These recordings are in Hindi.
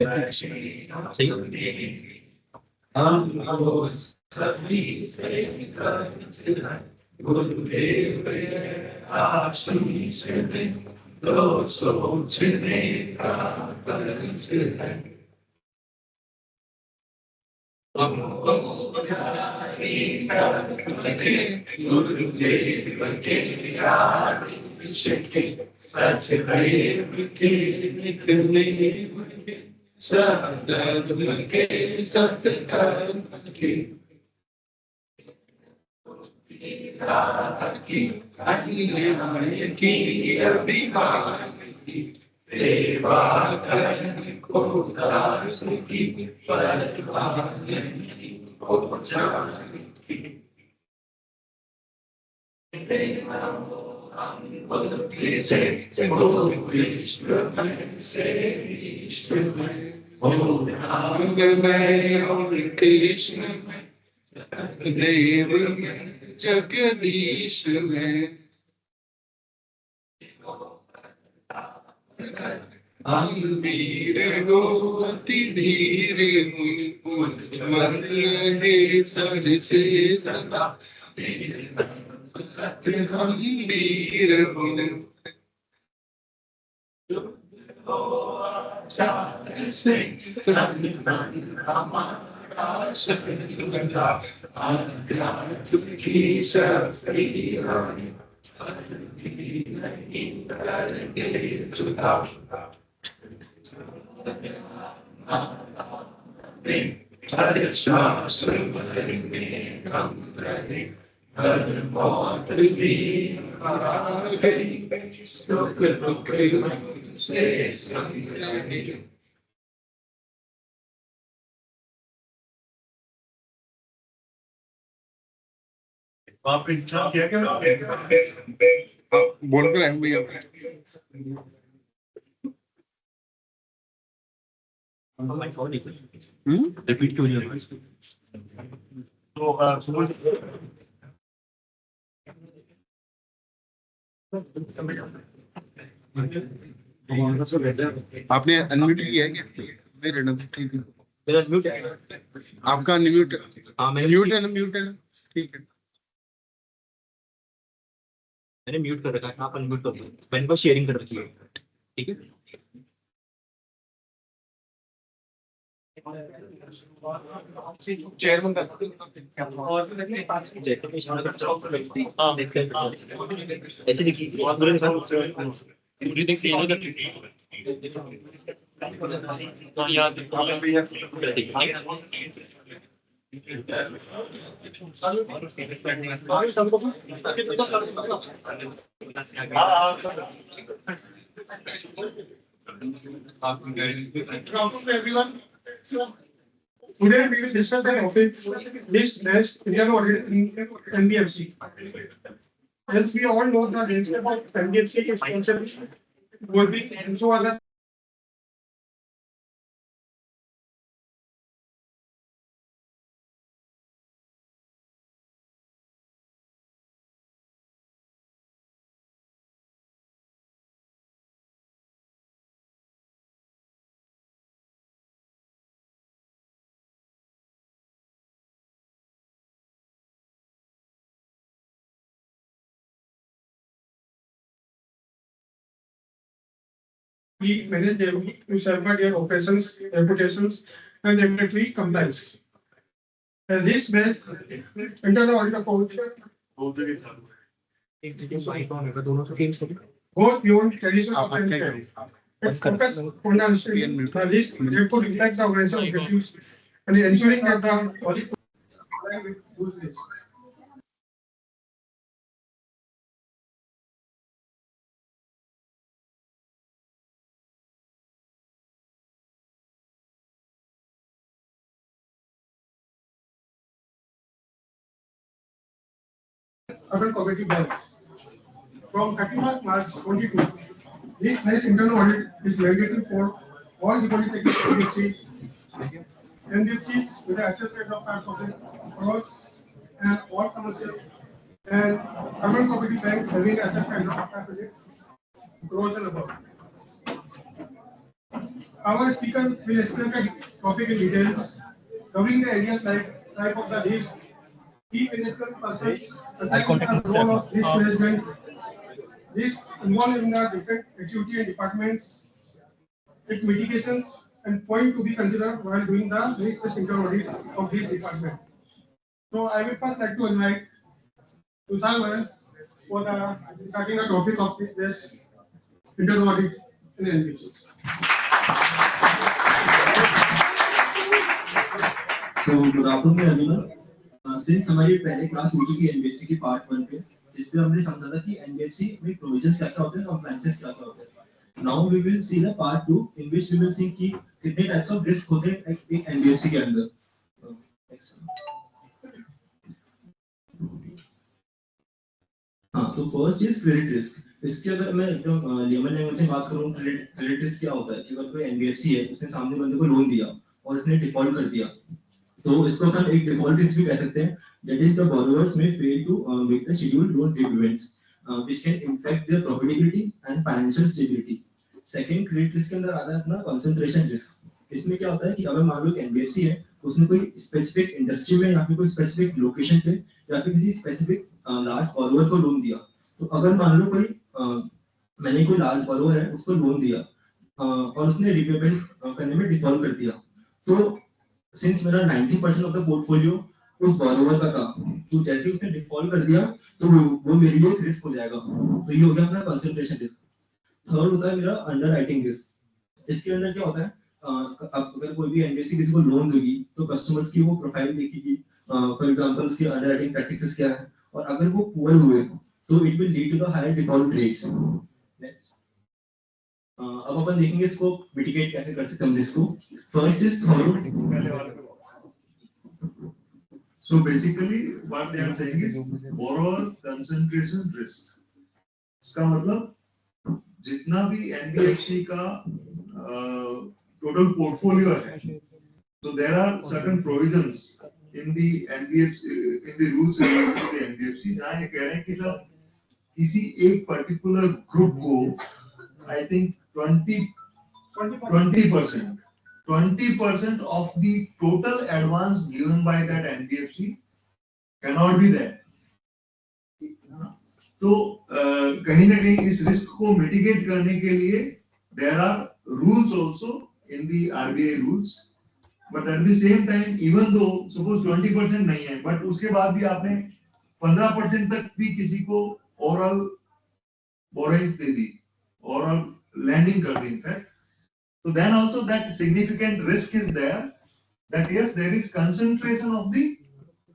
सही। हम सभी से गुरुदेव आशीष दे, तो सोचने का फर्ज है। गुरुदेव के आदेश के सच प्रेम के निकले सत्कर्म के सत्कर्म की अन्याय की अभिमान की सेवा करने को दास की परवाह नहीं को जान की से कृष्ण में और कृष्ण में देव में जगदीश में हम वीर हो अति धीर हूँ उज्ज्वल रहे सर से सदा हम वीर हूँ से हमारा सदा अध्यात्म की शक्ति नहीं करके जुदा शास्त्र में कम रहे हर मौत भी आ गई सुख दुख से संग रहे। आप इच्छा क्या बोल कर रहे भैया रिपीट क्यों नहीं आपने अनम्यूट किया है क्या? मेरा अनम्यूट है। आपका अनम्यूट म्यूट है ना? म्यूट है ना? ठीक है, मैंने म्यूट कर रखा है, आप अनम्यूट कर दो। मैंने बस शेयरिंग कर रखी है, ठीक है। चेयरमैन ऐसे देखिए पूरी देखिए Today we will discuss the topic list-based Indian audit in NBFC. As we all know, the landscape of NBFC is constantly evolving, and so are the we manage them to safeguard their operations, reputations, and regulatory compliance. And this based internal audit approach goes beyond traditional operations. It focuses on understanding the risk that could impact the organization objectives and ensuring that the audit comply with those risks. Urban cooperative banks. From 31st March 22, this base internal audit is mandatory for all deposit NBFCs, NBFCs with an asset rate of 5,000 crores and all commercial and urban cooperative banks having asset rate of 5,000 crores and above. Our speaker will explain the topic in details, covering the areas like type of the risk, key management person, the role of risk management, risk involved in the different activity and departments, its mitigations, and point to be considered while doing the risk-based internal audit of this department. So I will first like to invite Tushar for the starting the topic of this risk internal audit in NBFCs. So good afternoon everyone. Since हमारी पहले क्लास हो चुकी है एनबीएफसी की पार्ट 1 पे, जिसपे हमने समझा था कि एनबीएफसी में प्रोविजंस क्या-क्या होते हैं, कंप्लायंसेस क्या-क्या होते हैं. Now we will see the part 2 in which we will see कि कितने टाइप्स ऑफ रिस्क होते हैं एक एनबीएफसी के अंदर. हाँ, तो फर्स्ट इज क्रेडिट रिस्क. इसके अगर मैं एकदम लेमन लैंग्वेज में बात करूँ, क्रेडिट रिस्क क्या होता है कि अगर कोई एनबीएफसी है, उसने सामने बंदे को लोन दिया और उसने डिफॉल्ट कर दिया, तो इसको अपन एक डिफॉल्ट रिस्क भी कह सकते हैं. That is the borrowers may fail to make the scheduled loan repayments which can impact their profitability and financial stability. Second, credit risk के अंदर आता है अपना कंसंट्रेशन रिस्क. इसमें क्या होता है कि अगर मान लो एक एनबीएफसी है, उसने कोई स्पेसिफिक इंडस्ट्री में या फिर कोई स्पेसिफिक लोकेशन पे या फिर किसी स्पेसिफिक लार्ज बोरोवर को लोन दिया, तो अगर मान लो कोई मैंने कोई लार्ज बोरोवर है, उसको लोन दिया और उसने रिपेमेंट करने में डिफॉल्ट कर दिया, तो सिंस मेरा 90% ऑफ द पोर्टफोलियो उस बोरोवर का था, तो जैसे ही उसने डिफॉल्ट कर दिया तो वो मेरे लिए एक रिस्क हो जाएगा. तो ये हो गया अपना कंसंट्रेशन रिस्क. थर्ड होता है मेरा अंडरराइटिंग रिस्क. इसके अंदर क्या होता है, अब अगर कोई भी एनबीएफसी किसी को लोन देगी तो कस्टमर्स की वो प्रोफाइल देखेगी, फॉर एग्जांपल उसकी अंडरराइटिंग प्रैक्टिसेस क्या है, और अगर वो पुअर हुए तो it will lead to the higher default rates. Next, अब अपन देखेंगे इसको मिटिगेट कैसे कर सकते हैं रिस्क को. First is thorough. So basically what they are saying is borrower concentration risk. इसका मतलब जितना भी एनबीएफसी का टोटल पोर्टफोलियो है, so there are certain provisions in the NBFC in the rules related to the NBFC जहाँ ये कह रहे हैं कि जब किसी एक पर्टिकुलर ग्रुप को I think 20% of the total advance given by that NBFC cannot be there. तो कहीं ना कहीं इस रिस्क को मिटिगेट करने के लिए there are rules also in the RBI rules, but at the same time even though suppose 20% नहीं है, but उसके बाद भी आपने 15% तक भी किसी को oral borrowings दे दी, oral lending कर दी in fact, so then also that significant risk is there that yes there is concentration of the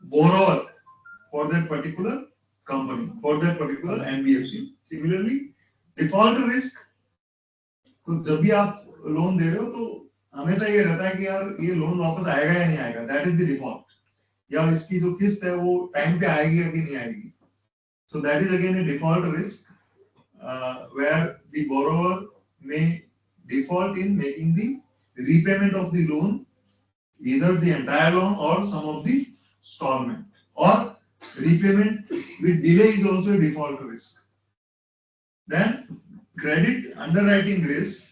borrower for that particular company, for that particular NBFC. Similarly default risk, तो जब भी आप लोन दे रहे हो तो हमेशा ये रहता है कि यार ये लोन वापस आएगा या नहीं आएगा, that is the default, या इसकी जो किस्त है वो टाइम पे आएगी या नहीं आएगी. So that is again a default risk where the borrower may default in making the repayment of the loan, either the entire loan or some of the installment, or repayment with delay is also a default risk. Then credit underwriting risk,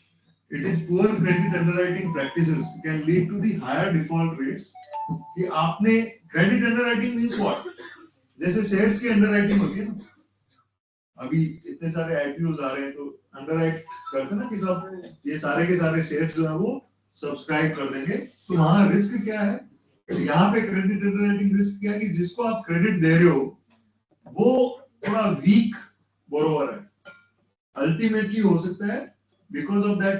it is poor credit underwriting practices can lead to the higher default rates. कि आपने credit underwriting means what? जैसे शेयर्स की अंडरराइटिंग होती है ना, अभी इतने सारे आईपीओस आ रहे हैं तो अंडरराइट करते हैं ना कि सब ये सारे के सारे शेयर्स जो है वो सब्सक्राइब कर देंगे. तो वहां रिस्क क्या है, यहाँ पे क्रेडिट अंडरराइटिंग रिस्क क्या है कि जिसको आप क्रेडिट दे रहे हो वो थोड़ा वीक बोरोवर है. अल्टीमेटली हो सकता है बिकॉज ऑफ दैट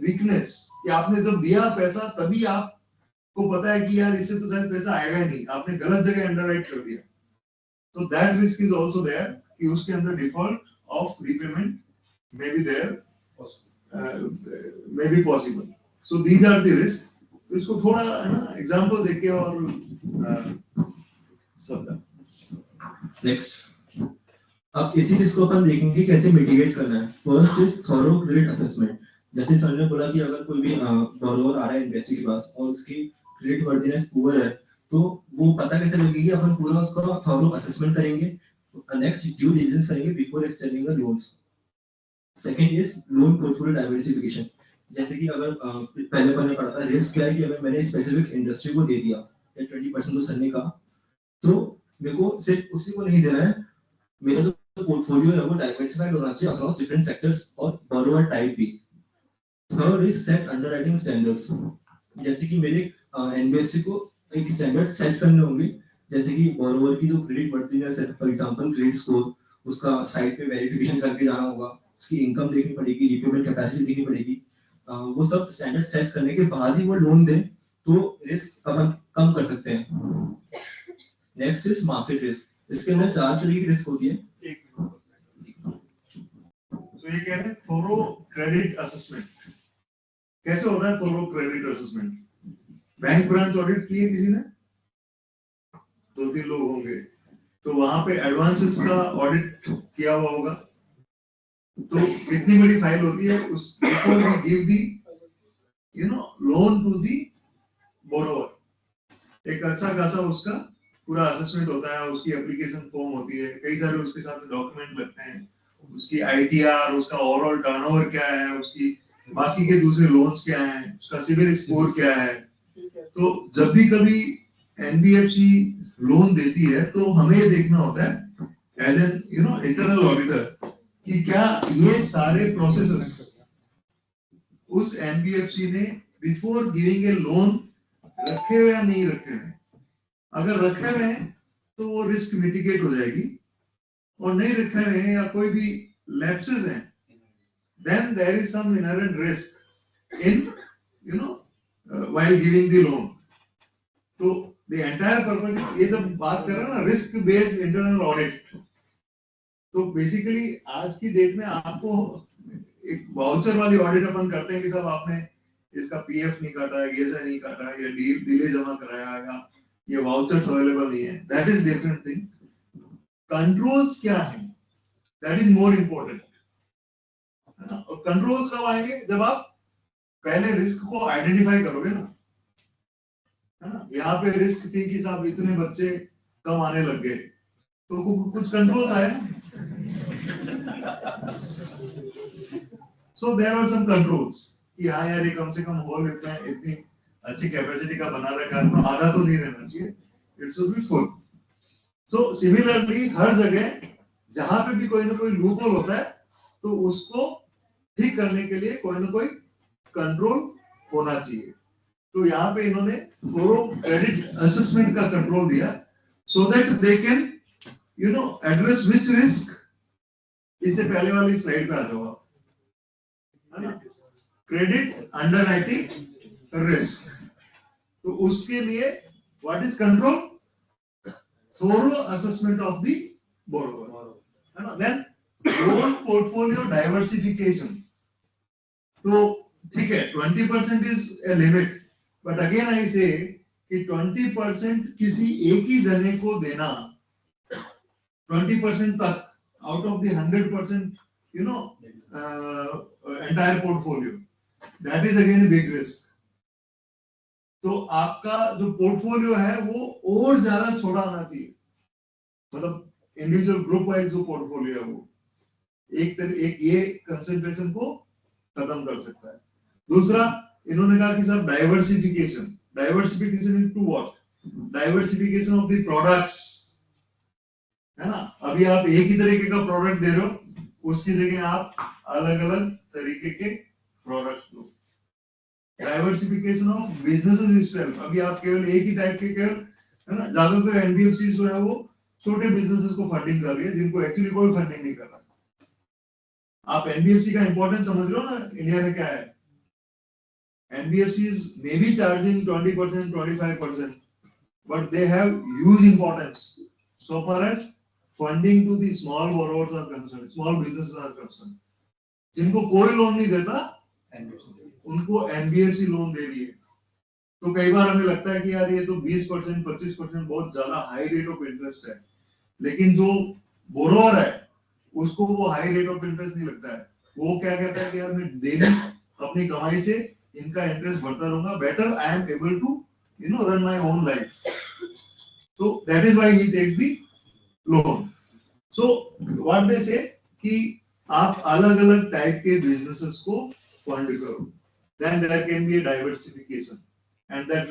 वीकनेस कि आपने जब दिया पैसा तभी आपको पता है कि यार इससे तो शायद पैसा आएगा ही नहीं, आपने गलत जगह अंडरराइट कर दिया. तो that risk is also there कि उसके अंदर default of repayment may be there, may be possible. So these are the risk. तो इसको थोड़ा है ना एग्जांपल देके और सब. नेक्स्ट, अब इसी रिस्क को अपन देखेंगे कैसे मिटिगेट करना है. First is thorough credit assessment. जैसे सर ने बोला कि अगर कोई भी बोरोवर आ रहा है एनबीएफसी के पास और उसकी क्रेडिट वर्दीनेस पुअर है, तो वो पता कैसे लगेगी, अपन पूरा उसका थॉरो असेसमेंट करेंगे, नेक्स्ट ड्यू डिलिजेंस करेंगे before extending the loans. Second is loan portfolio diversification. जैसे कि अगर पहले मैंने पढ़ा था रिस्क क्या है कि अगर मैंने स्पेसिफिक इंडस्ट्री को दे दिया या 20% को सर ने कहा, तो मेरे को सिर्फ उसी को नहीं देना है, मेरा जो पोर्टफोलियो है वो डाइवर्सिफाइड होना चाहिए अक्रॉस डिफरेंट सेक्टर्स और बोरोवर टाइप भी। Third is set underwriting standards, जैसे कि मेरे एनबीएफसी को एक स्टैंडर्ड सेट करने होंगे, जैसे कि बोरोवर की जो क्रेडिट वर्थिनेस है, फॉर एग्जांपल क्रेडिट स्कोर, उसका साइट पे वेरिफिकेशन करके जाना होगा, उसकी इनकम देखनी पड़ेगी, रिपेमेंट कैपेसिटी देखनी पड़ेगी, वो सब स्टैंडर्ड सेट करने के बाद ही वो लोन दे, तो रिस्क अपन कम कर सकते हैं। नेक्स्ट इज मार्केट रिस्क, इसके अंदर 4 तरह की रिस्क होती है। तो ये कह रहे हैं थोरो क्रेडिट असेसमेंट। कैसे होता है thorough credit assessment? Bank branch audit की है किसी ने? 2-3 लोग होंगे, तो वहां पे एडवांसेस का ऑडिट किया हुआ होगा। तो कितनी बड़ी फाइल होती है, उस before we give the loan to the borrower, एक अच्छा खासा उसका पूरा असेसमेंट होता है, उसकी एप्लीकेशन फॉर्म होती है, कई सारे उसके साथ डॉक्यूमेंट लगते हैं, उसकी आईटीआर, उसका ओवरऑल टर्नओवर क्या है, उसकी बाकी के दूसरे लोन्स क्या हैं, उसका सिविल स्कोर क्या है। तो जब भी कभी एनबीएफसी लोन देती है तो हमें ये देखना होता है एज एन इंटरनल ऑडिटर कि क्या ये सारे प्रोसेसेस उस एनबीएफसी ने बिफोर गिविंग ए लोन रखे हुए या नहीं रखे हुए। अगर रखे हुए हैं तो वो रिस्क मिटिगेट हो जाएगी, और नहीं रखे हुए हैं या कोई भी लैप्सेस हैं, then there is some inherent risk in while giving the loan. तो the entire purpose is, ये जब बात कर रहे हैं ना रिस्क बेस्ड इंटरनल ऑडिट, तो बेसिकली आज की डेट में आपको एक वाउचर वाली ऑडिट अपन करते हैं कि सब आपने इसका पीएफ नहीं काटा है, ये नहीं काटा है, या डिले जमा कराया है, या ये वाउचर्स अवेलेबल नहीं है, that is different thing. Controls क्या है, दैट इज मोर इम्पोर्टेंट। और कंट्रोल्स कब आएंगे? जब आप पहले रिस्क को आइडेंटिफाई करोगे ना, है ना। यहाँ पे रिस्क थी कि साहब इतने बच्चे कम आने लग गए, तो कुछ कंट्रोल्स आए। So there are some controls कि हाँ यार, ये कम से कम हॉल इतनी अच्छी कैपेसिटी का बना रखा है, तो आधा तो नहीं रहना चाहिए, it should be full. So similarly हर जगह जहां पे भी कोई ना कोई लूप होल होता है, तो उसको ठीक करने के लिए कोई ना कोई कंट्रोल होना चाहिए। तो यहाँ पे इन्होंने क्रेडिट असेसमेंट का कंट्रोल दिया, so that they can address which risk. इससे पहले वाली स्लाइड पे आ जाओ आप, है ना, क्रेडिट अंडरराइटिंग रिस्क। तो उसके लिए what is control? Thorough assessment of the borrower, है ना। Then loan portfolio diversification. तो ठीक है, 20% is a limit, but again I say कि 20% किसी एक ही जने को देना, 20% तक out of the 100% entire portfolio, that is again big risk. तो आपका जो पोर्टफोलियो है वो और ज्यादा छोटा होना चाहिए, मतलब इंडिविजुअल ग्रुप वाइज जो पोर्टफोलियो है वो एक ये कंसंट्रेशन को खत्म कर सकता है। दूसरा इन्होंने कहा कि sir diversification into what? Diversification of the products, है ना। अभी आप एक ही तरीके का प्रोडक्ट दे रहे हो, उसकी जगह आप अलग अलग तरीके के प्रोडक्ट्स दो। डाइवर्सिफिकेशन ऑफ बिजनेसेस इटसेल्फ, अभी आप केवल एक ही टाइप के केवल, है ना, ज्यादातर एनबीएफसी जो है वो छोटे बिजनेसेस को फंडिंग कर रही है, जिनको एक्चुअली कोई फंडिंग नहीं कर रहा। आप एनबीएफसी का इंपॉर्टेंस समझ रहे हो ना, इंडिया में क्या है? NBFCs may be charging 20%, 25%, but they have huge importance so far as funding to the small borrowers are concerned, small businesses are concerned. जिनको कोई लोन नहीं देता, उनको NBFC लोन दे रही है। तो कई बार हमें लगता है कि यार ये तो 20%, 25% बहुत ज्यादा हाई रेट ऑफ इंटरेस्ट है, लेकिन जो बोरोवर है उसको वो हाई रेट ऑफ इंटरेस्ट नहीं लगता है। वो क्या कहता है कि यार मैं डेली अपनी कमाई से इनका इंटरेस्ट बढ़ता रहूंगा, better I am able to run my own life. तो that is why he takes the loan. So what they say कि आप अलग अलग टाइप के बिजनेसेस को फंड करो। then there can be a diversification, and that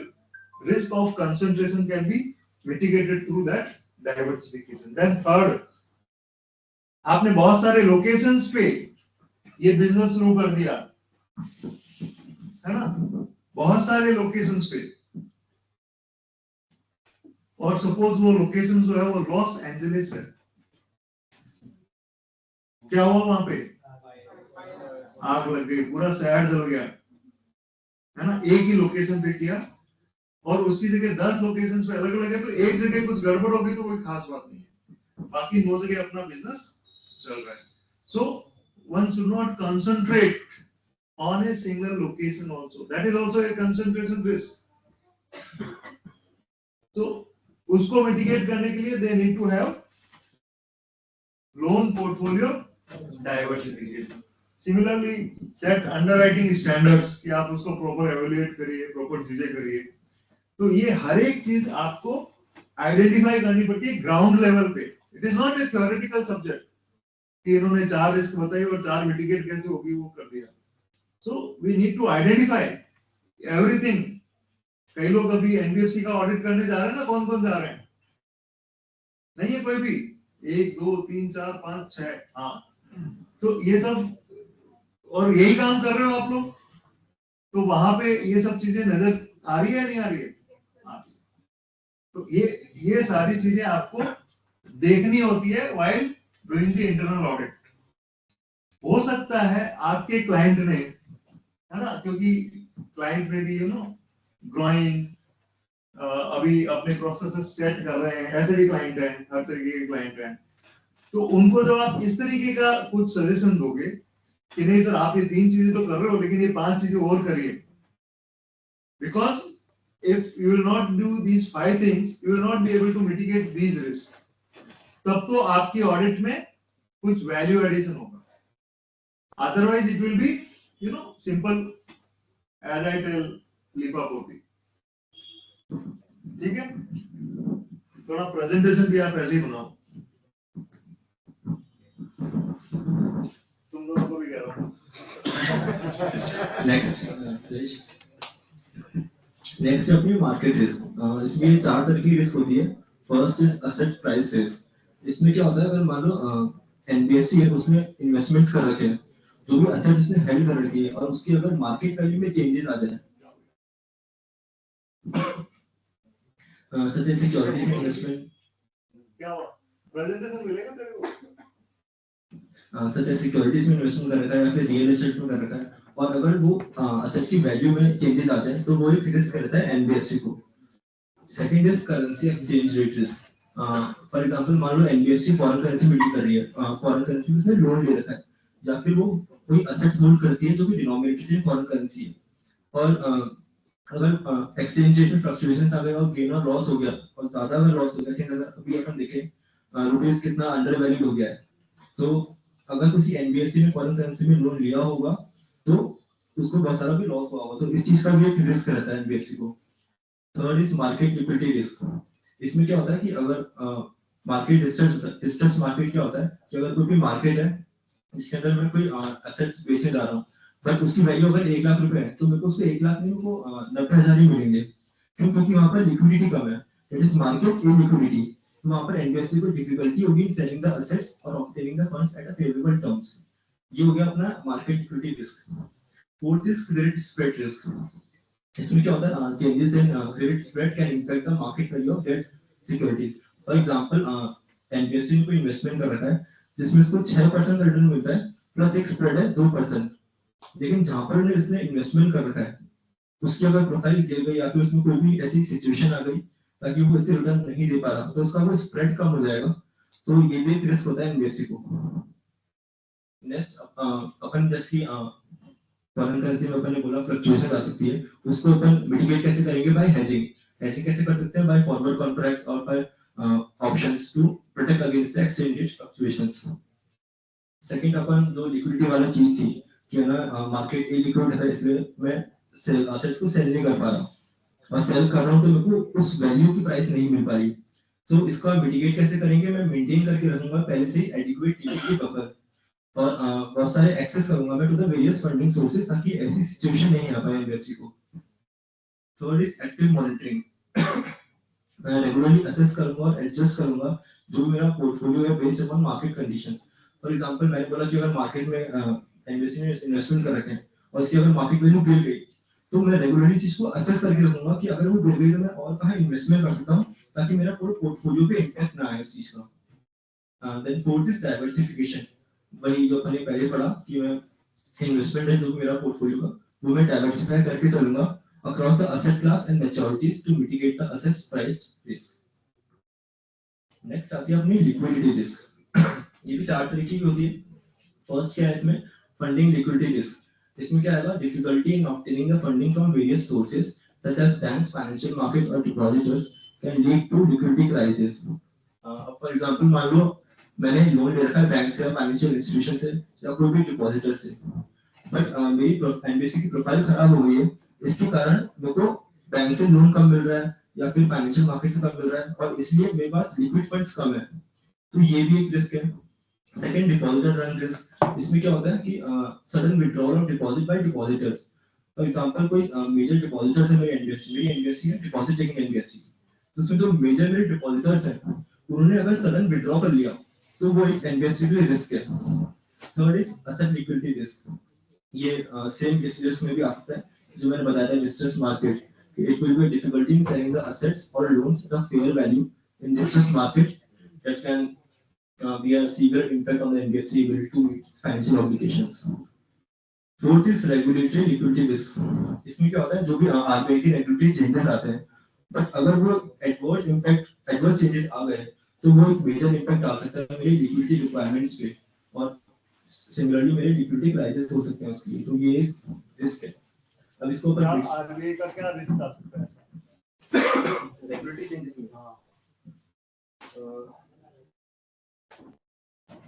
risk of concentration can be mitigated through that diversification. Then third, आपने बहुत सारे लोकेशंस पे ये बिजनेस शुरू कर दिया है ना, बहुत सारे लोकेशंस पे, और सपोज वो लोकेशन जो है वो लॉस एंजलिस है, क्या हुआ वहां पे, आग लग गई, पूरा शहर जल गया है ना, एक ही लोकेशन पे किया, और उसकी जगह 10 लोकेशंस पे अलग अलग है, तो एक जगह कुछ गड़बड़ होगी तो कोई खास बात नहीं है, बाकी 9 जगह अपना बिजनेस चल रहा है. So one should not concentrate on a single location also. That is also a concentration risk. So उसको mitigate करने के लिए they need to have loan portfolio diversification. Similarly, set underwriting standards कि आप उसको proper evaluate करिए, proper चीजें करिए. तो ये हर एक चीज आपको identify करनी पड़ती है ground level पे. It is not a theoretical subject. कि इन्होंने 4 रिस्क बताई और 4 मिटिगेट कैसे होगी वो कर दिया. So we need to identify everything. कई लोग अभी एनबीएफसी का ऑडिट करने जा रहे हैं ना, कौन कौन जा रहे हैं? नहीं है कोई भी? 1 2 3 4 5 6, हाँ. तो ये सब, और यही काम कर रहे हो आप लोग, तो वहां पे ये सब चीजें नजर आ रही है नहीं आ रही है? तो ये सारी चीजें आपको देखनी होती है while doing the internal audit. हो सकता है आपके क्लाइंट ने, है ना, क्योंकि क्लाइंट में भी ग्रोइंग, अभी अपने प्रोसेसेस सेट कर रहे हैं, ऐसे भी क्लाइंट हैं, हर तरीके के क्लाइंट हैं. तो उनको जब आप इस तरीके का कुछ सजेशन दोगे कि नहीं सर आप ये 3 चीजें तो कर रहे हो लेकिन ये 5 चीजें और करिए, because if you will not do these 5 things you will not be able to mitigate these risk. तब तो आपकी ऑडिट में कुछ वैल्यू एडिशन होगा, otherwise it will be simple as I tell लिपा पोती. ठीक है, थोड़ा प्रेजेंटेशन भी आप ऐसे ही बनाओ. तुम लोगों को भी कह रहा हूं. नेक्स्ट अपनी मार्केट रिस्क. इसमें 4 तरह की रिस्क होती है. First is asset price risk. इसमें क्या होता है, अगर मान लो एनबीएफसी है, उसने इन्वेस्टमेंट्स कर रखे हैं, जो भी असेट्स उसने हेल्ड कर रखी है, और उसकी अगर मार्केट वैल्यू में चेंजेस आ जाए, सच एज सिक्योरिटीज में इन्वेस्टमेंट, क्या हुआ, प्रेजेंटेशन मिलेगा तेरे को, सच एज सिक्योरिटीज में इन्वेस्टमेंट कर रखा है या फिर रियल एस्टेट में कर रखा है, और अगर वो असेट की वैल्यू में चेंजेस आ जाए तो वो एक रिस्क रहता है एनबीएफसी को. Second is currency exchange rate risk. For example मान लो एनबीएफसी फॉरेन करेंसी में डील कर रही है, फॉरेन करेंसी में उसने लोन ले रखा है, या फिर वो कोई असेट होल्ड करती है जो कि डिनोमिनेटेड इन फॉरेन करेंसी है, और अगर एक्सचेंज रेट में फ्लक्चुएशंस आ गए और गेन और लॉस हो गया, और ज्यादा अगर लॉस हो गया, जैसे अगर अभी अपन देखें रुपीस कितना अंडर वैल्यू हो गया है, तो अगर किसी एनबीएफसी ने फॉरेन करेंसी में लोन लिया होगा तो उसको बहुत सारा भी लॉस हुआ होगा, तो इस चीज का भी एक रिस्क रहता है एनबीएफसी को. Third is market liquidity risk. इसमें क्या होता है कि अगर मार्केट डिस्ट्रेस मार्केट क्या होता है कि अगर कोई भी मार्केट है जिसके अंदर मैं कोई एसेट्स बेचने जा रहा हूँ, बट उसकी वैल्यू अगर 1 लाख रुपए है, तो मेरे को उसको 1 लाख नहीं, उनको 90,000 ही मिलेंगे. क्यों? क्योंकि वहां पर लिक्विडिटी कम है. It is market illiquidity. तो वहां पर एनबीएफसी को डिफिकल्टी होगी इन सेलिंग द एसेट्स और obtaining the funds at a favourable terms. ये हो गया अपना market liquidity risk. Fourth is credit spread risk. इसमें क्या होता है, changes in credit spread can impact the market value of debt securities. For example, NBFC ने कोई इन्वेस्टमेंट कर रखा है जिसमें इसको 6% रिटर्न मिलता है, प्लस एक स्प्रेड है 2%, लेकिन जहां पर इसने इन्वेस्टमेंट कर रखा है उसकी अगर प्रोफाइल गिर गई या फिर उसमें कोई भी ऐसी सिचुएशन आ गई ताकि वो इतने रिटर्न नहीं दे पा रहा, तो उसका वो स्प्रेड कम हो जाएगा. तो ये भी एक रिस्क होता है एनबीएफसी को. नेक्स्ट अपन जैसे कि फॉरेन करेंसी में अपन ने बोला फ्लक्चुएशन आ सकती है, उसको अपन मिटिगेट कैसे करेंगे? Bye hedging. हेजिंग कैसे कर सकते हैं? बाय फॉरवर्ड कॉन्ट्रैक्ट्स और buy options to protect against the exchange rate fluctuations. Second, अपन जो लिक्विडिटी वाला चीज थी कि ना मार्केट इलिक्विड है, इसलिए मैं असेट्स को सेल नहीं कर पा रहा, और सेल कर रहा हूं तो मेरे को उस वैल्यू की प्राइस नहीं मिल पा रही. तो इसका मिटिगेट कैसे करेंगे? मैं मेंटेन करके रखूंगा पहले से एडिक्वेट लिक्विडिटी बफर. और बहुत सारे एक्सेस करूंगा मैं to the various funding sources, ताकि ऐसी सिचुएशन नहीं आ पाए एनबीएफसी को। Third is active monitoring. मैं रेगुलरली असेस करूंगा और एडजस्ट करूंगा जो भी मेरा पोर्टफोलियो है based upon market conditions. For example मैंने बोला कि अगर मार्केट में एनबीएफसी ने इन्वेस्टमेंट कर रखे हैं और इसकी अगर मार्केट वैल्यू गिर गई, तो मैं रेगुलरली चीज को असेस करके रखूंगा कि अगर वो गिर गई तो मैं और कहां इन्वेस्टमेंट कर सकता हूं, ताकि मेरा पूरा पोर्टफोलियो पे इंपैक्ट ना आए उस चीज का। Then fourth is diversification. वही जो मैंने पहले पढ़ा कि मैं इन्वेस्टमेंट है जो मेरा पोर्टफोलियो का, वो मैं डाइवर्सिफाई करके चलूंगा across the asset class and maturities to mitigate the assets price risk. Next आती है अपनी लिक्विडिटी रिस्क। ये भी चार तरीके की होती है। फर्स्ट क्या है इसमें, फंडिंग लिक्विडिटी रिस्क। इसमें क्या आएगा, difficulty in obtaining the funding from various sources such as banks, financial markets और depositors can lead to liquidity crisis. For example मान लो मैंने लोन ले रखा है बैंक से या फाइनेंशियल इंस्टीट्यूशन से या कोई भी डिपॉजिटर से, बट मेरी एनबीएफसी की प्रोफाइल खराब हो गई है, इसके कारण मेरे को बैंक से लोन कम मिल रहा है या फिर फाइनेंशियल मार्केट से कम मिल रहा है, और इसलिए मेरे पास लिक्विड फंड्स कम है, तो ये भी एक रिस्क है। Second, depositor run risk. इसमें क्या होता है कि sudden withdrawal of deposit by depositors. For example कोई मेजर डिपॉजिटर्स है मेरी एनबीएफसी है डिपॉजिट टेकिंग एनबीएफसी, तो उसमें जो मेजर मेरे डिपॉजिटर्स हैं उन्होंने अगर सडन विड्रॉ कर लिया तो वो एक एनबीएफसी के लिए रिस्क है। Third is asset liquidity risk. ये सेम इस रिस्क में भी आ सकता है जो मैंने बताया था distress market, it will be a difficulty in selling the assets or loans at a fair value in distressed market that can be a severe impact on the NBFC ability to meet financial obligations. Fourth is regulatory liquidity risk. इसमें क्या होता है, जो भी आरबीआई की रेगुलेटरी चेंजेस आते हैं, बट अगर वो एडवर्स चेंजेस आ गए तो वो एक मेजर इम्पैक्ट आ सकता है मेरी लिक्विडिटी रिक्वायरमेंट्स पे, और सिमिलरली मेरे लिक्विडिटी क्राइसिस हो सकते हैं उसके लिए, तो ये रिस्क है। अब इसको ऊपर आरबीआई का क्या रिस्क आ सकता है ऐसा रेगुलेटरी चेंजेस में।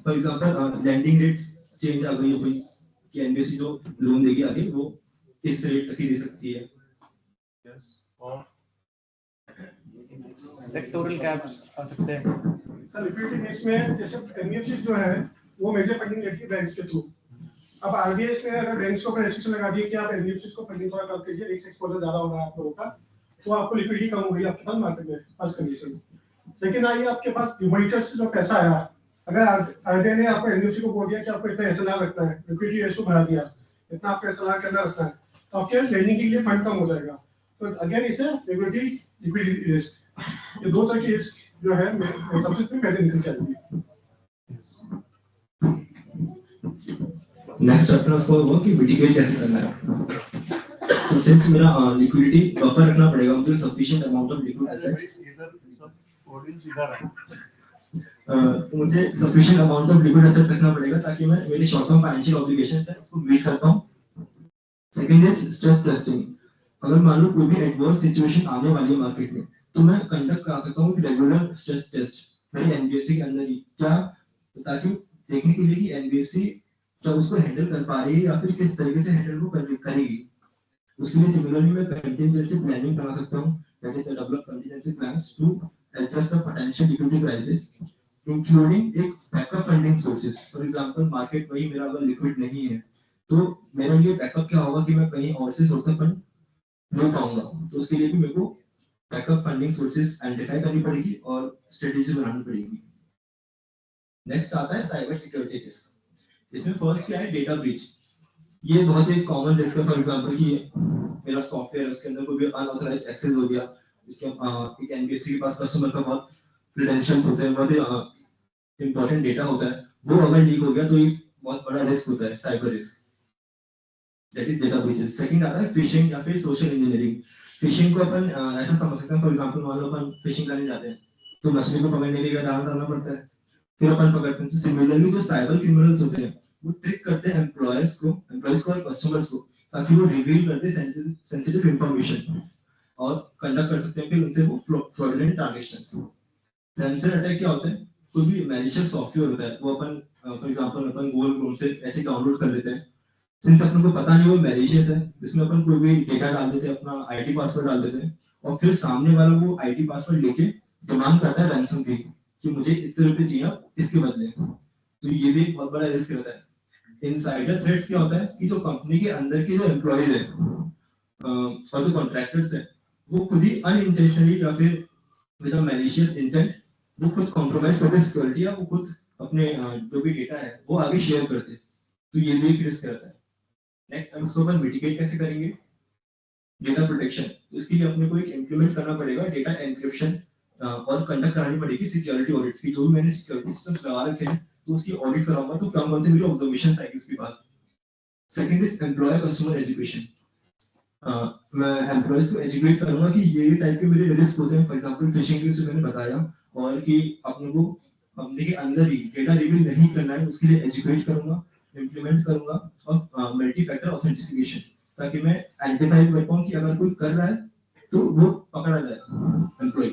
For example lending rates change आ गई है कोई कि एनबीएफसी जो लोन देगी आगे वो इस रेट तक ही दे सकती है। यस, और सेक्टोरल कैप्स आ सकते हैं। सर लिक्विडिटी रिस्क में जैसे एनबीएफसी जो है वो मेजर फंडिंग लेती है बैंक्स के थ्रू। अब आरबीआई ने अगर बैंक्स को रेस्ट्रिक्शन लगा दिया कि आप एनबीएफसी को फंडिंग थोड़ा कम कीजिए, रिस्क एक्सपोजर ज्यादा हो रहा है आप लोगों का, तो आपको लिक्विडिटी कम हो गई आपके पास मार्केट में, फर्स्ट कंडीशन। सेकंड आई आपके पास डिपॉजिटर्स से जो पैसा आया, अगर आरबीआई ने आपको एनबीएफसी को बोल दिया कि आपको इतना एसएलआर रखना है, लिक्विडिटी रेशियो बढ़ा दिया, इतना आपको एसएलआर करना रखना है, तो आपके लेंडिंग के लिए फंड कम हो जाएगा। तो अगेन इसे लिक्विडिटी रिस्क, ये दो तरह की रिस्क जो है सबसे इसमें मेजर निकल के आती है। नेक्स्ट चैप्टर उसको वो कि मिटिगेट कैसे करना है। तो सिंस मेरा लिक्विडिटी बफर रखना पड़ेगा, मुझे sufficient amount of liquid assets, इधर सब ऑडियंस इधर है, तो मुझे sufficient amount of liquid assets रखना पड़ेगा ताकि मैं मेरी शॉर्ट टर्म फाइनेंशियल ऑब्लिगेशंस है उसको मीट कर पाऊं। Second is stress testing. अगर मान लो कोई भी एडवर्स सिचुएशन आने वाली है मार्केट में, तो मैं कंडक्ट कर सकता हूं रेगुलर स्ट्रेस टेस्ट मेरी एनबीएफसी के अंदर ही, क्या ताकि देखने के लिए कि एनबीएफसी क्या उसको हैंडल कर पा रही है या फिर किस तरीके से हैंडल वो करेगी। उसके लिए सिमिलरली मैं कंटिजेंसी प्लानिंग बना सकता हूं, that is the develop contingency plans to address the potential liquidity crisis including एक backup funding sources. For example market वही मेरा अगर लिक्विड नहीं है तो मेरे लिए बैकअप क्या होगा कि मैं कहीं और से सोर्स ऑफ फंड ले पाऊंगा, तो उसके लिए भी मेरे को बैकअप फंडिंग सोर्सेज आइडेंटिफाई करनी पड़ेगी और स्ट्रेटजी बनानी पड़ेगी। नेक्स्ट आता है साइबर सिक्योरिटी रिस्क। इसमें फर्स्ट क्या है, डेटा ब्रीच। ये बहुत ही कॉमन रिस्क है। फॉर एग्जांपल कि मेरा सॉफ्टवेयर उसके अंदर कोई भी अनऑथराइज्ड एक्सेस हो गया, इसके एक एनबीएफसी के पास कस्टमर का बहुत क्रेडेंशियल्स होते हैं, बहुत ही इंपॉर्टेंट डेटा होता है, वो अगर लीक हो गया तो ये बहुत बड़ा रिस्क होता है, cyber risk, that is data breaches. Second आता है फिशिंग या फिर सोशल इंजीनियरिंग। फिशिंग को अपन ऐसा समझ सकते हैं, फॉर एग्जांपल मान लो अपन फिशिंग करने जाते हैं तो मछली को पकड़ने के लिए दाना डालना पड़ता है, फिर अपन पकड़ते हैं। तो सिमिलरली जो साइबर क्रिमिनल्स होते हैं वो ट्रिक करते हैं एम्प्लॉयर्स को और कस्टमर्स को, ताकि वो रिवील कर दे सेंसिटिव इंफॉर्मेशन और कंडक्ट कर सकते हैं फिर उनसे वो फ्रॉडुलेंट ट्रांजैक्शंस। रैंसम अटैक क्या होता है, कोई भी मैलिशियस सॉफ्टवेयर होता है वो अपन फॉर एग्जांपल अपन गूगल क्रोम से ऐसे डाउनलोड कर लेते हैं, सिंस अपन को पता नहीं वो मैलिशियस है, इसमें अपन कोई भी डेटा डाल देते हैं, अपना आईटी पासवर्ड डाल देते हैं, और फिर सामने वाला वो आईटी पासवर्ड लेके डिमांड करता है रैंसम फी कि मुझे इतने रुपए चाहिए इसके बदले। तो ये भी एक बहुत बड़ा रिस्क रहता है। इनसाइडर थ्रेट्स क्या होता है कि जो कंपनी के अंदर के जो एम्प्लॉइज है और जो कॉन्ट्रैक्टर्स है वो खुद ही अनइंटेंशनली या फिर विद अ मैलिशियस इंटेंट वो खुद कॉम्प्रोमाइज करते सिक्योरिटी या वो खुद अपने जो भी डेटा है वो आगे शेयर करते, तो ये भी एक रिस्क रहता है। नेक्स्ट हम इसको अपन मिटिगेट कैसे करेंगे, डेटा प्रोटेक्शन। इसके लिए अपने को एक इंप्लीमेंट करना पड़ेगा डेटा एन्क्रिप्शन और कंडक्ट करानी पड़ेगी सिक्योरिटी ऑडिट्स की। जो भी मैंने सिक्योरिटी सिस्टम्स लगा रखे हैं तो उसकी ऑडिट कराऊंगा तो कौन कौन से मेरी ऑब्जर्वेशंस आएगी उसके बाद। Second is employee customer education. मैं एम्प्लॉयज को एजुकेट करूंगा कि ये टाइप के मेरे रिस्क होते हैं, फॉर एग्जांपल फिशिंग रिस्क जो मैंने बताया, और कि अपने को कंपनी के अंदर ही डेटा रिवील नहीं करना है उसके लिए एजुकेट करूंगा, इम्प्लीमेंट करूंगा, और मल्टी फैक्टर ऑथेंटिकेशन, ताकि मैं आइडेंटिफाई कर पाऊं कि अगर कोई कर रहा है तो वो पकड़ा जाए employee.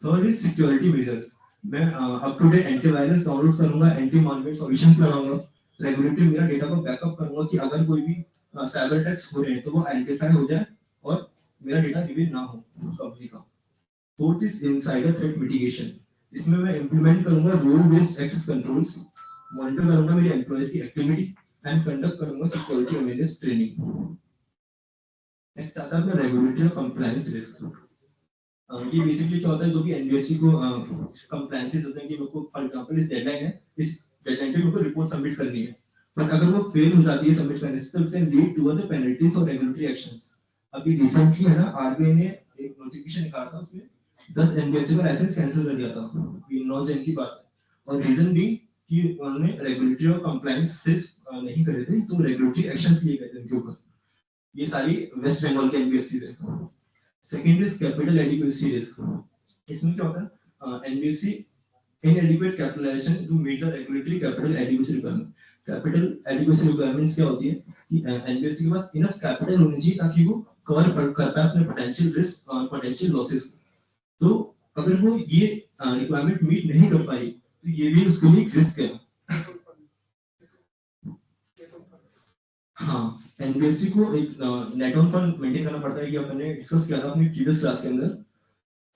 Third is security measures. मैं up to date antivirus download करूंगा, एंटी मालवेयर सॉल्यूशंस लगाऊंगा, रेगुलेटरी मेरा डेटा को बैकअप करूंगा कि अगर कोई भी साइबर अटैक्स हो रहे हैं तो वो आइडेंटिफाई हो जाए और मेरा डेटा रिवील ना हो कंपनी का। Fourth is insider threat mitigation. इसमें मैं इंप्लीमेंट करूंगा role based access controls, monitor करूंगा मेरे एम्प्लॉयज की एक्टिविटी एंड कंडक्ट करूंगा सिक्योरिटी अवेयरनेस ट्रेनिंग। नेक्स्ट आता है रेगुलेटरी और कंप्लायंस रिस्क। ये बेसिकली क्या होता है, जो भी एनबीएफसी को कंप्लायंसेस होते हैं कि मेरे को फॉर एग्जांपल इस डेडलाइन है, इस डेडलाइन पे मेरे को रिपोर्ट सबमिट करनी है, बट अगर वो फेल हो जाती है सबमिट करने से तो it can lead to the penalties और रेगुलेटरी एक्शंस। अभी रिसेंटली है ना आरबीआई ने एक नोटिफिकेशन निकाला था, उसमें 10 एनबीएफसी का लाइसेंस कैंसिल कर दिया था, ये 9 जन की बात है, और रीजन भी कि उन्होंने रेगुलेटरी और कंप्लायंस नहीं करे थे तो रेगुलेटरी एक्शंस लिए गए थे उनके ऊपर। ये सारी वेस्ट बंगाल के एनबीएफसी थे। Second is capital adequacy risk. इसमें क्या होता है, NBFC inadequate capitalization to meet the regulatory capital adequacy requirement। Capital adequacy requirements क्या होती है कि एनबीएफसी के पास इनफ कैपिटल होनी चाहिए ताकि वो कवर कर पाए अपने पोटेंशियल रिस्क और पोटेंशियल लॉसेस। तो अगर वो ये रिक्वायरमेंट मीट नहीं कर पाई तो ये भी उसके लिए रिस्क है। हाँ, एनबीएफसी को एक नेट ऑन फंड मेंटेन करना पड़ता है, ये अपन ने डिस्कस किया था अपनी प्रीवियस क्लास के अंदर।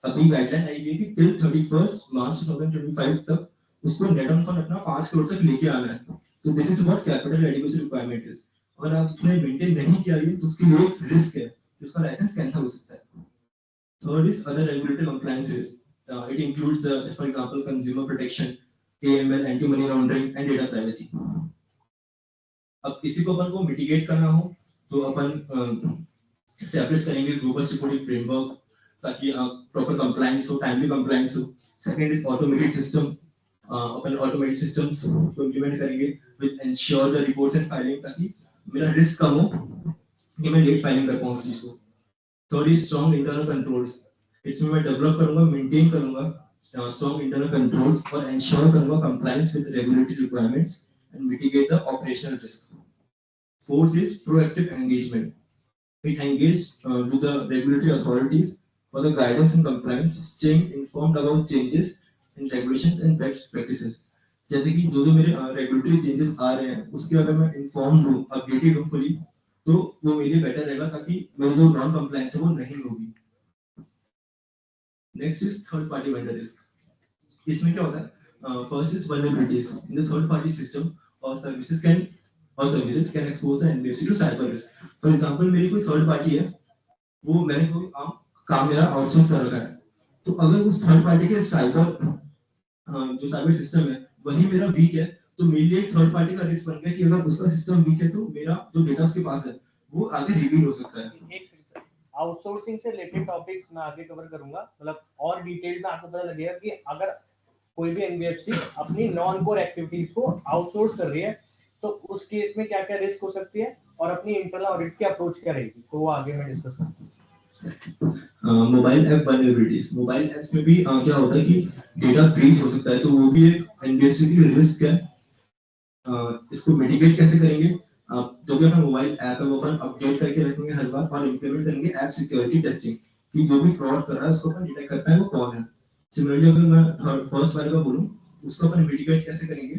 अभी गाइडलाइन आई है कि टिल 31 मार्च 2025 तक उसको नेट ऑन फंड अपना 5 करोड़ तक लेके आना है। तो this is what capital adequacy requirement is. अगर आप उसने मेंटेन नहीं किया ये तो उसके लिए एक रिस्क है, उसका लाइसेंस कैंसिल हो सकता है। Third is other regulatory compliance risk. It includes for example consumer protection, AML, anti money laundering and data privacy. अब इसी को अपन को मिटिगेट करना हो तो अपन एस्टैब्लिश करेंगे ग्लोबल सिक्योरिटी फ्रेमवर्क ताकि प्रॉपर कंप्लायंस हो, टाइमली कंप्लायंस हो। Second is automated system. Upon automated systems को इंप्लीमेंट करेंगे with ensure the reports and filing, ताकि मेरा रिस्क कम हो कि मैं लेट फाइलिंग कर पाऊं उस चीज को। Third is strong internal controls. इसमें मैं डेवलप करूंगा, मेंटेन करूंगा स्ट्रांग इंटरनल कंट्रोल्स और एंश्योर करूंगा compliance with regulatory requirements and mitigate the operational risk. Fourth is proactive engagement. It engaged with the regulatory authorities for the guidance and compliance, staying informed about changes in regulations and best practices. जैसे कि जो मेरे रेगुलेटरी चेंजेस आ रहे हैं उसके अगर मैं इन्फॉर्म हूँ, अपडेटेड हूँ फुली, तो वो मेरे लिए बेटर रहेगा ताकि मेरी जो नॉन कंप्लायंस है वो नहीं होगी। Next is third party vendor risk. इसमें क्या होता है, first is vulnerabilities in the third party system और services can expose the NBFC to cyber risk. For example मेरी कोई थर्ड पार्टी है, वो मैंने कोई काम मेरा आउटसोर्स कर रखा है, तो अगर उस थर्ड पार्टी के जो साइबर सिस्टम है वही मेरा वीक है तो मेरे लिए थर्ड पार्टी का रिस्क बन गया कि अगर उसका सिस्टम वीक है तो मेरा जो डेटा उसके पास है वो आगे रिवील हो सकता है। एक सेकंड, आउटसोर्सिंग से रिलेटेड टॉपिक्स मैं आगे कवर करूंगा, मतलब और डिटेल में आपको पता लगेगा कि अगर कोई भी एनबीएफसी अपनी नॉन कोर एक्टिविटीज को आउटसोर्स कर रही है तो उस केस में क्या क्या रिस्क हो सकती है और अपनी इंटरनल ऑडिट की अप्रोच क्या रहेगी, तो वो आगे मैं डिस्कस करूंगा। Mobile app vulnerabilities. Mobile apps में भी क्या होता है कि डेटा ब्रीच हो सकता है, तो वो भी एक एनबीएफसी की रिस्क है। इसको मिटिगेट कैसे करेंगे, जो भी अपना मोबाइल ऐप है वो अपन अपडेट करके रखेंगे हर बार और इंप्लीमेंट करेंगे ऐप सिक्योरिटी टेस्टिंग कि जो भी फ्रॉड कर रहा है उसको अपन डिटेक्ट कर पाए वो कौन है। सिमिलरली अगर मैं फर्स्ट वाले का बोलूं उसको अपन मिटिगेट कैसे करेंगे,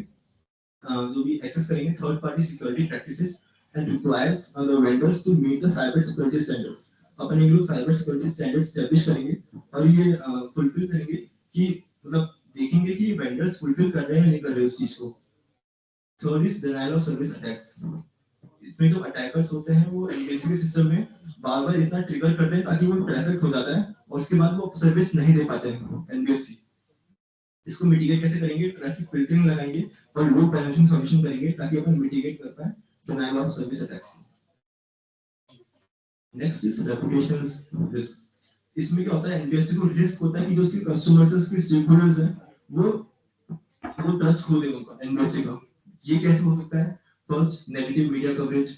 जो भी एक्सेस करेंगे third party security practices and requires the vendors to meet the cyber security standards. अपन ये लोग साइबर सिक्योरिटी स्टैंडर्ड्स एस्टैब्लिश करेंगे और ये फुलफिल करेंगे कि मतलब देखेंगे कि वेंडर्स फुलफिल कर रहे हैं या नहीं कर रहे उस चीज को। Third is denial of service attacks. इसमें जो अटैकर्स होते हैं वो एनबीएफसी के सिस्टम में बार बार इतना ट्रिगर करते हैं ताकि वो ट्रैफिक हो जाता है और उसके बाद वो सर्विस नहीं दे पाते हैं एनबीएफसी। इसको मिटिगेट कैसे करेंगे? ट्रैफिक फिल्टरिंग लगाएंगे और लोड बैलेंसिंग सॉल्यूशन करेंगे ताकि अपन मिटिगेट कर पाए denial of service attacks. Next is reputational risk. इसमें क्या होता है? एनबीएफसी को रिस्क होता है कि जो उसके कस्टमर्स हैं, उसके स्टेक होल्डर्स हैं, वो ट्रस्ट खो देंगे उनका एनबीएफसी का। ये कैसे हो सकता है? First, negative media coverage,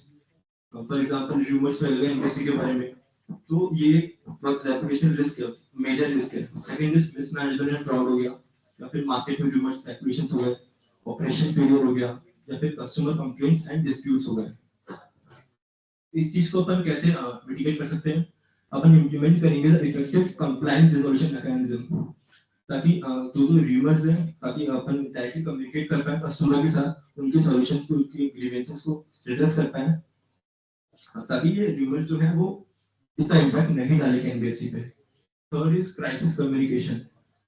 for example rumours फैल गए एनबीएफसी के बारे में, तो ये बहुत रेपुटेशनल रिस्क है, मेजर रिस्क है। Second is mismanagement and fraud हो गया, या फिर मार्केट में रूमर्स स्पेकुलेशंस हो गए, ऑपरेशन फेलियर हो गया, या फिर कस्टमर कंप्लेंट्स एंड डिस्प्यूट्स हो गए। इस चीज को अपन कैसे मिटिगेट कर सकते हैं? अपन इंप्लीमेंट करेंगे इफेक्टिव कंप्लायंस रिजोल्यूशन मैकेनिज्म, ताकि जो जो रूमर्स हैं, ताकि अपन डायरेक्टली कम्युनिकेट कर पाए कस्टमर के साथ, उनके सॉल्यूशंस को, उनके ग्रीवेंसेस को एड्रेस कर पाए, ताकि ये रूमर्स जो है वो इतना इम्पैक्ट नहीं डालेंगे एनबीएफसी पे। Third is crisis communication.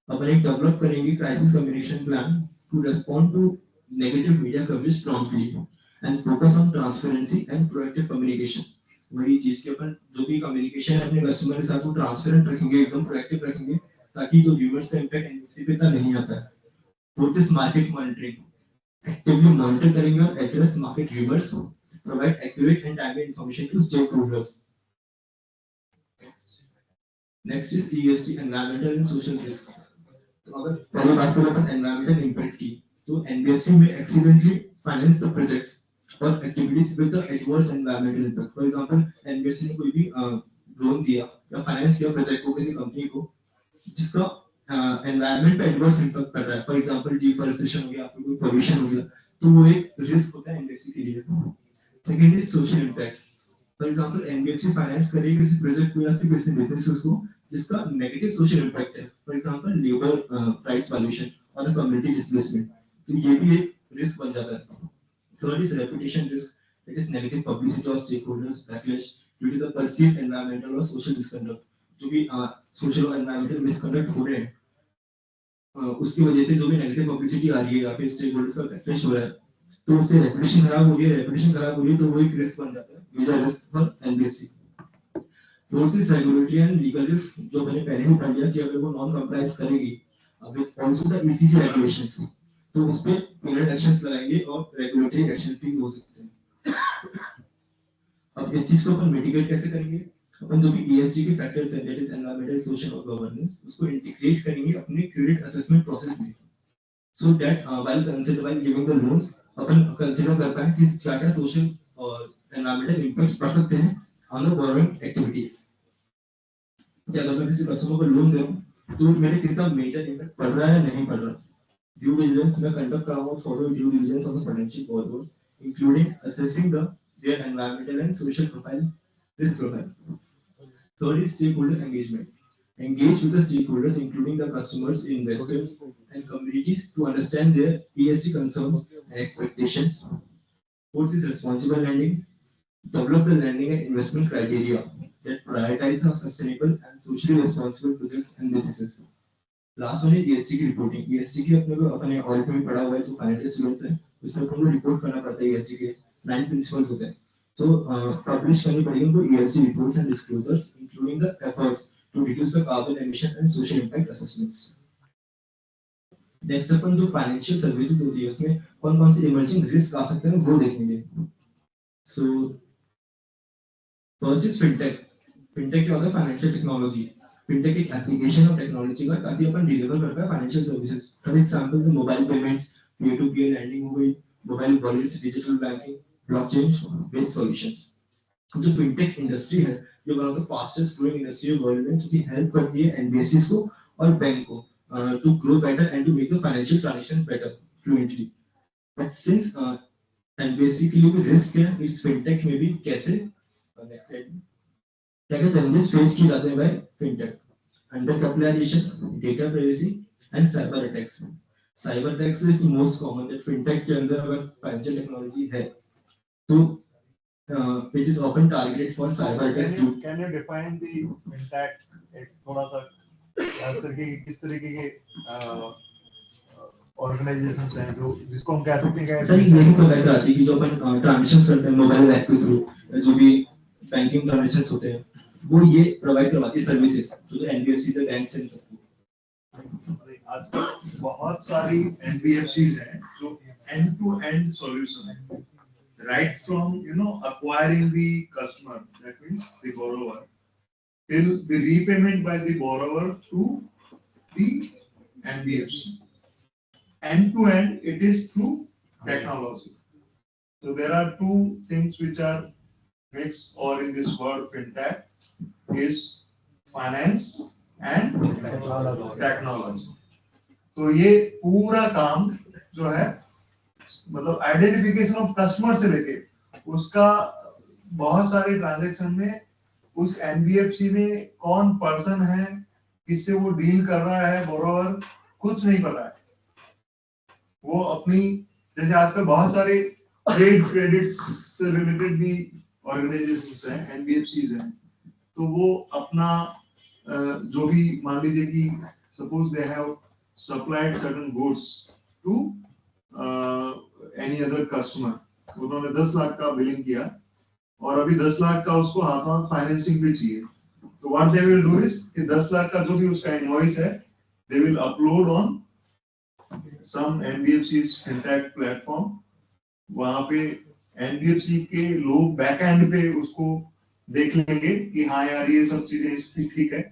अपन एक डेवलप करेंगे crisis communication plan to respond to negative media coverage promptly and focus on transparency and proactive communication. वही चीज के अपन जो भी कम्युनिकेशन है अपने कस्टमर के साथ वो ट्रांसपेरेंट रखेंगे, एकदम प्रोएक्टिव रखेंगे, ताकि जो व्यूअर्स का इम्पैक्ट एनबीएफसी पे इतना नहीं आता है। Fourth is market monitoring. Actively monitor करेंगे और address market rumours, provide accurate and timely information to stakeholders. Next is ESG, environmental and social risk. तो अगर पहले बात करें अपन एनवायरमेंटल इंपैक्ट की, तो एनबीएफसी में एक्सीडेंटली फाइनेंस द प्रोजेक्ट्स और activities with the adverse environmental impact. For example, NBFC ने कोई भी लोन दिया या फाइनेंस किया प्रोजेक्ट को किसी कंपनी को जिसका एनवायरमेंट पे एडवर्स इंपैक्ट पड़ रहा है, फॉर एग्जांपल डिफॉरेस्टेशन हो गया, आपको कोई पोल्यूशन हो गया, तो वो एक रिस्क होता है एनबीएफसी के लिए। Second is social impact. For example, NBFC finance करेगी किसी प्रोजेक्ट को या फिर किसी बिजनेस को जिसका नेगेटिव सोशल इंपैक्ट है, for example labour rights violation और कम्युनिटी डिस्प्लेसमेंट, तो ये भी एक रिस्क बन जाता है। Third is reputation risk. It is negative publicity of stakeholders backlash due to the perceived environmental और सोशल मिसकंडक्ट। जो भी सोशल और एनवायरमेंटल मिसकंडक्ट हो रहे हैं, उसकी वजह से जो भी नेगेटिव पब्लिसिटी आ रही है या फिर स्टेकहोल्डर्स का बैकलैश हो रहा है, तो उससे रेपुटेशन खराब हो रही है, रेपुटेशन खराब हो रही है, तो वो एक रिस्क बन जाता है, major risk for NBFC. Fourth is regulatory and legal risk, जो मैंने पहले ही पढ़ लिया कि अगर वो नॉन कंप्लायंस करेगी with also the ESG regulations, तो उस पे पेनल एक्शंस लगाएंगे और रेगुलेटरी एक्शन भी हो सकते हैं। अब इस चीज को अपन मिटिगेट कैसे करेंगे? अपन जो भी ईएसजी के फैक्टर्स हैं, दैट इज एनवायरमेंटल, सोशल और गवर्नेंस, उसको इंटीग्रेट करेंगे अपने क्रेडिट असेसमेंट प्रोसेस में, so that while giving the loans upon consider कर पाए कि क्या क्या सोशल और एनवायरमेंटल इंपैक्ट्स पड़ सकते हैं ऑन द बोरोइंग एक्टिविटीज। क्या अगर मैं किसी कस्टमर को लोन दे रहा हूं तो मेरे कितना मेजर इंपैक्ट पड़ रहा है नहीं पड़ रहा। ड्यू डिलिजेंस में कंडक्ट कर रहा हूं, follow due diligence of the potential borrowers including assessing the their environmental and social profile, risk profile. Third is stakeholders engagement. Engage with the stakeholders, including the customers, investors, and communities, to understand their ESG concerns and expectations. Fourth is responsible lending. Develop the lending and investment criteria that prioritize sustainable and socially responsible projects and businesses. Last one is ESG की reporting. ESG की अपने ऑडिट में पढ़ा हुआ है, जो फाइनेंशियल स्टूडेंट्स हैं उसमें अपन को रिपोर्ट करना पड़ता है। ESG के 9 प्रिंसिपल्स होते हैं, तो पब्लिश करनी पड़ेगी उनको ESG reports and disclosures, including the efforts to reduce the carbon emission and social impact assessments. Next अपन जो फाइनेंशियल सर्विसेज होती है उसमें कौन कौन से इमर्जिंग रिस्क आ सकते हैं वो देखेंगे। So first is fintech. Fintech क्या होता है? Financial technology. फिनटेक एक एप्लीकेशन ऑफ टेक्नोलॉजी का ताकि अपन डिलीवर कर पाए financial services. For example the mobile payments, peer to peer lending हो गई, mobile wallets, digital banking, blockchain based solutions. जो फिनटेक इंडस्ट्री है ये one of the fastest growing industry world में, जो कि हेल्प करती है एनबीएफसीज को और बैंक को to grow better and to make the financial transactions better fluently. But since NBFC के लिए भी रिस्क है, इस फिनटेक में भी कैसे, नेक्स्ट स्लाइड में क्या क्या चैलेंजेस फेस किए जाते हैं by fintech? Under capitalization, data privacy and cyber attacks. Cyber attacks is the most common. That fintech के अंदर अगर फाइनेंशियल टेक्नोलॉजी है तो it is often targeted for cyber attacks. Can you define the fintech एक थोड़ा सा किस तरीके के ऑर्गेनाइजेशंस हैं जो जिसको हम कह सकते हैं सर यही प्रोवाइड कराती है कि जो अपन ट्रांजेक्शन करते हैं मोबाइल ऐप के थ्रू, जो भी बैंकिंग ट्रांजेक्शन होते हैं, वो ये प्रोवाइड करवाती है सर्विसेज जो एनबीएफसी से बैंक से आजकल बहुत सारी एनबीएफसीज हैं जो एंड टू एंड सॉल्यूशन है, right from acquiring the customer, that means the borrower, till the repayment by the borrower to the NBFC. End to end, it is through technology. So there are two things which are mixed or in this word fintech is finance and technology. तो ये पूरा काम जो है मतलब आइडेंटिफिकेशन ऑफ कस्टमर से लेके उसका बहुत सारे ट्रांजैक्शन में उस एनबीएफसी में कौन पर्सन है, किससे वो डील कर रहा है, बोरोवर कुछ नहीं पता है। वो अपनी जैसे आजकल बहुत सारे ट्रेड क्रेडिट्स से रिलेटेड भी ऑर्गेनाइजेशंस हैं, एनबीएफसीज हैं, तो वो अपना जो भी मान लीजिए कि suppose they have supplied certain goods to any other customer, उन्होंने 10 लाख का बिलिंग किया और अभी 10 लाख का उसको हाथ फाइनेंसिंग भी चाहिए, तो what they will do is कि 10 लाख का जो भी उसका इनवॉइस है they will upload on some NBFCs fintech platform. वहां पे एनबीएफसी के लोग बैक एंड पे उसको देख लेंगे कि हाँ यार ये सब चीजें ठीक है,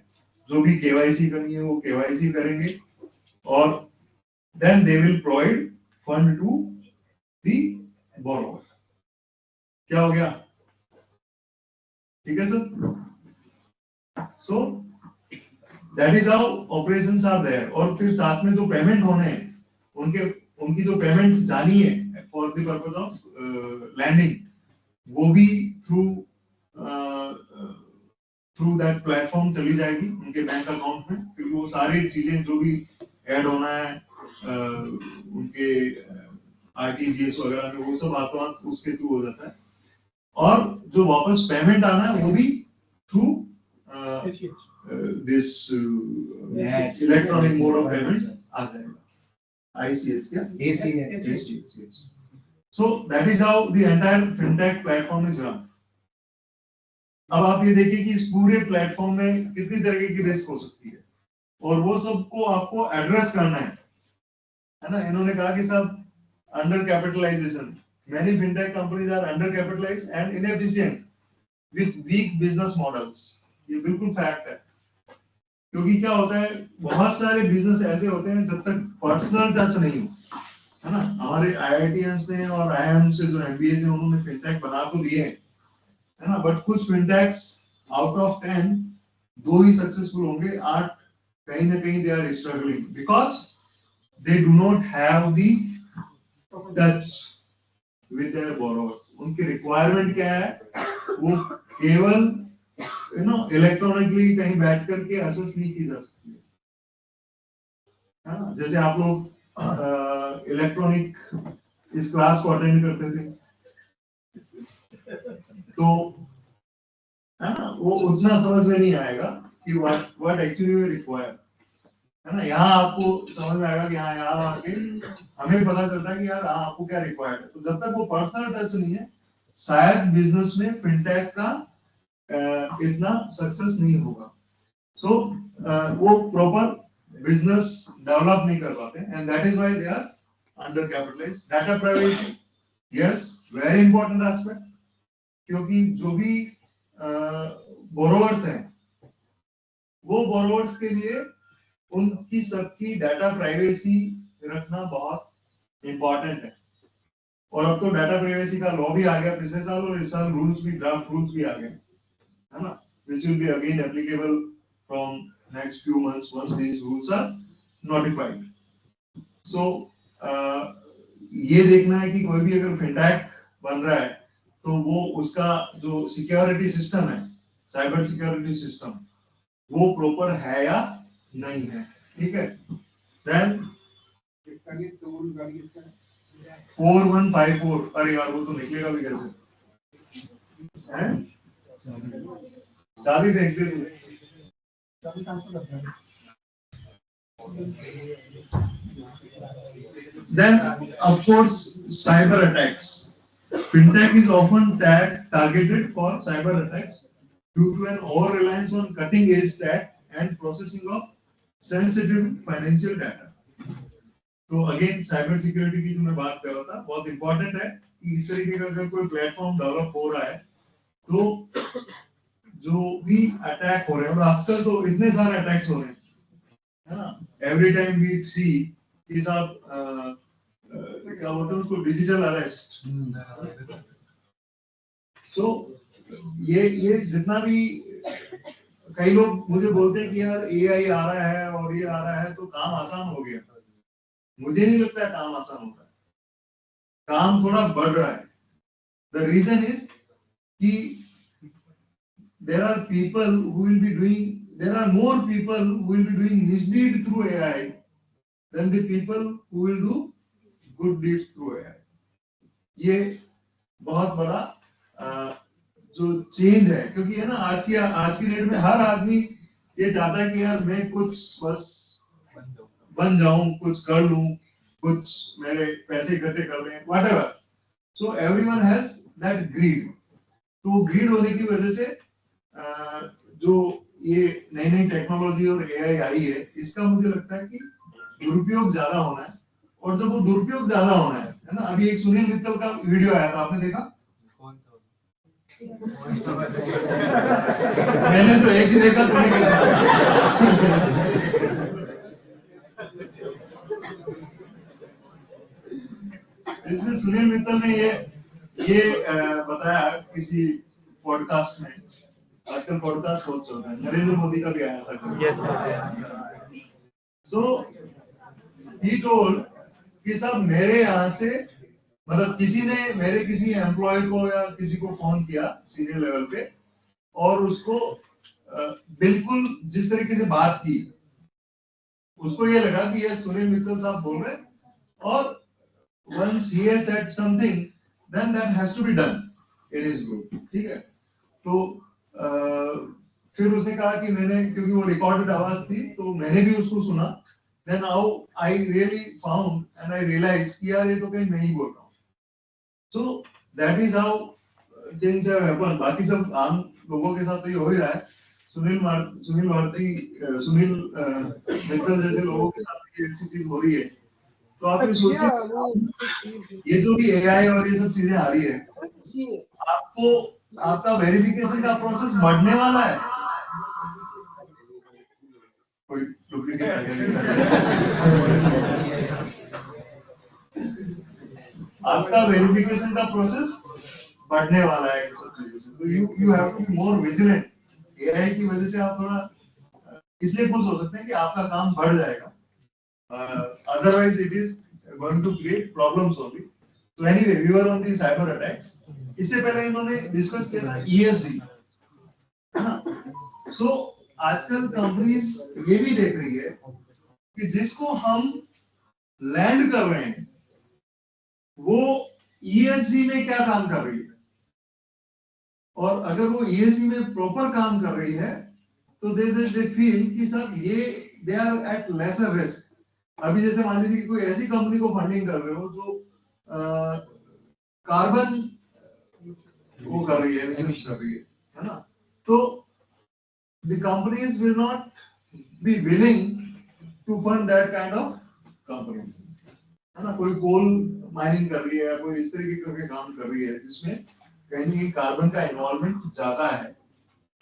जो भी केवाईसी करनी है वो केवाईसी करेंगे और then they will provide fund to the borrower. क्या हो गया? ठीक है sir. So that is how operations are there. और फिर साथ में जो पेमेंट होने हैं उनकी जो पेमेंट जानी है for the purpose of lending, वो भी थ्रू दैट प्लेटफॉर्म चली जाएगी उनके बैंक अकाउंट में, क्योंकि वो सारी चीजें जो भी ऐड होना है उनके आरटीजीएस वगैरह में वो सब हाथों उसके थ्रू हो जाता है, और जो वापस पेमेंट आना है वो भी through this electronic mode of payment आ जाएगा। आईसीएच क्या? ACH। So that is how the entire fintech platform is run. अब आप ये देखिए कि इस पूरे प्लेटफॉर्म में कितनी तरह की रिस्क हो सकती है और वो सबको आपको एड्रेस करना है ना। इन्होंने कहा कि सब under capitalization, many fintech companies are undercapitalized and inefficient with weak business models। ये बिल्कुल फैक्ट है, क्योंकि क्या होता है बहुत सारे बिजनेस ऐसे होते हैं जब तक पर्सनल टच नहीं हो, है ना। हमारे आईआईटीएंस ने और आईआईएम से जो एमबीए से उन्होंने फिनटेक बना तो दिए है ना, बट कुछ फिनटेक्स आउट ऑफ 10 2 ही सक्सेसफुल होंगे, 8 कहीं ना कहीं they are struggling because they do not have the touch with their borrowers। उनकी रिक्वायरमेंट क्या है, वो केवल इलेक्ट्रॉनिकली कहीं बैठ करके असेस नहीं की जा सकती है ना। जैसे आप लोग इलेक्ट्रॉनिक इस क्लास को अटेंड करते थे तो है ना, वो उतना समझ में नहीं आएगा कि व्हाट एक्चुअली रिक्वायर है ना। यहाँ आपको समझ में आएगा कि हाँ यार आके हमें पता चलता है कि यार हाँ आपको क्या रिक्वायर्ड है। तो जब तक वो पर्सनल टच नहीं है शायद बिजनेस में फिनटेक का इतना सक्सेस नहीं होगा। सो वो प्रॉपर बिजनेस डेवलप नहीं कर पाते and that is why they are under capitalized. Data privacy, yes, very important aspect, क्योंकि जो भी बोरोवर्स हैं वो बोरोवर्स के लिए उनकी सबकी डाटा प्राइवेसी रखना बहुत इंपॉर्टेंट है। और अब तो डाटा प्राइवेसी का लॉ भी आ गया पिछले साल, और इस साल रूल्स भी, ड्राफ्ट रूल्स भी आ गए है ना, which will be again applicable from next few months once these rules are notified। So ये देखना है कि कोई भी अगर फिनटेक बन रहा है तो वो उसका जो सिक्योरिटी सिस्टम है, साइबर सिक्योरिटी सिस्टम, वो प्रॉपर है या नहीं है। ठीक है, देन 4154, अरे यार वो तो निकलेगा भी कैसे हैं? चाबी फेंक दे तू। Then, of course, cyber attacks. Fintech is often targeted for cyber attacks due to an over-reliance on cutting-edge tech and processing of sensitive financial data. तो अगेन साइबर सिक्योरिटी की जो मैं बात कर रहा था बहुत इंपॉर्टेंट है कि इस तरीके का अगर कोई प्लेटफॉर्म डेवलप हो रहा है तो जो भी अटैक हो रहे हैं और आजकल तो इतने सारे अटैक्स हो रहे हैं है ना एवरी टाइम वी सी कि साहब क्या बोलते हैं उसको डिजिटल अरेस्ट सो ये जितना भी कई लोग मुझे बोलते हैं कि यार एआई आ रहा है और ये आ रहा है तो काम आसान हो गया मुझे नहीं लगता है काम आसान होता है काम थोड़ा बढ़ रहा है द रीजन इज कि there are people who will be doing there are more people who will be doing misdeed through AI than the people who will do good deeds through AI ये बहुत बड़ा जो चेंज है क्योंकि है ना आज की डेट में हर आदमी ये चाहता है कि यार मैं कुछ बस बन जाऊं कुछ कर लूं कुछ मेरे पैसे इकट्ठे कर लें whatever so everyone has that grid तो ग्रीड होने की वजह से जो ये नई नई टेक्नोलॉजी और एआई आई है इसका मुझे लगता है कि दुरुपयोग ज्यादा होना है और जब वो दुरुपयोग ज्यादा होना है ना अभी एक सुनील मित्तल का वीडियो आया था आपने देखा मैंने तो एक ही देखा इसमें सुनील मित्तल ने ये बताया किसी पॉडकास्ट में आजकल पॉडकास्ट बहुत चल रहा है नरेंद्र मोदी का भी आया था यस सो ही टोल्ड कि सब मेरे यहाँ से मतलब किसी ने मेरे किसी एम्प्लॉय को या किसी को फोन किया सीनियर लेवल पे और उसको बिल्कुल जिस तरीके से बात की उसको ये लगा कि ये सुनील मित्तल साहब बोल रहे और once he has said something then that has to be done in his group ठीक है तो फिर उसने कहा कि मैंने क्योंकि वो रिकॉर्डेड आवाज थी तो मैंने भी उसको सुना then now I really found and I realized कि यार ये तो कहीं मैं ही बोल रहा हूँ so that is how things have happened बाकी सब आम लोगों के साथ तो ये हो ही रहा है सुनील मित्तल जैसे लोगों के साथ ये ऐसी चीज हो रही है तो आप ये सोचिए ये जो भी एआई और ये सब चीजें आ रही है आपको आपका वेरिफिकेशन का प्रोसेस बढ़ने वाला है कोई डुप्लीकेट आ गया आपका वेरिफिकेशन का प्रोसेस बढ़ने वाला है सब चीजों से तो you have to be more vigilant AI की वजह से आप थोड़ा इसलिए खुश हो सकते हैं कि आपका काम बढ़ जाएगा otherwise it is going to create problems only so anyway we were on the cyber attacks इससे पहले इन्होंने डिस्कस किया था ESG है ना सो आजकल कंपनीज ये भी देख रही है कि जिसको हम लैंड कर रहे हैं वो ESG में क्या काम कर रही है और अगर वो ESG में प्रॉपर काम कर रही है तो दे फील कि सब ये they are at lesser risk अभी जैसे मान लीजिए कि कोई ऐसी कंपनी को फंडिंग कर रहे हो जो कार्बन वो कर रही है एमिशंस कर रही है ना तो the companies will not be willing to fund that kind of companies है ना कोई कोल माइनिंग कर रही है या कोई इस तरीके के काम कर रही है जिसमें कहीं कार्बन का इन्वॉल्वमेंट ज्यादा है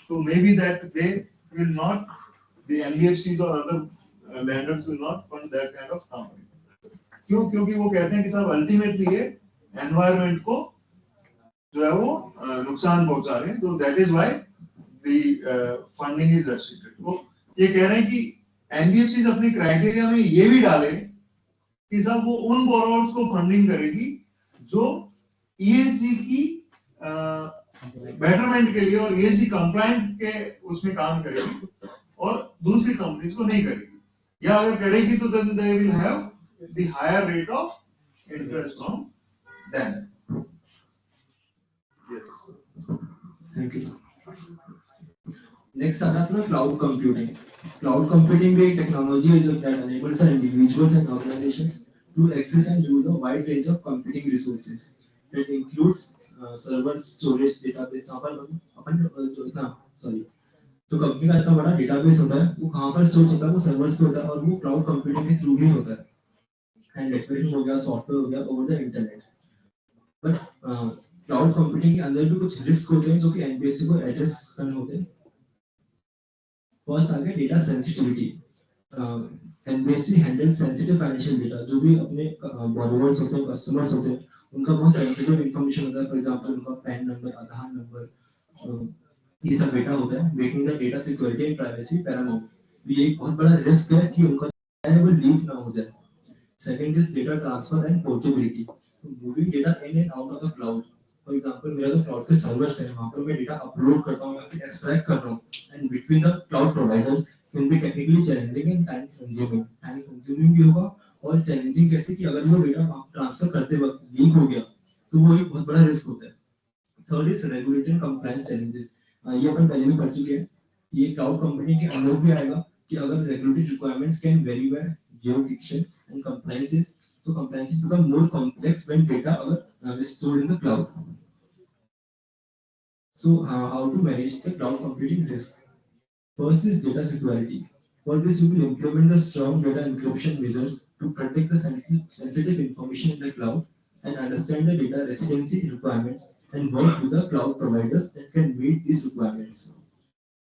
तो may be that they will not the NBFCs और other lenders will not fund that kind of company क्यों क्योंकि वो कहते हैं कि सब अल्टीमेटली ये एनवायरनमेंट को जो है वो नुकसान पहुंचा रहे हैं तो that is why the funding is restricted वो ये कह रहे हैं कि एनबीएफसीज अपने क्राइटेरिया में ये भी डाले कि सब वो उन बोरोवर्स को फंडिंग करेगी जो ईएसजी की बेटरमेंट के लिए और ईएसजी कंप्लायंट के उसमें काम करेगी और दूसरी कंपनीज को नहीं करेगी या अगर करेगी तो then they will have the higher rate of interest from them. Yes. Thank you. Next आता है अपना cloud computing. Cloud computing भी एक technology है जो that enables individuals and organizations to access and use a wide range of computing resources. It includes server, storage, database. यहाँ पर अपन जो इतना तो कंपनी का इतना बड़ा डेटाबेस होता है, वो कहाँ पर स्टोर होता है, वो सर्वर्स पे होता है और वो क्लाउड कंप्यूटिंग के थ्रू ही होता है. एंड नेटवर्किंग हो गया, सॉफ्टवेयर हो गया over the internet. But cloud computing के अंदर भी कुछ रिस्क होते हैं जो कि एनबीएफसी को एड्रेस करने होते हैं. फर्स्ट आ गया data sensitivity. NBFC handle sensitive financial data. जो भी अपने बोरोवर्स होते हैं, कस्टमर्स होते हैं, उनका बहुत सेंसिटिव इंफॉर्मेशन होता है. फॉर एग्जांपल उनका पैन नंबर, आधार नंबर, ये सब डेटा होता है. Making the data security and privacy Paramount. ये एक बहुत बड़ा रिस्क है कि उनका डेटा वो लीक ना हो जाए. Second is data transfer and portability. Moving data in and out of the cloud. For example मेरा जो क्लाउड पे सर्वर्स है, वहां पर मैं डेटा अपलोड करता हूं या फिर एक्सट्रैक्ट कर रहा हूं, and between the cloud providers can be technically challenging and time consuming भी होगा. और चैलेंजिंग कैसे कि अगर वो डेटा ट्रांसफर करते वक्त लीक हो गया तो वो एक बहुत बड़ा रिस्क होता है. Third is regulatory and compliance challenges. ये अपन पहले भी पढ़ चुके हैं. ये क्लाउड कंपनी के अंदर भी आएगा कि अगर regulatory requirements can very well jurisdiction and compliances. So compliances become more complex when data is stored in the cloud. So how to manage the cloud computing risk? First is data security. For this, you will implement the strong data encryption measures to protect the sensitive information in the cloud and understand the data residency requirements and work with the cloud providers that can meet these requirements.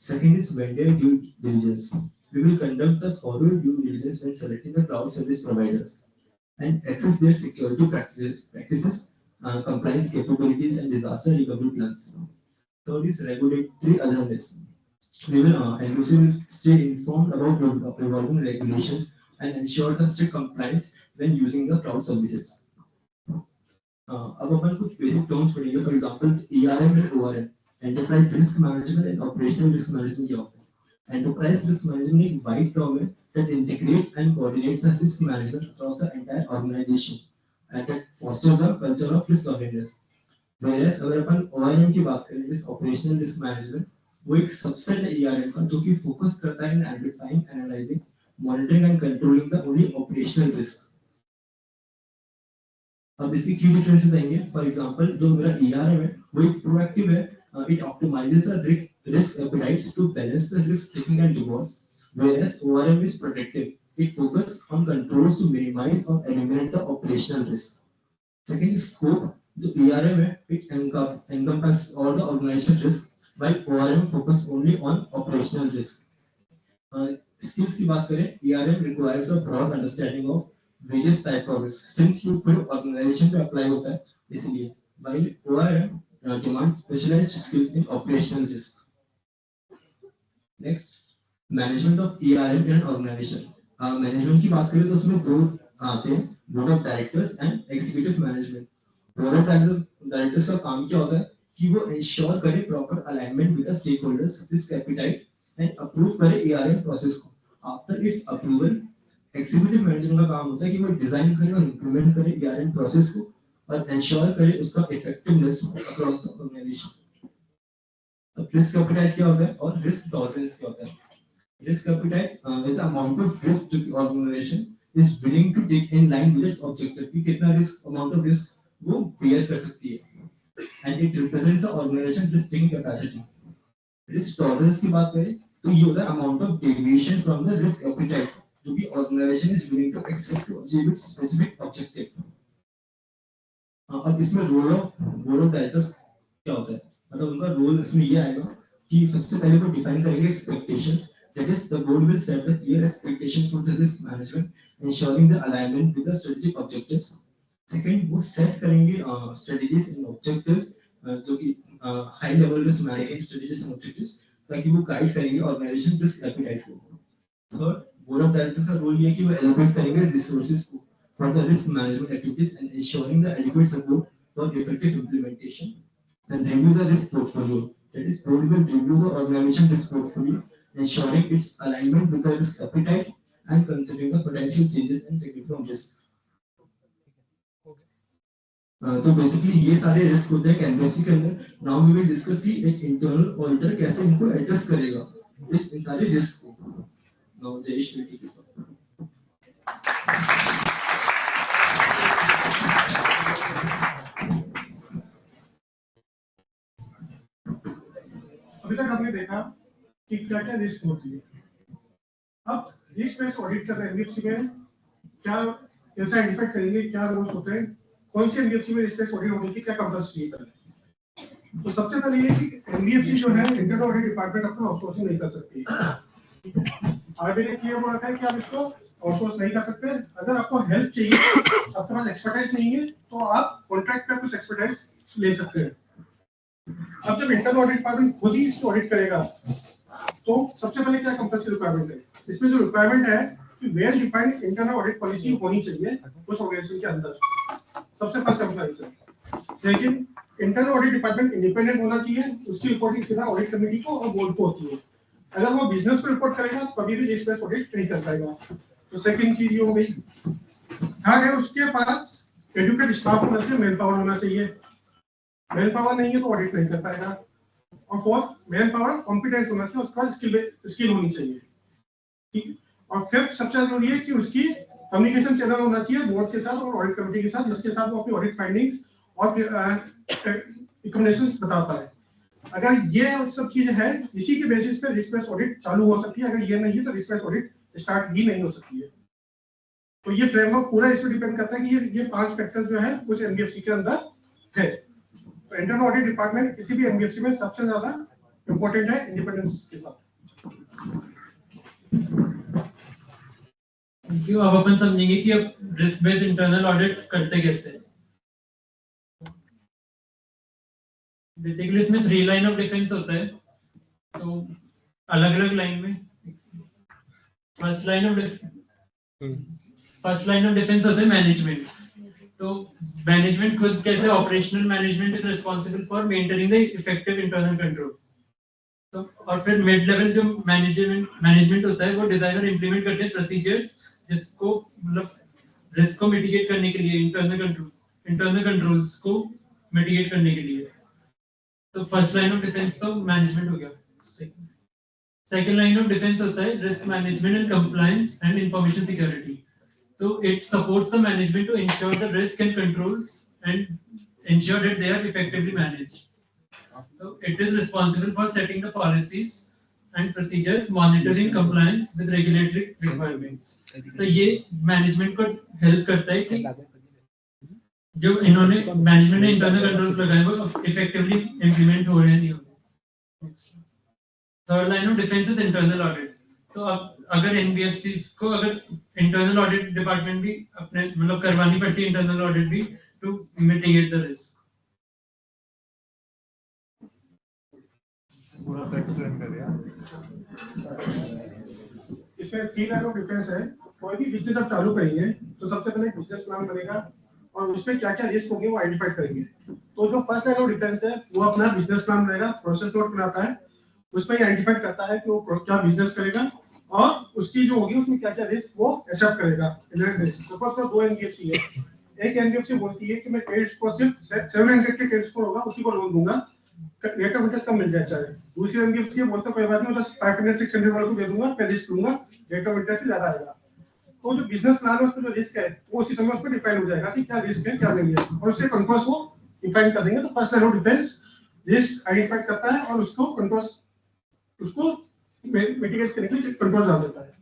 Second is vendor due diligence. We will conduct the thorough due diligence when selecting the cloud service providers and assess their security practices, compliance capabilities, and disaster recovery plans. Third is regulatory awareness. We will NBFC stay informed about evolving regulations and ensure the strict compliance when using the cloud services. अब अपन कुछ basic terms पढ़ेंगे. For example, ERM and ORM, Enterprise Risk Management and Operational Risk Management क्या होता है? Enterprise risk management एक wide term है that integrates and coordinates the risk management across the entire organization and that fosters the culture of risk awareness. Whereas अगर अपन ORM की बात करें, इस operational risk management, वो एक सबसेट है ERM का जो कि फोकस करता है in identifying, analyzing, monitoring and controlling the only operational risk. अब इसकी key differences आएंगे. For example, जो मेरा ERM है वो एक proactive है. It optimizes the risk appetites to balance the risk taking and rewards, whereas ORM is protective. It focuses on controls to minimize or eliminate the operational risk. Second is scope. The ERM it encompasses all the organizational risk, while ORM focuses only on operational risk. Skills की बात करें, ERM requires a broad understanding of various type of risks. Since you पूरे organization पे apply होता है, इसलिए while ORM demands specialized skills in operational risk. Next, management of ERM in an organization. Management की बात करें तो उसमें दो आते हैं, board of directors and executive management. Board of directors का काम क्या होता है कि वो ensure करे proper alignment with the stakeholders, risk appetite and approve करे ERM process को. After its approval, executive manager का काम होता है कि वो design करे और implement करे ERM process को और ensure करे उसका effectiveness across the organization. अब risk appetite क्या होता है और risk tolerance क्या होता है? Risk appetite is the amount of risk the organization is willing to take in line with its objective. कि कितना amount of risk वो bear कर सकती है. And it represents the organization risk taking capacity. Risk tolerance की बात करें तो ये होता है amount of deviation from the risk appetite जो कि organization is willing to accept to achieve its specific objective. अब इसमें रोल ऑफ डायरेक्टर्स क्या होता है? मतलब उनका रोल इसमें ये आएगा कि सबसे पहले वो डिफाइन करेंगे expectations. That is the board will set the clear expectations for the risk management ensuring the alignment with the strategic objectives. Second, वो सेट करेंगे स्ट्रेटजीज एंड ऑब्जेक्टिव्स जो कि high level risk management strategies and objectives ताकि वो गाइड करेंगे ऑर्गेनाइजेशन रिस्क एपिटाइट को. थर्ड, बोर्ड ऑफ डायरेक्टर्स का रोल ये है कि वो एलोकेट करेंगे रिसोर्सेज को for the risk management activities and ensuring the adequate support for effective implementation, and review the risk portfolio. That is, board will review the organization risk portfolio, ensuring its alignment with the risk appetite and considering the potential changes and significant risk. तो बेसिकली ये सारे रिस्क होते हैं एनबीएफसी के अंदर. नाउ वी विल डिस्कस कि एक इंटरनल ऑडिटर कैसे इनको एड्रेस करेगा इन सारे रिस्क को. Now Jayesh will take this. अभी तक हमने देखा कि क्या क्या रिस्क होती है। अब रिस्क बेस्ड ऑडिट कर रहे हैं एनबीएफसी में, क्या कैसे आइडेंटिफाई करेंगे, क्या रोल्स होते हैं, कौन सी एनबीएफसी में रिस्क बेस्ड ऑडिट होने की क्या कंपल्सरी है। तो सबसे पहले ये कि एनबीएफसी जो है इंटरनल ऑडिट डिपार्टमेंट अपना आउटसोर्सिंग नहीं कर सकती। आरबीआई ने क्लियर बोला है कि आप इसको आउटसोर्स नहीं कर सकते। अगर आपको हेल्प चाहिए, आपके पास एक्सपर्टाइज नहीं है, तो आप कॉन्ट्रैक्ट पर कुछ एक्सपर्टाइज ले सकते हैं। अब जब इंटरनल ऑडिट डिपार्टमेंट खुद ही इसको ऑडिट करेगा, तो सबसे पहले क्या कंपल्सरी रिक्वायरमेंट है? इसमें जो रिक्वायरमेंट है कि well defined internal audit policy होनी चाहिए उस ऑर्गेनाइजेशन के अंदर। सबसे फर्स्ट एम्प्लॉइज है। लेकिन इंटरनल ऑडिट डिपार्टमेंट इंडिपेंडेंट होना चाहिए, उसकी रिपोर्टिंग सीधा ऑडिट कमेटी को और बोर्ड को होती है। अगर वो बिजनेस को रिपोर्ट करेगा तो कभी भी रिस्क बेस्ड ऑडिट नहीं कर पाएगा। तो सेकंड चीज ये हो गई। थर्ड है उसके पास एजुकेटेड स्टाफ होना चाहिए, मैन पावर होना चाहिए। मैन पावर नहीं है तो ऑडिट नहीं कर पाएगा। और फोर्थ, मैन पावर कॉम्पिटेंस होना चाहिए, उसका स्किल होनी चाहिए। ठीक। और फिफ्थ सबसे जरूरी है कि उसकी कम्युनिकेशन चैनल होना चाहिए बोर्ड के साथ और ऑडिट कमेटी के साथ, जिसके साथ वो अपनी ऑडिट फाइंडिंग्स और रिकमेंडेशंस बताता है। अगर ये सब चीजें हैं, इसी के बेसिस पे रिस्क बेस्ड ऑडिट चालू हो सकती है। अगर ये नहीं है तो रिस्क बेस्ड ऑडिट स्टार्ट ही नहीं हो सकती है। तो ये फ्रेमवर्क पूरा इस पे डिपेंड करता है कि ये 5 फैक्टर्स जो है उस एनबीएफसी के अंदर है। तो इंटरनल ऑडिट डिपार्टमेंट किसी भी एनबीएफसी में सबसे ज्यादा इंपॉर्टेंट है इंडिपेंडेंस के साथ। क्यों अब अपन समझेंगे कि अब रिस्क बेस्ड इंटरनल ऑडिट करते कैसे हैं। बेसिकली इसमें 3 लाइन ऑफ डिफेंस होता है। तो अलग अलग लाइन में फर्स्ट लाइन ऑफ डिफेंस होता है मैनेजमेंट। तो मैनेजमेंट खुद कैसे operational management is responsible for maintaining the effective internal control. तो और फिर मिड लेवल जो मैनेजमेंट होता है वो डिजाइन और इंप्लीमेंट करते हैं प्रोसीजर्स, जिसको मतलब रिस्क को मिटिगेट करने के लिए, इंटरनल कंट्रोल्स को मिटिगेट करने के लिए। तो फर्स्ट लाइन ऑफ डिफेंस तो मैनेजमेंट हो गया। सेकंड लाइन ऑफ डिफेंस होता है risk management and compliance and information security. तो it supports the management to ensure the risk and controls and ensure that they are effectively managed. So it is responsible for setting the policies and procedures, monitoring compliance with regulatory requirements. तो ये मैनेजमेंट को हेल्प करता है कि जो इन्होंने मैनेजमेंट ने इंटरनल कंट्रोल्स लगाए वो इफेक्टिवली इंप्लीमेंट हो रहे हैं नहीं हो रहे। Third line of defence is internal audit. तो अब अगर एनबीएफसीज को अगर इंटरनल ऑडिट डिपार्टमेंट भी अपने मतलब करवानी पड़ती है इंटरनल ऑडिट भी टू मिटिगेट द रिस्क। पूरा तो एक्सप्लेन कर यार। इसमें 3 लाइन ऑफ डिफेंस है। कोई भी बिजनेस आप चालू करेंगे तो सबसे पहले बिजनेस प्लान बनेगा और उसमें क्या क्या रिस्क होंगे वो आइडेंटिफाई करेंगे। तो जो फर्स्ट लाइन ऑफ डिफेंस है वो अपना बिजनेस प्लान बनेगा, प्रोसेस नोट बनाता है, उसमें आइडेंटिफाई करता है कि वो क्या बिजनेस करेगा और उसकी जो होगी उसमें क्या क्या रिस्क वो एक्सेप्ट करेगा। सपोज तो 2 एनबीएफसी है, एक एनबीएफसी बोलती है कि मैं क्रेडिट स्कोर सिर्फ 700 के क्रेडिट स्कोर होगा उसी को लोन दूंगा, रेट ऑफ इंटरेस्ट कम मिल जाए चाहे। दूसरी एनबीएफसी बोलता कोई बात नहीं, बस 500-600 वालों को दे दूंगा, मैं रिस्क लूंगा, रेट ऑफ इंटरेस्ट ज्यादा आएगा। तो जो बिजनेस प्लान है उसमें जो रिस्क है वो उसी समय उस पर डिफाइन हो जाएगा कि क्या रिस्क है क्या नहीं है, और उसके कंट्रोल्स वो डिफाइन कर देंगे। तो first line of defence risk identify करता है और उसको कंट्रोल्स उसको मिटिगेट करने के लिए कंट्रोल्स डाल देता है।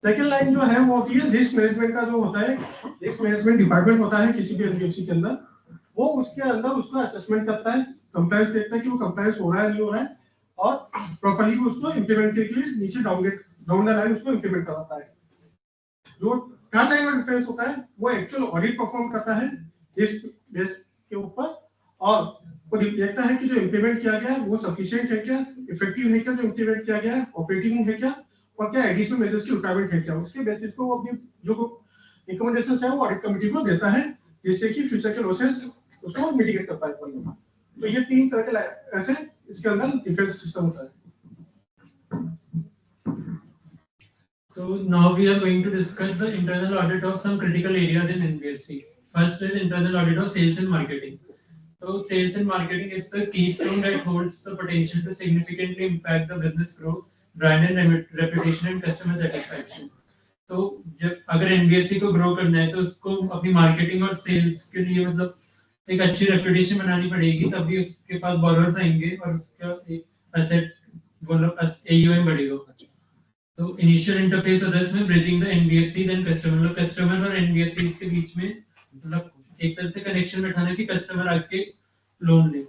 सेकंड लाइन जो है वो होती है रिस्क मैनेजमेंट का जो होता है, रिस्क मैनेजमेंट डिपार्टमेंट होता है किसी भी एनबीएफसी के अंदर। वो उसके अंदर उसका असेसमेंट करता है, कंप्लायंस देखता है कि वो कंप्लायंस हो रहा है नहीं हो रहा है, और प्रॉपर्ली उसको इंप्लीमेंट करने के लिए नीचे डाउन द लाइन उसको इंप्लीमेंट कराता है। जो थर्ड लाइन ऑफ डिफेंस होता है वो एक्चुअल ऑडिट परफॉर्म करता है रिस्क बेस के ऊपर, और वो देखता है कि जो इंप्लीमेंट किया गया है वो सफिशिएंट है क्या, इफेक्टिव है क्या जो इंप्लीमेंट किया गया है, ऑपरेटिंग है क्या, और क्या एडिशनल मेजर्स की रिक्वायरमेंट है क्या। उसके बेसिस पे वो अपनी जो रिकमेंडेशंस है वो ऑडिट कमेटी को देता है, जिससे कि फ्यूचर के लॉसेस उसको मिटिगेट कर पाए। तो ये 3 तरह के ऐसे इसके अंदर डिफेंस सिस्टम होता है। So now we are going to discuss the internal audit of some critical areas in NBFC. First is internal audit of sales and marketing. So sales and marketing is the keystone that holds the potential to significantly impact the business growth, brand and reputation and customer satisfaction. तो जब अगर NBFC को ग्रो करना है तो उसको अपनी मार्केटिंग और सेल्स के लिए मतलब एक अच्छी रेपुटेशन बनानी पड़ेगी, तभी उसके पास बोरोवर्स आएंगे और उसका एक asset मतलब AUM बढ़ेगा. तो इनिशियल इंटरफेस होता है इसमें bridging the NBFCs and customer, मतलब कस्टमर और एनबीएफसीज के बीच में मतलब एक तरह से कनेक्शन बैठाना कि कस्टमर आके लोन ले.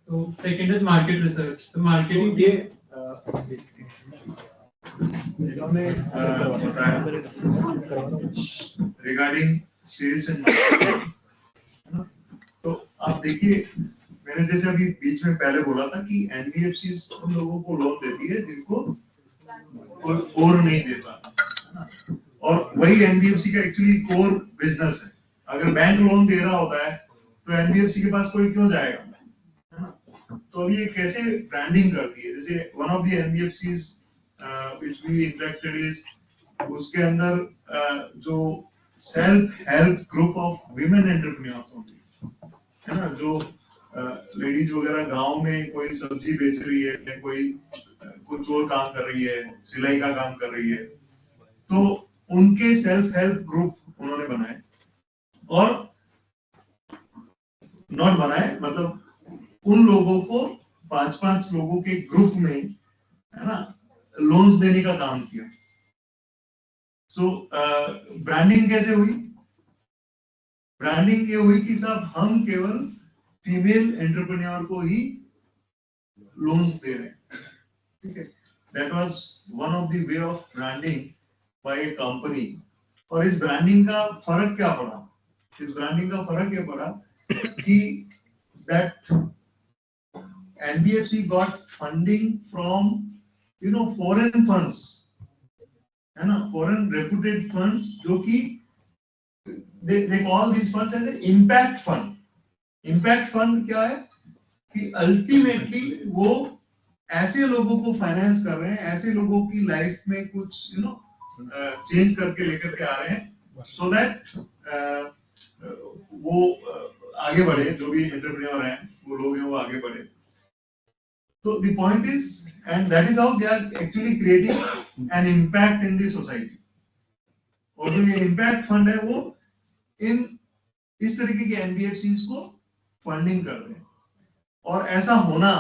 तो सेकंड इज मार्केट रिसर्च. तो मार्केटिंग ये इन्होंने बताया रिगार्डिंग सेल्स एंड मार्केटिंग, है ना. तो आप देखिए, मैंने जैसे अभी बीच में पहले बोला था कि एनबीएफसी उन लोगों को लोन देती है जिनको कोई और नहीं देता, है ना. और वही एनबीएफसी का एक्चुअली कोर बिजनेस है. अगर बैंक लोन दे रहा होता है तो एनबीएफसी के पास कोई क्यों जाएगा, है ना. तो अभी ये कैसे ब्रांडिंग करती है, जैसे one of the NBFCs which we interacted is, उसके अंदर जो self help group of women entrepreneurs होती है ना, जो लेडीज वगैरह गांव में कोई सब्जी बेच रही है, कोई कुछ और काम कर रही है, सिलाई का काम कर रही है, तो उनके सेल्फ हेल्प ग्रुप उन्होंने बनाए. और नॉट बनाए मतलब उन लोगों को 5-5 लोगों के ग्रुप में, है ना, लोन्स देने का काम किया. सो ब्रांडिंग कैसे हुई? ब्रांडिंग ये हुई कि साहब हम केवल फीमेल एंटरप्रेन्योर को ही लोन्स दे रहे हैं. ठीक है, that was one of the way of branding by a company. और इस ब्रांडिंग का फर्क क्या पड़ा? इस ब्रांडिंग का फर्क ये पड़ा कि that NBFC got funding from foreign funds, है ना, फॉरेन रेपुटेड फंड्स, जो कि they call these funds as an impact fund. Impact fund क्या है कि अल्टीमेटली वो ऐसे लोगों को फाइनेंस कर रहे हैं, ऐसे लोगों की लाइफ में कुछ चेंज करके लेकर के आ रहे हैं, सो दैट वो आगे बढ़े. जो भी एंटरप्रेन्योर हैं, वो लोग हैं, वो आगे बढ़े. तो the point is, and that is how they are actually creating an impact in the society. और जो ये इम्पैक्ट फंड है वो इन इस तरीके के एनबीएफसीज को फंडिंग कर रहे हैं. और ऐसा होना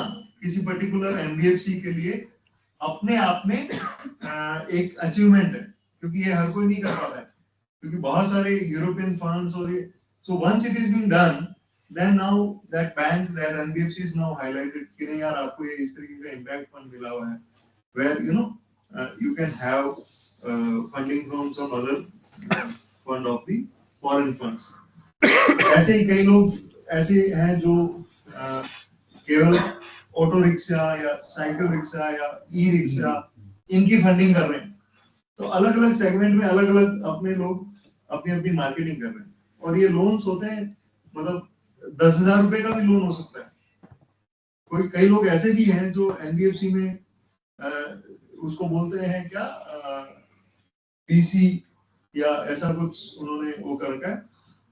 किसी पर्टिकुलर एनबीएफसी के लिए अपने आप में एक अचीवमेंट है, क्योंकि ये हर कोई नहीं कर पाता है, क्योंकि बहुत सारे यूरोपियन फंड्स और ये, so once it is being done, then now that bank, that NBFC is now highlighted कि नहीं यार, आपको ये इस तरीके का इम्पैक्ट फंड मिला हुआ है, where you can have funding from some other fund of the foreign funds. ऐसे ही कई लोग ऐसे हैं जो केवल ऑटो रिक्शा या साइकिल रिक्शा या ई रिक्शा इनकी फंडिंग कर रहे हैं. तो अलग अलग सेगमेंट में अलग अलग अपने लोग अपनी अपनी मार्केटिंग कर रहे हैं. और ये लोन्स होते हैं, मतलब 10,000 रुपए का भी लोन हो सकता है. कई लोग ऐसे भी हैं जो एनबीएफसी में उसको बोलते हैं क्या, पीसी या ऐसा कुछ उन्होंने वो कर रखा है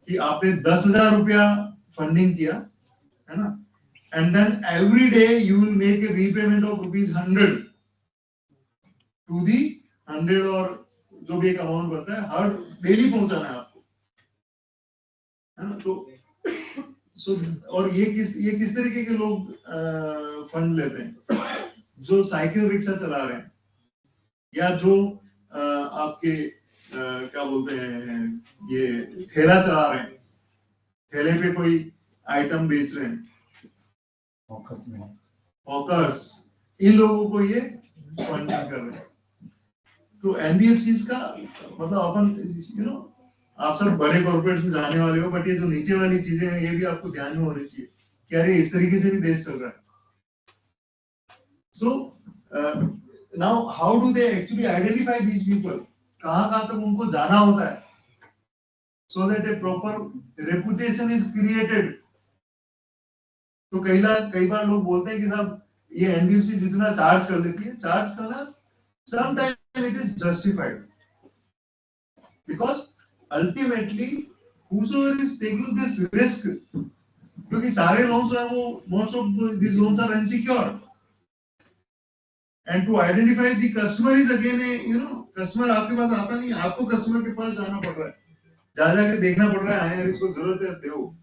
कि आपने 10,000 रुपया फंडिंग किया, है ना, and then every day you will make a repayment of ₹100 to the 100 और जो भी एक अमाउंट बनता है, हर डेली पहुंचाना है आपको, है ना. तो और ये किस तरीके के लोग फंड लेते हैं? जो साइकिल रिक्शा चला रहे हैं, या जो आपके क्या बोलते हैं, ये ठेला चला रहे हैं, ठेले पे कोई आइटम बेच रहे हैं, हॉकर्स, इन लोगों को ये फंडिंग कर रहे हैं. तो एनबीएफसीज का मतलब अपन आप सब बड़े कॉर्पोरेट्स में जाने वाले हो, बट ये जो नीचे वाली चीजें हैं, ये भी आपको ध्यान में होनी चाहिए कि अरे इस तरीके से भी देश चल रहा है. So now how do they actually identify these people? कहाँ तक उनको जाना होता है, so that a proper reputation is created. तो कई बार लोग बोलते हैं कि साहब ये एनबीएफसी जितना चार्ज कर लेती है, चार्ज करना sometimes it is justified, because ultimately whosoever is taking this risk, क्योंकि सारे लोन्स हैं वो most of these loans are unsecured. And to identify the customer is again a customer आपके पास आता नहीं, आपको कस्टमर के पास जाना पड़ रहा है, जाके देखना पड़ रहा है, यार इसको जरूरत है दो,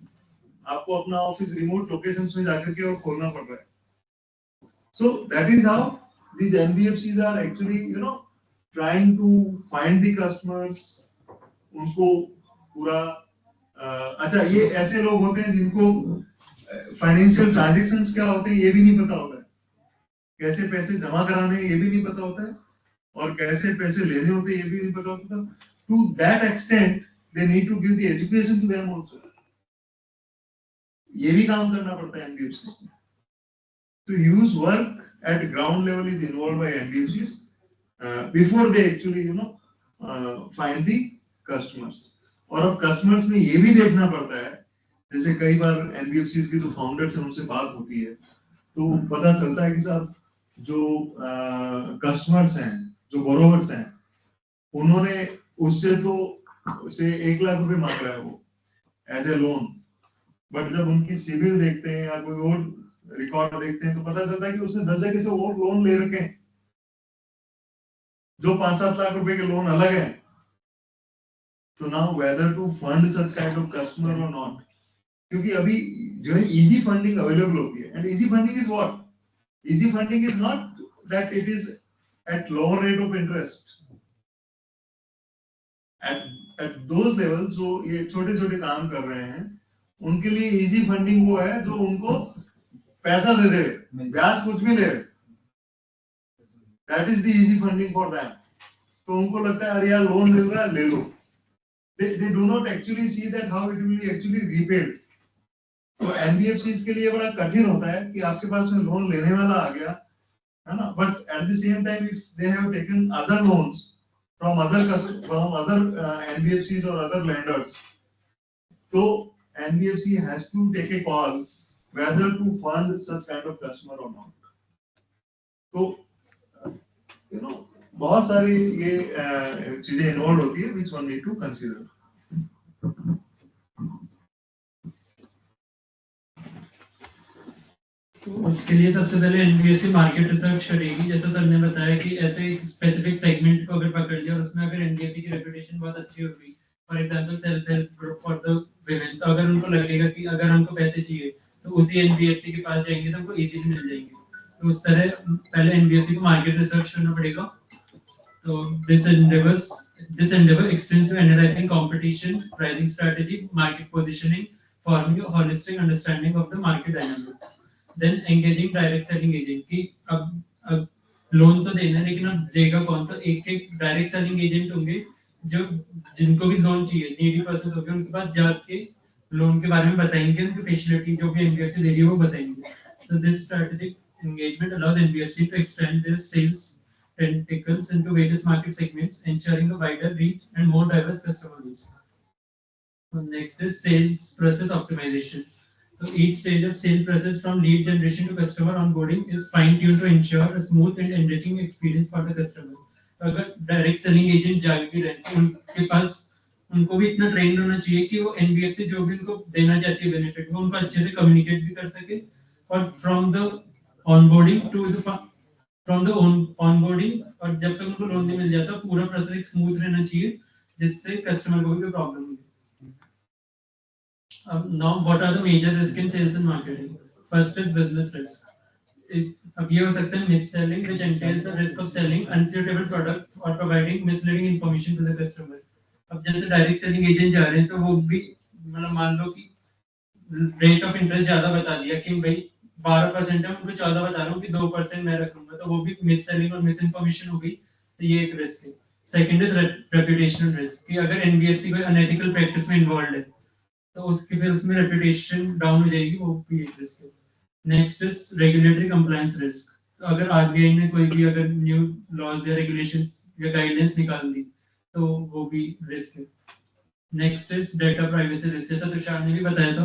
आपको अपना ऑफिस रिमोट लोकेशंस में जाकर के और खोलना पड़ रहा है. So that is how these NBFCs are actually, trying to find the customers. उनको पूरा अच्छा, ये ऐसे लोग होते हैं जिनको फाइनेंशियल ट्रांजैक्शंस क्या होते हैं ये भी नहीं पता होता है, कैसे पैसे जमा कराने ये भी नहीं पता होता है, और कैसे पैसे लेने होते हैं ये भी नहीं पता होता. To that extent, they need to give the education to them also. ये भी काम करना पड़ता है NBFCs में. So huge work at ground level is involved by NBFCs before they actually, find the customers. और अब customers में ये भी देखना पड़ता है, जैसे कई बार NBFCs के जो founders हैं उनसे बात होती है, तो पता चलता है कि साहब जो customers हैं, जो borrowers हैं, उन्होंने उससे तो उसे 1 लाख रुपए मांग रहा है वो एज ए लोन, बट जब उनकी सिविल देखते हैं या कोई और रिकॉर्ड देखते हैं तो पता चलता है कि उसने 10 जगह से और लोन ले रखे हैं, जो 5-7 लाख रुपए के लोन अलग है. तो now whether to fund such kind of customer और नॉट, क्योंकि अभी जो है इजी फंडिंग अवेलेबल होती है. And easy funding is what? Easy funding is not that it is at lower rate of interest. At those levels जो ये छोटे छोटे काम कर रहे हैं उनके लिए इजी फंडिंग वो है जो उनको पैसा दे दे, ब्याज कुछ भी ले, that is the easy funding for them. तो उनको लगता है अरे यार लोन मिल रहा है ले लो. they do not actually see that how it will be actually repaid. तो NBFCs के लिए बड़ा कठिन होता है कि आपके पास में लोन लेने वाला आ गया है ना, but at the same time if they have taken other loans from other NBFCs or other lenders, so NBFC has to take a call whether to fund such kind of customer or not. So बहुत सारी ये चीजें इन्वॉल्व होती है which one need to consider. उसके लिए सबसे पहले एनबीएफसी मार्केट रिसर्च करेगी, जैसा सर ने बताया कि ऐसे स्पेसिफिक सेगमेंट को अगर पकड़ लिया और उसमें अगर एनबीएफसी की रेपुटेशन बहुत अच्छी होगी, for example self help group for the women, तो अगर उनको लगेगा कि अगर हमको पैसे चाहिए तो उसी एनबीएफसी के पास जाएंगे तो हमको इजीली मिल जाएंगे. तो उस तरह पहले एनबीएफसी को मार्केट रिसर्च करना पड़ेगा. तो this endeavor extends to analyzing competition, pricing strategy, market positioning, forming a holistic understanding of the market dynamics. Then engaging direct selling agent कि अब लोन तो देना है लेकिन अब देगा कौन, तो एक डायरेक्ट सेलिंग एजेंट होंगे जो जिनको भी लोन चाहिए, नीडी पर्सन होंगे, उनके पास जाके लोन के बारे में बताएंगे, उनकी फैसिलिटी जो भी एनबीएफसी दे रही है वो बताएंगे. So this strategic engagement allows NBFC to extend their sales tentacles into various market segments, ensuring a wider reach and more diverse customer base. So next is sales process optimization. So each stage of sales process from lead generation to customer onboarding is fine-tuned to ensure a smooth and enriching experience for the customer. अगर डायरेक्ट सेलिंग एजेंट जागती रहती है, उनके पास उनको भी इतना ट्रेन होना चाहिए कि वो एनबीएफसी जो भी उनको देना चाहती है बेनिफिट वो उनको अच्छे से कम्युनिकेट भी कर सके, और from the onboarding to the onboarding और जब तक उनको लोन नहीं मिल जाता पूरा प्रोसेस स्मूथ रहना चाहिए जिससे कस्टमर को भी कोई प्रॉब्लम नहीं. Now what are the major risks in sales and marketing? First is business risk. अब ये हो सकता है mis-selling, which entails the risk of selling unsuitable products or providing misleading information to the customer. अब जैसे डायरेक्ट सेलिंग एजेंट जा रहे हैं तो वो भी मतलब मान लो कि रेट ऑफ इंटरेस्ट ज्यादा बता दिया कि भाई 12% है, उनको 14 बता रहा हूँ कि 2% मैं रखूंगा, तो वो भी मिस सेलिंग और मिस इन्फॉर्मेशन हो गई, तो ये एक रिस्क है. सेकंड इज रेपुटेशनल रिस्क कि अगर एनबीएफसी कोई अनएथिकल प्रैक्टिस में इन्वॉल्व है तो उसकी फिर उसमें रेपुटेशन डाउन हो जाएगी, वो भी एक रिस्क है. Next is regulatory compliance risk. तो अगर आरबीआई ने कोई भी अगर न्यू लॉज या रेगुलेशंस या गाइडलाइंस निकाल दी तो वो भी रिस्क है. Next is data privacy risk. जैसा तुषार ने भी बताया था,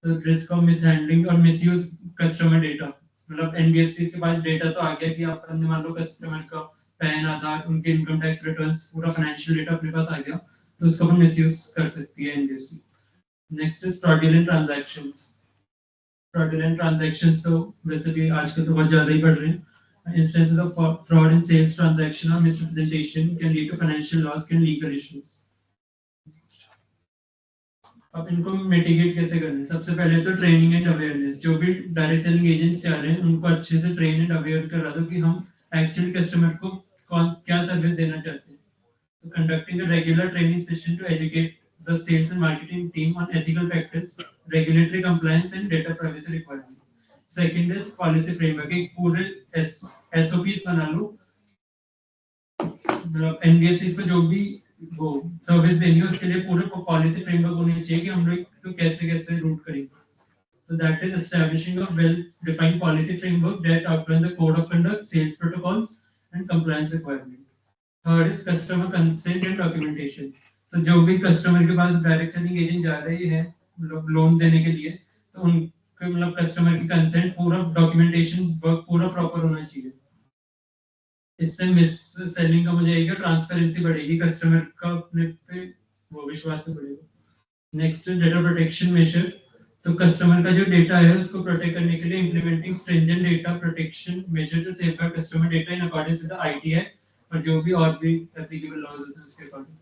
तो रिस्क ऑफ मिसहैंडलिंग और मिसयूज कस्टमर डेटा. मतलब एनबीएफसी के पास डेटा तो आ गया कि आपने मान लो कस्टमर का पैन, आधार, उनके इनकम टैक्स रिटर्न्स, पूरा फाइनेंशियल डेटा अपने पास आ गया, तो उसको अपन मिसयूज कर सकती है NBFC. Next is fraudulent transactions. Fraudulent transactions तो वैसे भी आजकल तो बहुत ज्यादा ही बढ़ रहे हैं. Instances of fraud in sales transaction or misrepresentation can lead to financial loss and legal issues. अब इनको मिटिगेट कैसे करना है? सबसे पहले तो ट्रेनिंग एंड अवेयरनेस, जो भी डायरेक्ट सेलिंग एजेंट्स चाह रहे हैं उनको अच्छे से ट्रेन एंड अवेयर करा दो कि हम एक्चुअल कस्टमर को कौन क्या सर्विस देना चाहते हैं. तो conducting a regular training session to educate the sales and marketing team on ethical practice, regulatory compliance and data privacy requirements. Second is policy framework. एक पूरे SOPs बना लो, मतलब NBFCs को जो भी वो सर्विस देनी है उसके लिए पूरे पॉलिसी फ्रेमवर्क होनी चाहिए कि हम लोग तो कैसे कैसे रूट करेंगे. So that is establishing a well-defined policy framework that outlines the code of conduct, sales protocols, and compliance requirements. Third is customer consent and documentation. तो जो भी कस्टमर के पास डायरेक्ट सेलिंग एजेंट जा रही है मतलब लोन देने के लिए, तो उनके मतलब कस्टमर की कंसेंट पूरा डॉक्यूमेंटेशन वर्क पूरा प्रॉपर होना चाहिए. इससे मिस सेलिंग का मुझे आएगा, ट्रांसपेरेंसी बढ़ेगी, कस्टमर का अपने पे वो विश्वास बढ़ेगा. नेक्स्ट है डेटा प्रोटेक्शन मेजर. तो कस्टमर का जो डेटा है उसको प्रोटेक्ट करने के लिए implementing stringent data protection measure to safeguard customer data in accordance with the IT act और जो भी और भी एप्लीकेबल लॉज होते हैं उसके अकॉर्डिंग.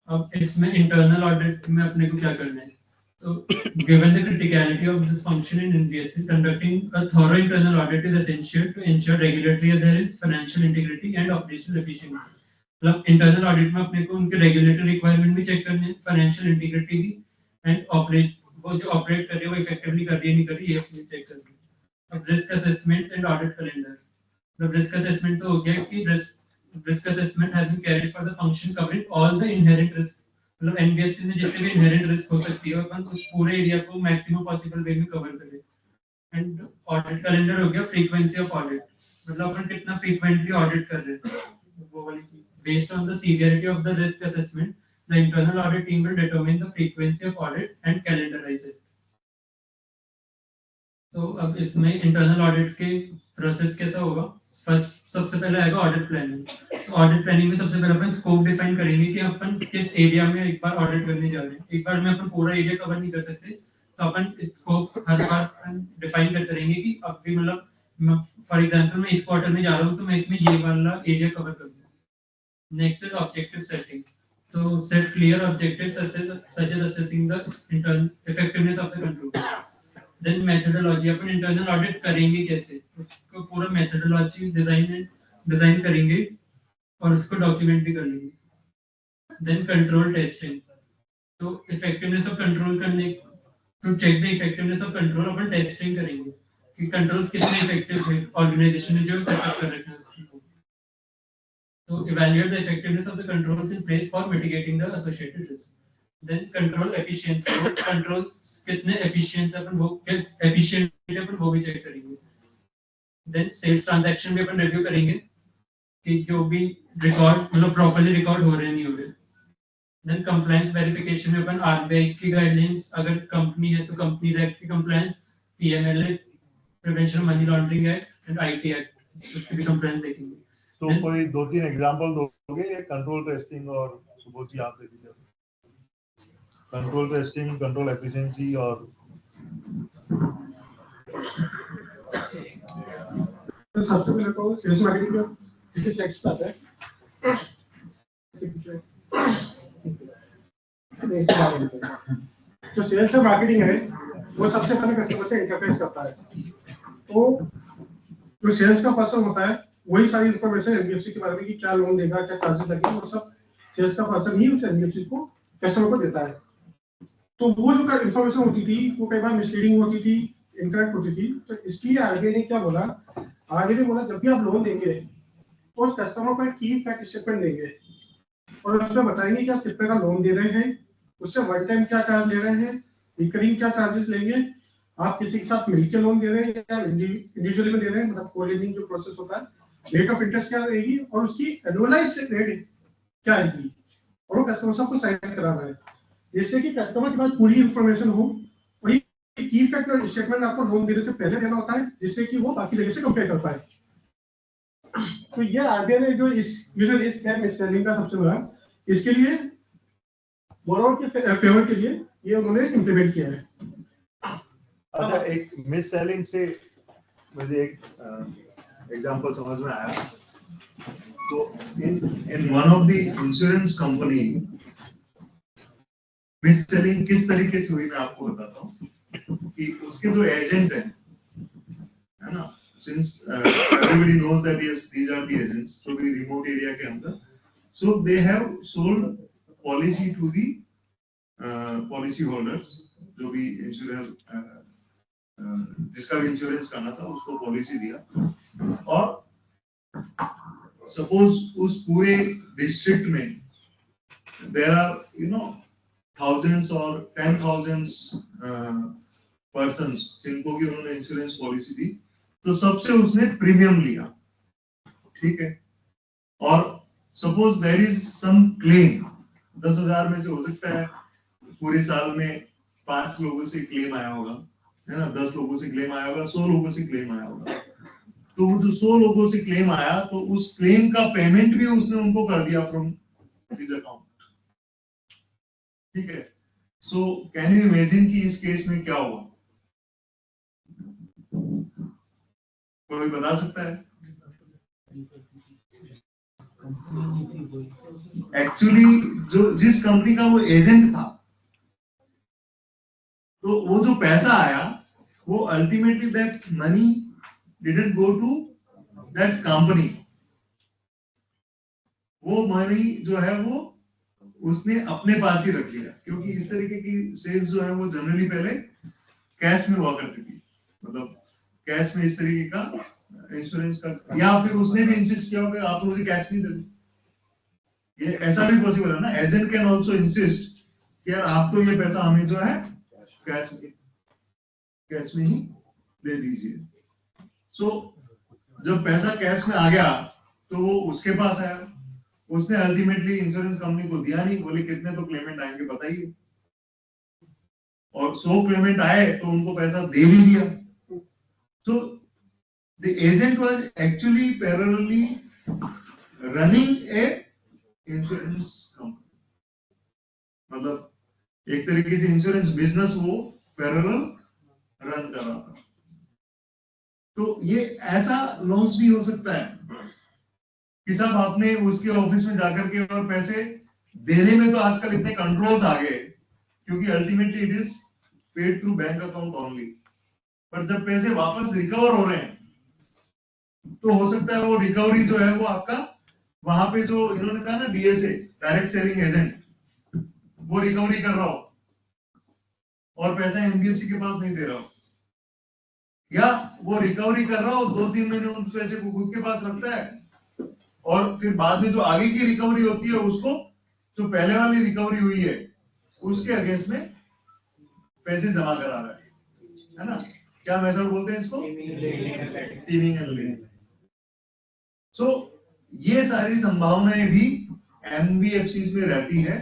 अब इसमें इंटरनल ऑडिट में अपने को क्या करना है? तो given the criticality of this function in NBFC, conducting a thorough internal audit is essential to ensure regulatory adherence, financial integrity and operational efficiency. मतलब इंटरनल ऑडिट में अपने को उनके रेगुलेटरी रिक्वायरमेंट भी चेक करने हैं, फाइनेंशियल इंटीग्रिटी भी एंड ऑपरेट वो जो ऑपरेट कर रही है वो इफेक्टिवली कर रही है नहीं कर रही है ये अपने चेक करना है. अब risk assessment and audit calendar. The risk assessment तो हो गया कि risk assessment has been carried for the function covering all the inherent risk. मतलब NBFC में जितने भी inherent risk हो सकती है अपन उस पूरे एरिया को maximum possible way में कवर करें. And audit calendar हो गया frequency of audit. मतलब अपन कितना frequently audit कर रहे हैं वो वाली चीज. Based on the severity of the risk assessment, the internal audit team will determine the frequency of audit and calendarize it. तो अब इसमें इंटरनल ऑडिट के प्रोसेस कैसा होगा? फर्स्ट सबसे पहले आएगा ऑडिट प्लानिंग. तो ऑडिट प्लानिंग में सबसे पहले अपन स्कोप डिफाइन करेंगे कि अपन किस एरिया में एक बार ऑडिट करने जा रहे हैं. एक बार में अपन पूरा एरिया कवर नहीं कर सकते, तो अपन स्कोप हर बार डिफाइन करते रहेंगे कि अब भी मतलब फॉर एग्जांपल मैं इस क्वार्टर में जा रहा हूं तो मैं इसमें ये वाला एरिया कवर कर दूं. Next is objective setting. तो set clear objectives such as assessing the effectiveness of the control. Then methodology. अपन इंटरनल ऑडिट करेंगे कैसे, उसको पूरा मेथोडोलॉजी डिजाइन करेंगे और उसको डॉक्यूमेंट भी कर लेंगे. Then control testing. तो इफेक्टिवनेस ऑफ कंट्रोल करने to check the effectiveness of control अपन टेस्टिंग करेंगे कि कंट्रोल्स कितने इफेक्टिव है ऑर्गेनाइजेशन ने जो सेटअप कर रखे हैं उसको. तो evaluate the effectiveness of the controls in place for mitigating the associated risk. Then control efficiency. Control कितने एफिशिएंट अपन वो भी चेक करेंगे. देन सेल्स ट्रांजैक्शन भी अपन रिव्यू करेंगे कि जो भी रिकॉर्ड मतलब प्रॉपर्ली रिकॉर्ड हो रहे हैं नहीं हो रहे. देन कंप्लायंस वेरिफिकेशन में अपन आरबीआई की गाइडलाइंस अगर कंपनी है तो कंपनीज एक्ट की compliance, PMLA prevention money laundering act and IT act उसकी भी कंप्लायंस देखेंगे. तो कोई 2-3 एग्जांपल दोगे ये कंट्रोल टेस्टिंग और सुबोध जी आप दे दीजिए. कंट्रोल टेस्टिंग, कंट्रोल एफिशिएंसी और तो सबसे पहले तो सेल्स मार्केटिंग का पीछे टेक्स्ट आता है. जो सेल्स और मार्केटिंग है वो सबसे पहले कस्टमर से इंटरफेस करता है. तो जो सेल्स का पर्सन होता है वही सारी इंफॉर्मेशन एनबीएफसी के बारे में कि क्या लोन देगा, क्या चार्जेस लगेंगे, वो सब सेल्स का पर्सन ही उस एनबीएफसी को कस्टमर को देता है. तो वो जो इंफॉर्मेशन होती थी वो कई बार मिसलीडिंग होती थी, इनकरेक्ट होती थी. तो इसलिए आरबीआई ने क्या बोला, आरबीआई ने बोला जब भी आप लोन देंगे तो उस कस्टमर को एक की फैक्ट स्टेटमेंट देंगे और उसमें बताएंगे कि आप कितने का लोन दे रहे हैं, उससे वन टाइम क्या चार्ज ले रहे हैं, रिकरिंग क्या चार्जेस लेंगे, आप किसी के साथ मिलकर लोन दे रहे हैं या इंडिविजुअली में दे रहे हैं, मतलब को-लेंडिंग जो प्रोसेस होता है, रेट ऑफ इंटरेस्ट क्या रहेगी और उसकी एनुअलाइज्ड रेट क्या आएगी और वो कस्टमर सबको साइन कराना है जिससे कि कस्टमर के पास पूरी इंफॉर्मेशन हो. और ये की फैक्ट और स्टेटमेंट आपको लोन देने से पहले देना होता है जिससे कि वो बाकी जगह से कंपेयर कर पाए. तो ये आरबीआई ने जो इस सेलिंग का सबसे बड़ा इसके लिए बोरोवर के फेवर के लिए ये उन्होंने इंप्लीमेंट किया है. अच्छा, एक मिस सेलिंग से मुझे एक एग्जांपल समझ में आया. तो in one of the insurance company miss selling किस तरीके से हुई मैं आपको बताता हूँ कि उसके जो एजेंट है ना, since everybody knows that yes these are the agents तो भी remote area के अंदर, so they have sold policy to the policy holders, जो भी इंश्योरेंस जिसका भी इंश्योरेंस करना था उसको पॉलिसी दिया, और सपोज उस पूरे डिस्ट्रिक्ट में there are thousands or 10,000 persons जिनको कि उन्होंने इंश्योरेंस पॉलिसी दी, तो सबसे उसने प्रीमियम लिया, ठीक है, और suppose there is some claim 10,000 में से हो सकता है पूरे साल में 5 लोगों से क्लेम आया होगा, है ना, 10 लोगों से क्लेम आया होगा, 100 लोगों से क्लेम आया होगा, तो वो जो 100 लोगों से क्लेम आया तो उस क्लेम का पेमेंट भी उसने उनको कर दिया फ्रॉम हिज अकाउंट, ठीक है। सो कैन यू इमेजिन कि इस केस में क्या हुआ, कोई बता सकता है? एक्चुअली जो जिस कंपनी का वो एजेंट था, तो वो जो पैसा आया वो ultimately that money didn't go to that company, वो मनी जो है वो उसने अपने पास ही रख लिया, क्योंकि इस तरीके की सेल्स जो है वो जनरली पहले कैश में हुआ करती थी, मतलब कैश में इस तरीके का इंश्योरेंस का, या फिर उसने भी इंसिस्ट किया होगा आप मुझे कैश में दे दो, ये ऐसा भी पॉसिबल है ना, एजेंट कैन आल्सो इंसिस्ट कि यार आप तो ये पैसा हमें जो है कैश में ही दे दीजिए। सो जब पैसा कैश में आ गया तो वो उसके पास आया, उसने अल्टीमेटली इंश्योरेंस कंपनी को दिया नहीं, बोले कितने तो क्लेमेंट आएंगे बताइए, और 100 क्लेमेंट आए तो उनको पैसा दे भी दिया। So the agent was actually parallelly running A insurance company, मतलब एक तरीके से इंश्योरेंस बिजनेस वो पैरेलल रन कर रहा था। तो ये ऐसा लॉस भी हो सकता है कि साहब आपने उसके ऑफिस में जाकर के और पैसे देने में तो आजकल इतने कंट्रोल्स आ गए, क्योंकि ultimately it is paid through bank account only, पर जब पैसे वापस रिकवर हो रहे हैं तो हो सकता है वो रिकवरी जो है वो आपका वहां पे जो इन्होंने कहा ना डीएसए डायरेक्ट सेलिंग एजेंट, वो रिकवरी कर रहा हो और पैसा एनबीएफसी के पास नहीं दे रहा हो, या वो रिकवरी कर रहा हो 2-3 महीने उस पैसे को खुद के पास रखता है और फिर बाद में जो आगे की रिकवरी होती है उसको जो पहले वाली रिकवरी हुई है उसके अगेंस्ट में पैसे जमा करा रहा है ना, क्या मेथड बोलते हैं इसको? Teeming and lending. सो ये सारी संभावनाएं भी एनबीएफसीज में रहती है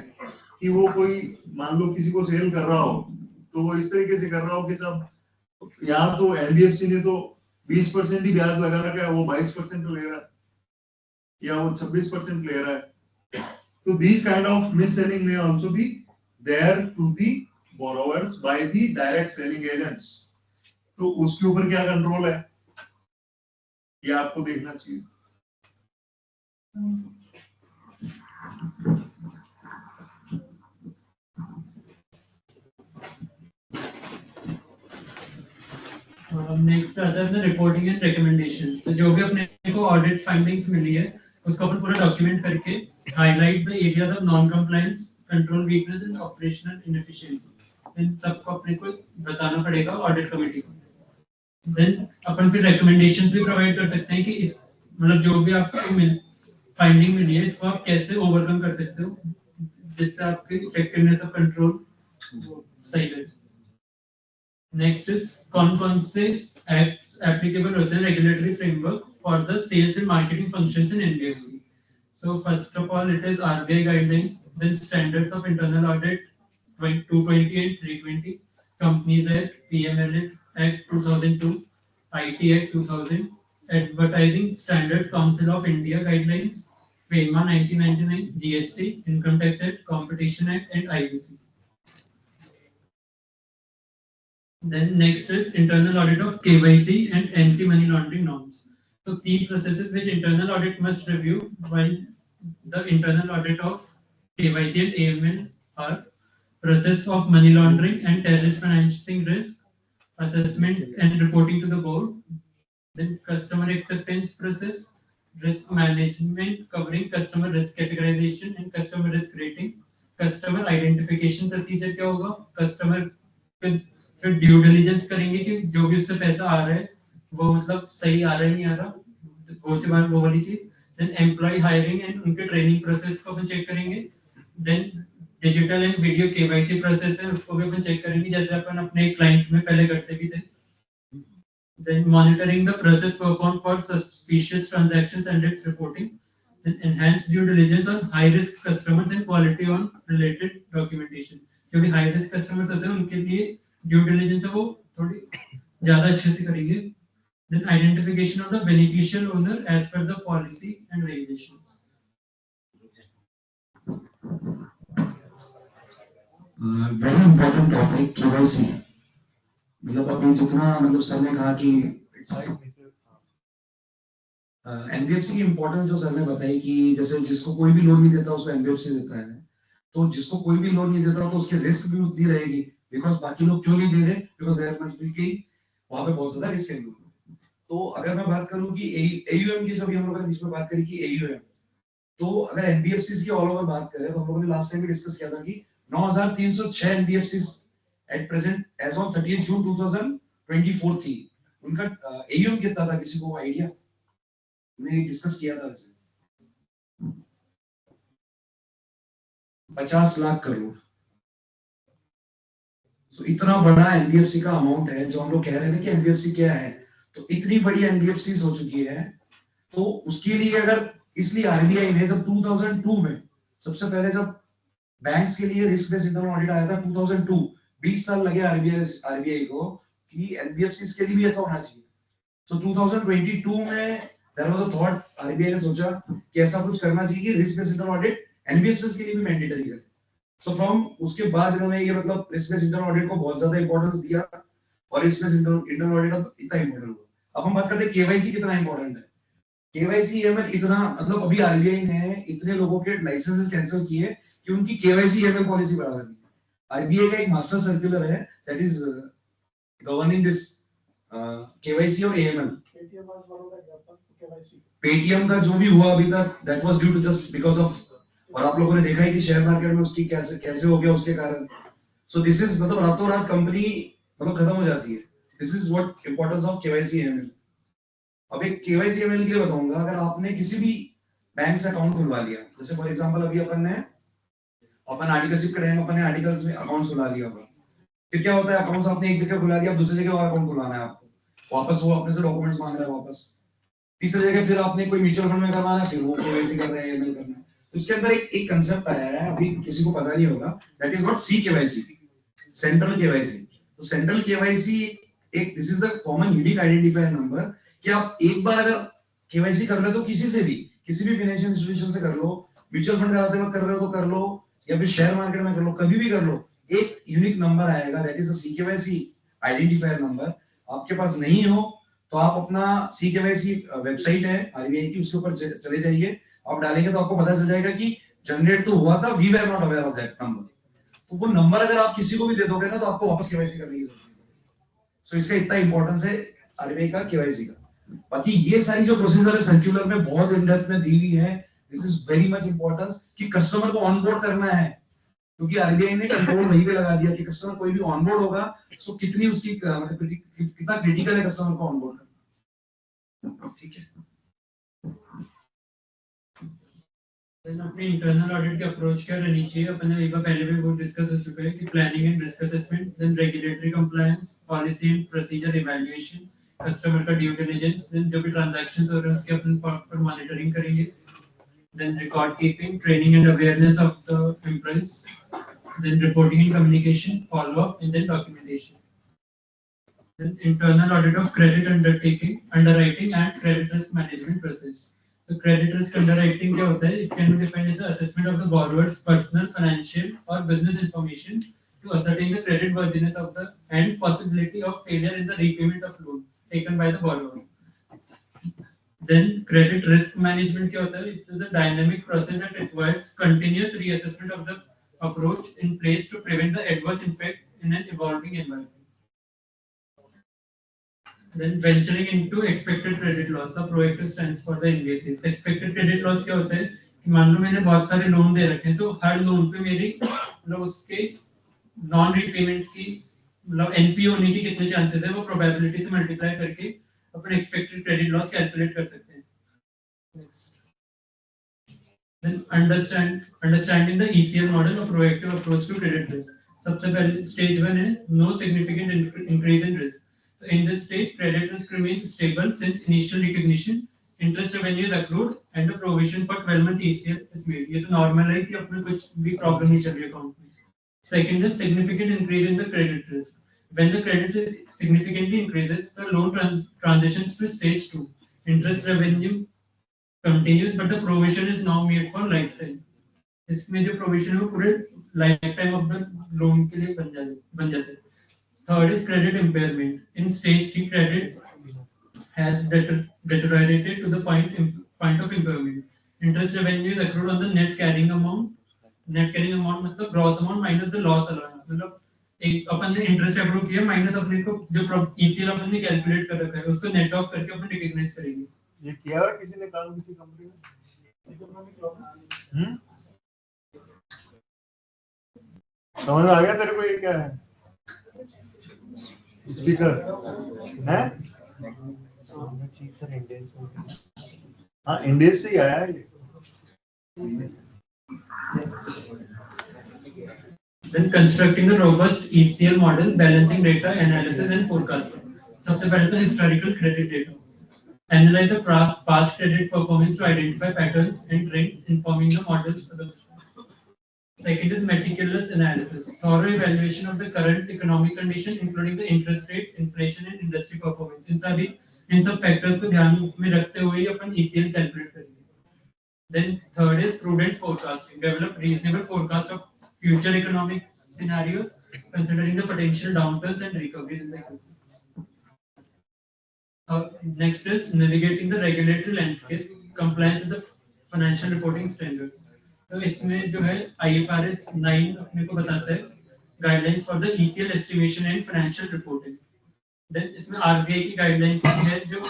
कि वो कोई मान लो किसी को सेल कर रहा हो तो वो इस तरीके से कर रहा हो कि सब यहाँ तो एनबीएफसी ने तो 20% ही ब्याज लगा रखा है, वो 22% ले रहा है या वो 26% ले रहा है, तो this kind of mis selling में also be there to the borrowers by the direct selling agents. तो उसके ऊपर क्या कंट्रोल है ये आपको देखना चाहिए। नेक्स्ट आता है रिपोर्टिंग एंड रिकमेंडेशन। तो जो भी अपने को ऑडिट फाइंडिंग्स मिली है उसको अपन पूरा डॉक्यूमेंट करके highlight the areas of non compliance, control weakness and operational inefficiency, इन सबको अपने को बताना पड़ेगा ऑडिट कमेटी को। देन अपन फिर रिकमेंडेशंस भी प्रोवाइड कर सकते हैं कि इस मतलब जो भी आपको फाइंडिंग मिली है इसको आप कैसे ओवरकम कर सकते हो जिससे आपकी इफेक्टिवनेस ऑफ कंट्रोल सही रहे। नेक्स्ट इज कौन से एक्ट्स एप्लीकेबल होते हैं regulatory framework for the sales and marketing functions in NBFC. So first of all it is RBI guidelines, then standards of internal audit 220 and 320, companies act, PML act 2002, IT act 2000, advertising standard council of India guidelines, FEMA 1999, GST, income tax act, competition act and IBC. Then next is internal audit of KYC and anti-money laundering norms. So key processes which internal audit must review while the internal audit of KYC and AML are process of money laundering and terrorist financing risk, assessment and reporting to the board, then customer acceptance process, risk management covering customer risk categorization and customer risk rating, customer identification procedure क्या होगा, customer फिर ड्यू डिलिजेंस करेंगे कि जो भी उससे पैसा आ रहा है वो मतलब सही आ रहा है नहीं आ रहा, वो वाली चीज, देन एम्प्लॉय हायरिंग एंड उनके ट्रेनिंग प्रोसेस को अपन चेक करेंगे, then digital and video KYC process है उसको भी अपन चेक करेंगे जैसे अपन अपने क्लाइंट में पहले करते भी थे, then monitoring the process performed for suspicious transactions and its reporting, then enhanced due diligence on high risk customers and quality on related documentation. जो भी high risk customers होते हैं उनके लिए due diligence है वो थोड़ी ज़्यादा अच्छे से करेंगे, then identification of the beneficial owner as per the policy and regulations. Very important topic KYC. मतलब अभी जितना मतलब सर ने कहा कि एनबीएफसी की इम्पोर्टेंस जो सर ने बताई कि जैसे जिसको कोई भी लोन नहीं देता उसको एनबीएफसी देता है, तो जिसको कोई भी लोन नहीं देता तो उसके रिस्क भी उतनी रहेगी, बिकॉज बाकी लोग क्यों नहीं दे रहे, बिकॉज देयर मस्ट बी कि वहां पे बहुत ज्यादा रिस्क है। तो अगर मैं बात करूं कि एयूएम की, जो भी हम लोगों ने बीच में बात करी कि एयूएम, तो अगर एनबीएफसीज की ऑल ओवर बात करें तो हम लोगों ने लास्ट टाइम भी डिस्कस किया था कि 9306 NBFCs at present as on 30th June 2024 थी। उनका एयूएम कितना था, किसी को आइडिया? हमने डिस्कस किया था वैसे 50 लाख करोड़। तो इतना बड़ा एनबीएफसी का अमाउंट है, जो हम लोग कह रहे थे कि एनबीएफसी क्या है, तो इतनी बड़ी एनबीएफसी हो चुकी है। तो उसके लिए अगर, इसलिए आरबीआई ने जब 2002 में सबसे पहले जब बैंक्स के लिए रिस्क बेस्ड इंटरनल ऑडिट आया था 2002, 20 साल लगे आरबीआई को कि एनबीएफसीज के लिए भी ऐसा होना चाहिए। तो 2022 में there was a thought, RBI ने सोचा कि ऐसा कुछ करना चाहिए कि risk based internal audit NBFCs के लिए भी मैंडेटरी है। सो फ्रॉम उसके बाद इन्होंने ये मतलब रिस्क बेस्ड इंटरनल ऑडिट को बहुत ज्यादा इंपॉर्टेंस दिया और रिस्क बेस्ड इंटरनल ऑडिट अब इतना इंपॉर्टेंट हुआ। अब हम बात करते हैं केवाईसी कितना इंपॉर्टेंट है। केवाईसी एमएल इतना, मतलब अभी आरबीआई ने इतने लोगों के लाइसेंसेस कैंसिल किए कि उनकी केवाईसी एमएल पॉलिसी बढ़ा दी। आरबीआई का एक मास्टर सर्कुलर है that is governing this KYC और एएमएल। पेटीएम का जो भी हुआ अभी तक that was due to just because of, और आप लोगों ने देखा है कि शेयर मार्केट में उसकी कैसे हो गया उसके कारण। सो दिस इज मतलब रातों रात कंपनी मतलब खत्म हो जाती है। This is what importance of KYC AML. अब एक केवाईसी एएमएल के लिए बताऊंगा, अगर आपने किसी भी बैंक से अकाउंट खुलवा लिया, जैसे फॉर एग्जांपल अभी अपन आर्टिकलशिप के टाइम अपने आर्टिकल्स में अकाउंट खुला लिया होगा, फिर क्या होता है, अकाउंट आपने एक जगह खुला लिया, दूसरी जगह और अकाउंट खुलाना है आपको, वापस वो अपने से डॉक्यूमेंट्स मांग रहा है वापस, तीसरी जगह फिर आपने कोई म्यूचुअल फंड में करवाना है, फिर वो केवाईसी कर रहे हैं, एएमएल करना है। तो इसके अंदर एक कंसेप्ट आया है, अभी किसी को पता नहीं होगा, that is what C KYC, central KYC. तो सेंट्रल केवाईसी एक, this is the common unique identifier number, कि आप एक बार अगर केवाईसी कर रहे हो तो किसी से भी, किसी भी फाइनेंशियल इंस्टीट्यूशन से कर लो, म्यूचुअल फंड कराते वक्त कर रहे हो तो कर लो, या फिर शेयर मार्केट में कर लो, कभी भी कर लो, एक यूनिक नंबर आएगा, that is the CKYC identifier number. आपके पास नहीं हो तो आप अपना सीकेवाईसी वेबसाइट है आरबीआई की, उसके ऊपर चले जाइए, आप डालेंगे तो आपको पता चल जाएगा कि जनरेट तो हुआ था, we were not aware of that number. तो वो नंबर अगर आप किसी को भी दे दोगे ना तो आपको वापस केवाईसी करने की जरूरत है। सो इसका इतना इंपॉर्टेंस है आरबीआई का केवाईसी का। बाकी ये सारी जो प्रोसीजर है सर्कुलर में बहुत इन डेप्थ में दी हुई है, this is very much importance कि कस्टमर को ऑनबोर्ड करना है, क्योंकि आरबीआई ने कंट्रोल वहीं पे लगा दिया कि कस्टमर कोई भी ऑनबोर्ड होगा तो कितनी उसकी कितना क्रिटिकल है कस्टमर को ऑनबोर्ड करना। ठीक है, देन अपने इंटरनल ऑडिट की अप्रोच क्या रहनी चाहिए, अपन ने एक बार पहले भी वो डिस्कस हो चुका है कि planning and risk assessment, then regulatory compliance, policy and procedure evaluation, customer का ड्यू डिलिजेंस, देन जो भी ट्रांजैक्शंस हो रहे हैं उसके अपन प्रॉपर मॉनिटरिंग करेंगे, then record keeping, training and awareness of the employees, then reporting and communication, follow up, and then documentation. Then internal audit of credit underwriting and credit risk management process. The credit risk underwriting क्या होता है? It can be defined as the assessment of the borrower's personal, financial or business information to ascertain the credit worthiness of the and possibility of failure in the repayment of loan taken by the borrower. Then credit risk management क्या होता है? It is a dynamic process that requires continuous reassessment of the approach in place to prevent the adverse impact in an evolving environment. Then venturing into expected credit loss, a proactive stance for the NBFCs. Expected credit loss क्या होता है कि मान लो मैंने बहुत सारे लोन दे रखे हैं तो हर लोन पे मेरी मतलब उसके नॉन रीपेमेंट की मतलब एनपी होने की कितने चांसेस है वो प्रोबेबिलिटी से मल्टीप्लाई करके अपने एक्सपेक्टेड क्रेडिट लॉस कैलकुलेट कर सकते हैं. Next. Then understanding the ECL model, a proactive approach to credit risk. सबसे पहले stage 1 है no significant increase in risk. So in this stage, credit risk remains stable since initial recognition, interest revenue is accrued, and the provision for 12-month ECL is made. ये तो normal है कि अपने कुछ भी problem नहीं चल रही account में. Second is significant increase in the credit risk. When the credit risk significantly increases, the loan transitions to stage 2. Interest revenue continues, but the provision is now made for lifetime. इसमें जो provision है वो पूरे lifetime of the loan के लिए बन जाते हैं. Third is credit impairment. In stage 3, credit has deteriorated to the point of impairment. Interest revenue is accrued on the net carrying amount. Net carrying amount मतलब gross amount minus the loss allowance. मतलब एक अपन ने interest accrue किया minus अपने को जो ECL अपन ने calculate कर रखा है उसको net off करके अपन recognize करेंगे. ये किया है किसी ने काम किसी कंपनी में? समझ में आ गया तेरे को ये क्या है? स्पीकर है? हाँ इंडिया से ही आया है ये. Then constructing a robust ECL model, balancing data analysis and forecasting. सबसे पहले तो historical credit data. Analyze the past credit performance to identify patterns and trends, informing the model's adoption. Second is meticulous analysis, thorough evaluation of the current economic condition, including the interest rate, inflation, and industry performance. इन सब factors को ध्यान में रखते हुए अपन ECL calculate करेंगे. Then third is prudent forecasting, develop reasonable forecast of future economic scenarios, considering the potential downturns and recoveries in the economy. Next is navigating the regulatory landscape, compliance with the financial reporting standards. तो इसमें जो है IFRS 9 अपने को बताता है guidelines for the ECL estimation and financial reporting. Then इसमें RBI की guidelines है जो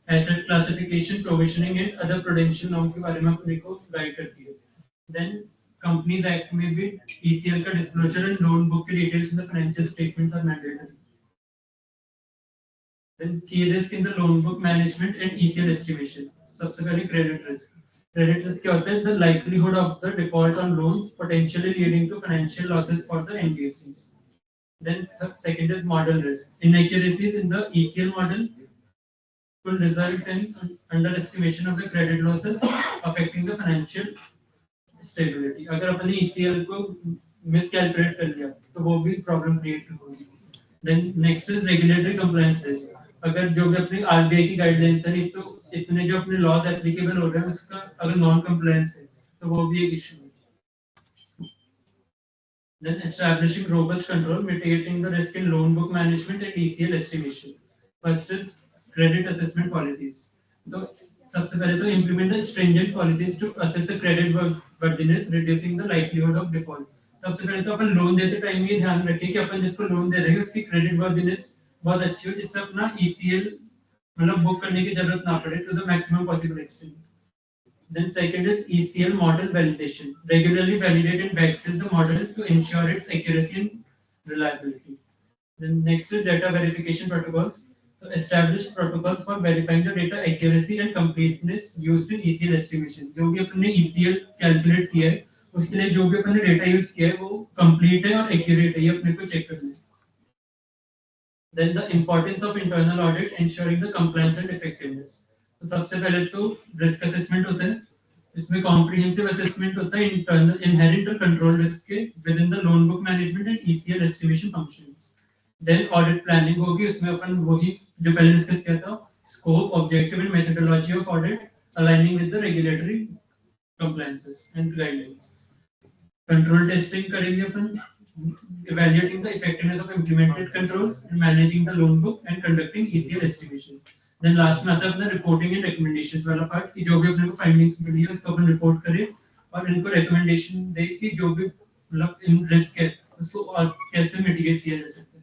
asset classification, provisioning and other prudential norms के बारे में अपने को guide करती है. Then Companies Act में भी ECL का disclosure and loan book के details in the financial statements are mandatory. Then key risk in the loan book management and ECL estimation. सबसे पहले credit risk. Credit risk क्या होता है? The likelihood of the default on loans potentially leading to financial losses for the NBFCs. Then second is model risk. Inaccuracies in the ECL model will result in underestimation of the credit losses affecting the financial stability. अगर अपन ने ECL को miscalculate कर लिया तो वो भी problem create होगी. Then next is regulatory compliance risk. अगर जो भी अपनी RBI की गाइडलाइंस है तो इतने जो अपने लॉज एप्लीकेबल हो रहे हैं उसका अगर नॉन कंप्लायंस है तो वो भी एक इशू है. Then establishing robust control, mitigating the risk in loan book management and ECL estimation. First is credit assessment policies. तो सबसे पहले तो implement the stringent policies to assess the credit worthiness, reducing the likelihood of defaults. सबसे पहले तो अपन लोन देते टाइम ये ध्यान रखें कि अपन जिसको लोन दे रहे हैं उसकी क्रेडिट वर्दीनेस बहुत अच्छी हो जिससे अपना ECL मतलब बुक करने की जरूरत ना पड़े to the maximum possible extent. Then second is ECL model validation. Regularly validate and backtest the model to ensure its accuracy and reliability. Then next is data verification protocols. So establish protocols for verifying the data accuracy and completeness used in ECL estimation. जो भी अपने ECL calculate किया है उसके लिए जो भी अपने डेटा यूज किया है वो कंप्लीट है और एक्यूरेट है ये अपने को चेक करना है. Then the importance of internal audit, ensuring the compliance and effectiveness. तो सबसे पहले तो risk assessment होता है. इसमें comprehensive assessment होता है internal inherent or control risk के within the loan book management and ECL estimation functions. Then audit planning होगी उसमें अपन वही जो पहले डिस्कस किया था scope, objective and methodology of audit aligning with the regulatory compliances and guidelines. Control testing करेंगे अपन evaluating the effectiveness of implemented controls and managing the loan book and conducting ECL estimation. Then last में आता है अपना reporting and recommendations वाला part कि जो भी अपने को findings मिली है उसको अपन report करें और इनको रिकमेंडेशन दे कि जो भी मतलब इन रिस्क है उसको और कैसे मिटिगेट किया जा सकता है.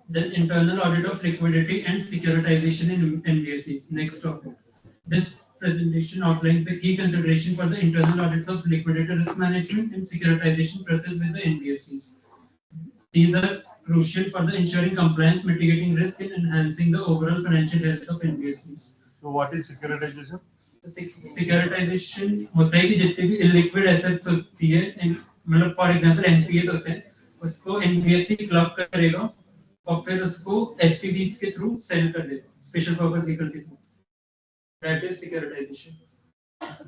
Then internal audit of liquidity and securitization in NBFCs. Next topic. This presentation outlines the key consideration for the internal audits of liquidity risk management and securitization process with the NBFCs. These are crucial for the ensuring compliance, mitigating risk, and enhancing the overall financial health of NBFCs. So what is securitization? Securitization होता है कि जितने भी illiquid assets होती है, मतलब for example NPAs होते हैं, उसको NBFC क्लब करेगा और फिर उसको SPVs के थ्रू सेल कर देगा, स्पेशल पर्पस व्हीकल के थ्रू. That is securitization.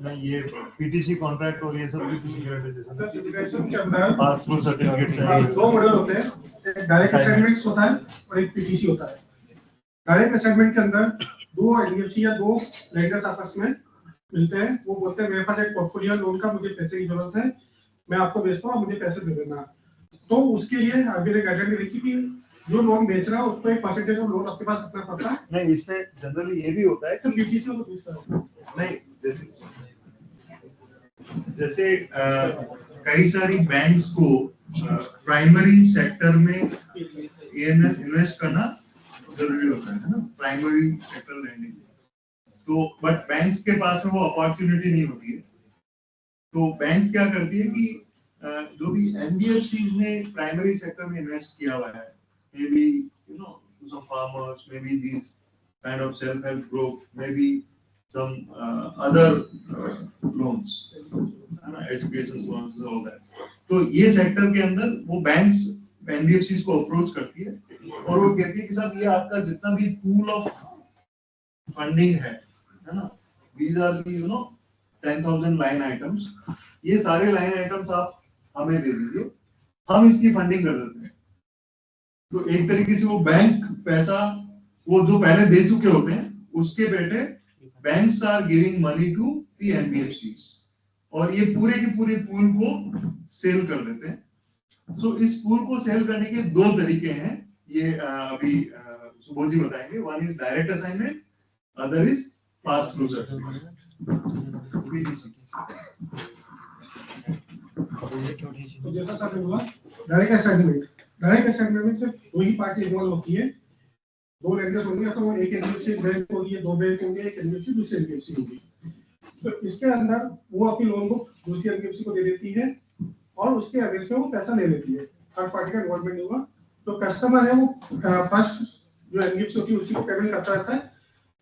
नहीं, ये PTC कॉन्ट्रैक्ट और ये सब भी सिक्योरिटाइजेशन है. सिक्योरिटाइजेशन के अंदर पास थ्रू सर्टिफिकेट्स हैं. दो मॉडल होते हैं, एक डायरेक्ट असाइनमेंट्स होता है और एक पीटीसी होता है. डायरेक्ट असाइनमेंट के अंदर दो एनबीएफसी या दो लेंडर्स आपस में मिलते हैं, वो बोलते हैं मेरे पास एक पोर्टफोलियो लोन का मुझे पैसे की जरूरत है, मैं आपको बेचता हूँ, मुझे पैसे दे देना. तो उसके लिए आरबीआई ने गाइडलाइन लिखी कि जो लोन बेच रहा है उसको एक परसेंटेज ऑफ लोन आपके पास रखना पड़ता है. नहीं, इसमें जनरली ये भी होता है तो पीटीसी को दूसरा नहीं, जैसे कई सारी बैंक्स को प्राइमरी सेक्टर में इन्वेस्ट करना जरूरी होता है ना, प्राइमरी सेक्टर लैंडिंग. तो बट बैंक्स के पास में वो अपॉर्चुनिटी नहीं होती है. तो बैंक्स क्या करती है कि जो भी एनबीएफसीज ने प्राइमरी सेक्टर में इन्वेस्ट किया हुआ है, maybe you know some farmers, maybe this kind of self help group, maybe some other loans, education loans, all that. तो ये सेक्टर के अंदर वो बैंक्स एनबीएफसीज को अप्रोच करती है और वो कहती है कि साहब ये आपका जितना भी पूल ऑफ फंडिंग है ना, these are the 10,000 line items, ये सारे लाइन आइटम्स आप हमें दे दीजिए, हम इसकी फंडिंग कर देते हैं. तो एक तरीके से वो बैंक पैसा वो जो पहले दे चुके होते हैं उसके बेटे banks are giving money to the NBFCs और ये पूरे के पूरे पूल को सेल कर देते हैं. सो इस पूल को सेल करने के दो तरीके हैं, ये अभी सुबोध जी बताएंगे. One is direct assignment, other is pass through certificate. तो जैसा सर ने बोला डायरेक्ट असाइनमेंट में सिर्फ दो ही पार्टी इन्वॉल्व होती है, दो लेंडर्स होंगे, तो वो एक एनबीएफसी बैंक होगी, दो बैंक होंगे, एक एनबीएफसी दूसरी एनबीएफसी होगी. तो इसके अंदर वो अपनी लोन बुक दूसरी एनबीएफसी को दे देती है और उसके अगेंस्ट में वो पैसा ले लेती है. थर्ड पार्टी का इन्वॉल्वमेंट नहीं हुआ. तो कस्टमर है वो फर्स्ट जो एनबीएफसी होती है उसी को पेमेंट करता रहता है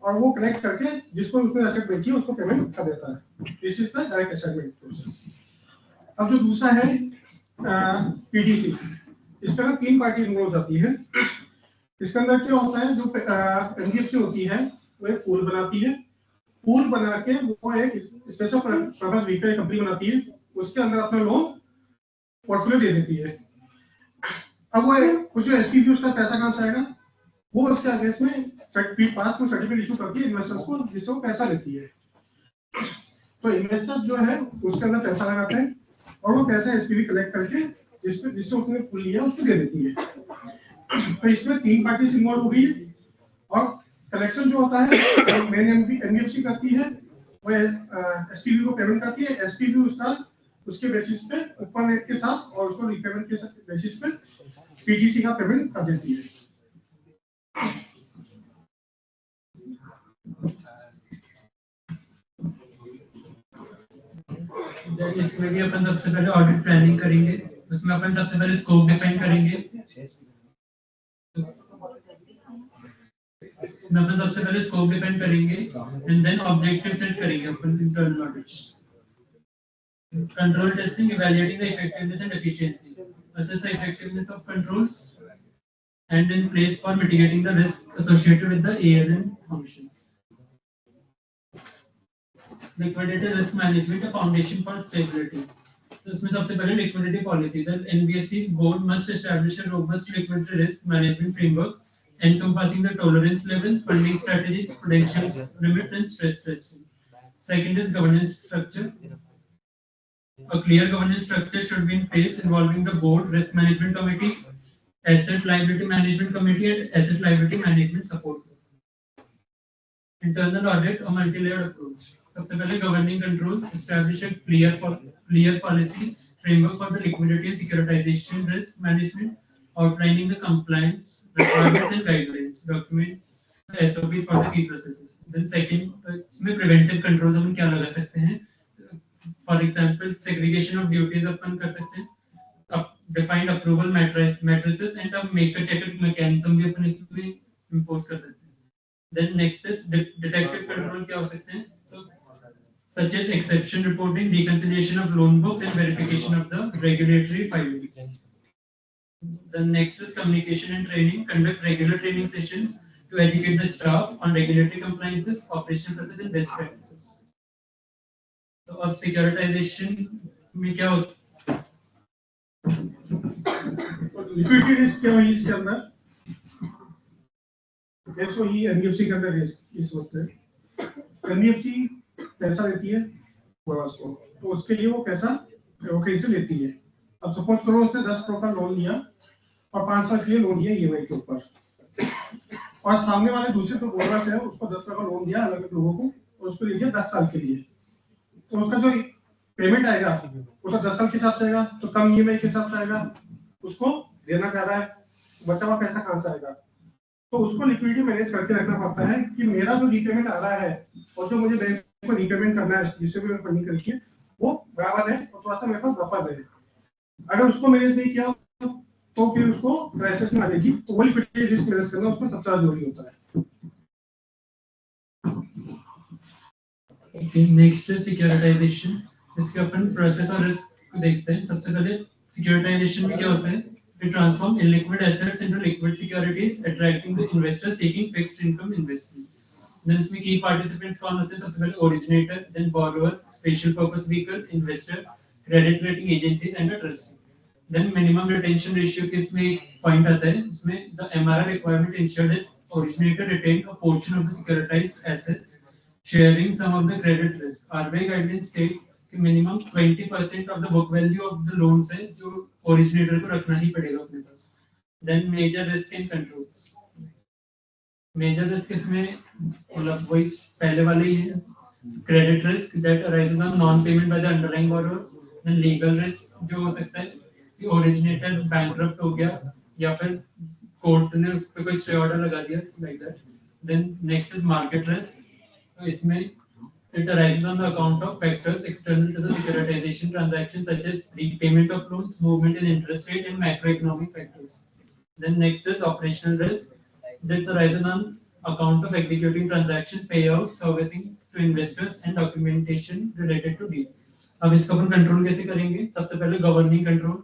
और वो कनेक्ट करके जिसको उसने एसेट बेची है उसको पेमेंट कर देता है. This is the direct assignment process. अब जो दूसरा है पीटीसी, इसके अंदर तीन पार्टी इन्वॉल्व हो जाती है. इसके अंदर क्या होता है, जो एनबीएफसी होती है वो एक पूल बनाती है, पूल बना के वो एक स्पेशल पर्पस व्हीकल कंपनी बनाती है, उसके अंदर अपना लोन पोर्टफोलियो दे देती है. अब वो कुछ जो एसपीवी उसका पैसा कहां से आएगा, वो उसके अगेंस्ट में पास में सर्टिफिकेट इशू करती है इन्वेस्टर्स को, जिससे वो पैसा लेती है. तो इन्वेस्टर्स जो है उसके अंदर पैसा लगाते हैं और वो पैसा एसपीवी कलेक्ट करके जिससे उसने पूल लिया उसको दे देती है. तो इसमें तीन पार्टीज इन्वॉल्व हो गई और कलेक्शन जो होता है मेन एनबीएफसी करती है, वो एसपीवी को पेमेंट करती है, एसपीवी उसके बेसिस पे ऊपर रेट के साथ और उसको रीपेमेंट के बेसिस पे पीटीसी का पेमेंट कर देती है. इसमें भी अपन सबसे पहले ऑडिट प्लानिंग करेंगे, उसमें अपन सबसे पहले स्कोप डिफाइन करेंगे. इसमें अपन सबसे पहले स्कोप डिफाइन करेंगे एंड देन ऑब्जेक्टिव सेट करेंगे अपन internal audits. Control testing, evaluating the effectiveness and efficiency, assess the effectiveness of controls and in place for mitigating the risk associated with the ALM function. Liquidity risk management, a foundation for stability. तो इसमें सबसे पहले liquidity policy. The NBFC's board must establish a robust liquidity risk management framework encompassing the tolerance level, funding strategies, prudential limits, and stress testing. Second is governance structure. A clear governance structure should be in place involving the board, risk management committee, asset liability management committee, and asset liability management support. Internal audit, a multi-layered approach. सबसे पहले governing control, establish a clear policy framework for the liquidity and securitisation risk management, outlining the compliance requirements and guidelines, document SOPs for the key processes. Then second, इसमें प्रिवेंटिव कंट्रोल्स हम क्या लगा सकते हैं, for example segregation of duties अपन कर सकते हैं, defined approval matrices and a maker checker mechanism भी अपन इसमें impose कर सकते हैं। Then next is detective control क्या हो सकते हैं, तो such as exception reporting, reconciliation of loan books and verification of the regulatory filings. The next is communication and training, conduct regular training sessions to educate the staff on regulatory compliances, operational processes and best practices. तो अब securitization में क्या होता है, लिक्विडिटी रिस्क क्या हुई इसके अंदर, कैसे ही एनबीएफसी के अंदर रिस्क इस वक्त एनबीएफसी पैसा देती है बोनस को, तो उसके लिए वो पैसा कहीं से लेती है। अब सपोज करो उसने 10 करोड़ का लोन लिया और 5 साल के लिए लोन लिया ईएमआई के ऊपर, और सामने वाले दूसरे तो बोनस है उसको 10 करोड़ का लोन दिया अलग अलग लोगों को और उसको ले लिया 10 साल के लिए, तो उसका जो पेमेंट आएगा वो तो 10 साल के हिसाब से आएगा, तो कम ईएमआई के हिसाब से आएगा, उसको देना चाह रहा है, बचा हुआ पैसा कहां से आएगा, तो उसको लिक्विडिटी मैनेज करके रखना पड़ता है कि मेरा जो रीपेमेंट आ रहा है और जो मुझे बैंक को रीपेमेंट करना है जिससे भी मैं फंडिंग करके वो बराबर है और थोड़ा सा मेरे पास बफर है। अगर उसको मैनेज नहीं किया तो फिर उसको क्राइसिस में आ जाएगी, तो वो लिक्विडिटी रिस्क मैनेज करना उसमें सबसे ज्यादा जरूरी होता है। Okay, next is securitization. इसके अपन प्रोसेस और रिस्क देखते हैं। सबसे पहले securitization में क्या होता है, we transform illiquid assets into liquid securities, attracting the investors seeking fixed income investment. Then इसमें key participants कौन होते हैं, सबसे पहले originator, then borrower, special purpose vehicle, investor, credit rating agencies and a trustee. Then minimum retention ratio के इसमें एक point आता है, इसमें the MRR requirement ensured that originator retain a portion of the securitized assets, sharing some of the credit risk. RBI guidelines states कि minimum 20% of the book value of the loans है जो originator को रखना ही पड़ेगा अपने पास। Then major risk and controls. Major risk इसमें मतलब वही पहले वाले ही है, credit risk that arises on non-payment by the underlying borrowers. Then legal risk जो हो सकता है कि originator bankrupt हो गया या फिर कोर्ट ने उस पे कोई स्टे ऑर्डर लगा दिया, like that. Then next is market risk. तो इसमें it arises on the account of factors external to the securitization transaction such as repayment of loans, movement in interest rate and macroeconomic factors. Then next is operational risk. This arises on account of executing transaction, payout, servicing to investors and documentation related to deals. अब इसका अपन कंट्रोल कैसे करेंगे, सबसे पहले गवर्निंग कंट्रोल,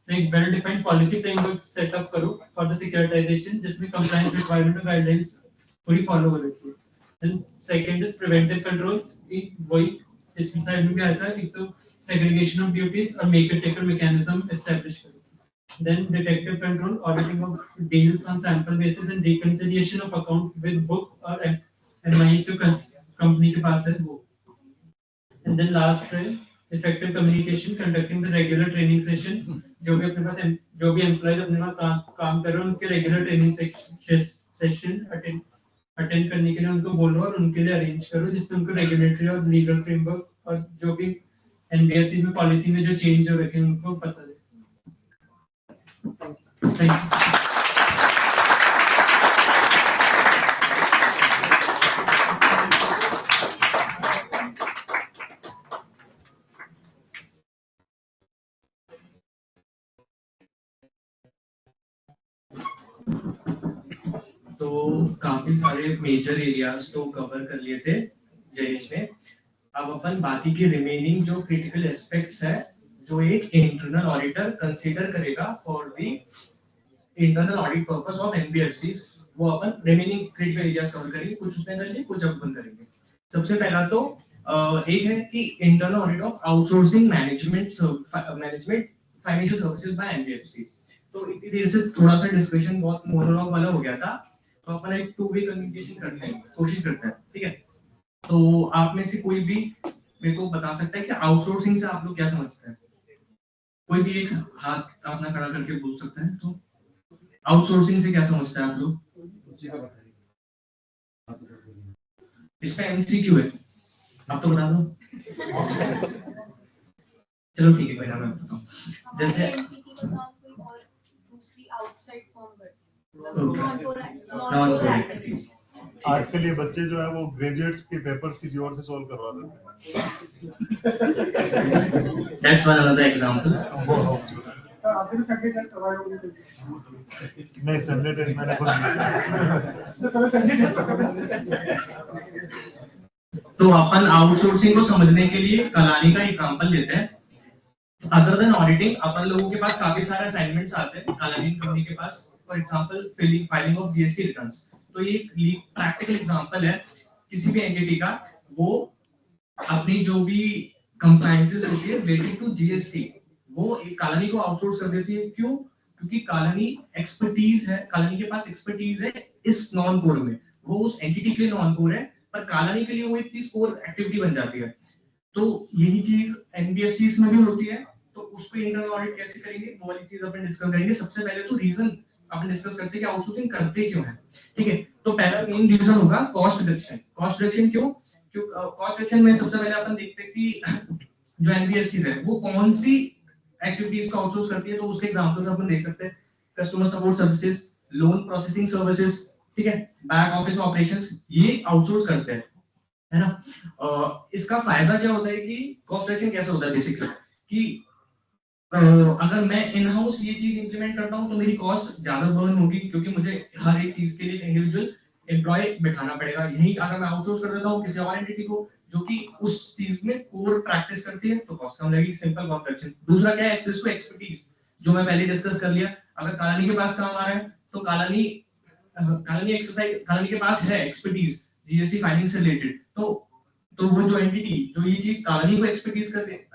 एक well defined policy framework setup करो फॉर द सिक्योरिटाइजेशन जिसमें कंप्लायंस रिक्वायरमेंट और गाइडलाइंस पूरी फॉलो हो रखी है। Then second is preventive controls, वही इस साइड में क्या आता है, एक तो segregation of duties और maker checker mechanism establish करो। Then detective control, auditing of deals on sample basis and reconciliation of account with book or money जो company के पास है वो। And then last है effective communication, conducting the regular training sessions, जो भी अपने पास जो भी employees अपने पास काम कर रहे हैं उनके regular training session अटेंड करने के लिए उनको बोलो और उनके लिए अरेंज करो जिससे उनको रेगुलेटरी और लीगल फ्रेमवर्क और जो भी एनबीएफसी में पॉलिसी में जो चेंज हो रखे हैं उनको पता दे। Thank you. तो काफी सारे मेजर एरियाज तो कवर कर लिए थे जयेश ने। अब अपन बाकी के रिमेनिंग जो क्रिटिकल एस्पेक्ट्स है जो एक इंटरनल ऑडिटर कंसीडर करेगा for the internal audit purpose of NBFCs, वो अपन रिमेनिंग क्रिटिकल एरियाज कवर करेंगे, कुछ उसमें करेंगे कुछ अपन करेंगे। सबसे पहला तो एक है कि internal audit of outsourcing management financial services by NBFCs. तो इतनी देर से थोड़ा सा डिस्कशन बहुत मोनोलॉग वाला हो गया था, तो अपन एक टू वे कम्युनिकेशन करते हैं, कोशिश करते हैं, ठीक है। तो आप में से कोई भी मेरे को बता सकता है कि आउटसोर्सिंग से आप लोग क्या समझते हैं? कोई भी एक हाथ अपना खड़ा करके बोल सकते हैं। तो आउटसोर्सिंग से क्या समझते हैं आप लोग? इसमें एमसीक्यू है, अब तो बता दो। चलो ठीक है, कोई ना, मैं बताता हूँ। जैसे नॉन-कोर एक्टिविटीज, आजकल ये बच्चे जो है वो ग्रेजुएट्स के पेपर्स किसी और से सॉल्व करवा देते दैट्स वन अनदर एग्जांपल। हैं। आपने संडे टेस्ट करवाया होगा तो नहीं, संडे टेस्ट मैंने खुद नहीं किया। कल संडे टेस्ट करवाया। तो अपन आउटसोर्सिंग को समझने के लिए कलानी का एग्जांपल लेते हैं। अदर देन ऑडिटिंग अपन लोगों के पास काफी सारे असाइनमेंट्स आते हैं कलानी कंपनी के पास, for example filing of GST returns. तो ये एक प्रैक्टिकल एग्जांपल है किसी भी एंटिटी का, वो अपनी जो भी कंप्लायंसेस होती है रिलेटेड टू जीएसटी वो एक कॉलोनी को आउटसोर्स कर देती है। क्यों? क्योंकि कॉलोनी एक्सपर्टीज है, कॉलोनी के पास एक्सपर्टीज है इस नॉन कोर में, वो उस एंटिटी के लिए नॉन कोर है, पर कॉलोनी के लिए वो एक चीज कोर एक्टिविटी बन जाती है। तो यही चीज एनबीएफसीज में भी होती है। तो उसको इंटरनल ऑडिट कैसे करेंगे वो वाली चीज अपन डिस्कस करेंगे। सबसे पहले तो रीजन अपन डिस्कस करते हैं कि आउटसोर्सिंग करते क्यों है, ठीक है। तो पहला मेन रीजन होगा कॉस्ट रिडक्शन। कॉस्ट रिडक्शन क्यों? कॉस्ट रिडक्शन में सबसे पहले अपन देखते हैं कि जो एनबीएफसीज है वो कौन सी एक्टिविटीज को आउटसोर्स करती है। तो उसके एग्जांपल्स अपन देख सकते हैं, customer support services, loan processing services, ठीक है, बैक ऑफिस ऑपरेशंस, ये आउटसोर्स करते हैं, है ना। इसका फायदा क्या होता है कि कॉस्ट रिडक्शन कैसे होता है बेसिकली कि अगर मैं इन हाउस ये चीज इंप्लीमेंट करता हूं तो मेरी कॉस्ट ज्यादा बर्न होगी, क्योंकि मुझे हर एक चीज के लिए इंडिविजुअल एम्प्लॉय बिठाना पड़ेगा। यही अगर मैं आउटसोर्स कर देता हूं किसी और एंटिटी को जो कि उस चीज में कोर प्रैक्टिस करती है, तो कॉस्ट कम लगेगी, सिंपल कॉस्ट रिडक्शन। दूसरा क्या है? एक्सेस टू एक्सपर्टीज, जो मैं पहले डिस्कस कर लिया। अगर कॉलोनी के पास काम आ रहा है तो कॉलोनी के पास है एक्सपर्टीज जीएसटी फाइलिंग से रिलेटेड, तो वो जो एंटिटी जो ये चीज कॉलोनी को एक्सपर्टीज कर रही है,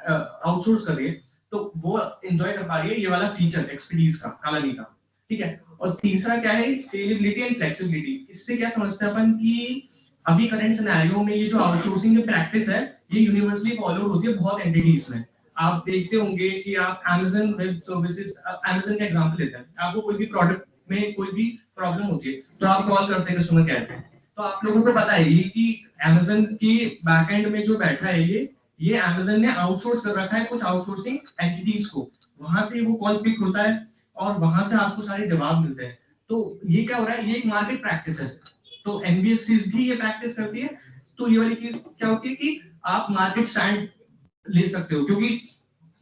आउटसोर्स कर रही है, तो वो एंजॉय कर पा रही है ये वाला फीचर एक्सपर्टीज का कॉलोनी का, ठीक है। और तीसरा क्या है? Scalability and flexibility. इससे क्या समझते हैं अपन कि अभी करंट सिनेरियो में ये जो आउटसोर्सिंग की प्रैक्टिस है ये यूनिवर्सली फॉलोड होती है बहुत एंटिटीज में। आप देखते होंगे कि आप Amazon वेब सर्विसेज, Amazon का एग्जांपल लेते हैं, आपको कोई भी प्रोडक्ट में कोई भी प्रॉब्लम होती है तो आप कॉल करते हैं कस्टमर केयर पे। तो आप लोगों को पता है ये कि Amazon की बैकएंड में जो बैठा है ये Amazon ने आउटसोर्स कर रखा है कुछ आउटसोर्सिंग एंटिटीज को, वहां से वो कॉल पिक होता है और वहां से आपको सारे जवाब मिलते हैं। तो ये क्या हो रहा है? ये एक मार्केट प्रैक्टिस है। तो एनबीएफसीज भी ये प्रैक्टिस करती है। तो ये वाली चीज क्या होती है कि आप मार्केट स्टैंड ले सकते हो, क्योंकि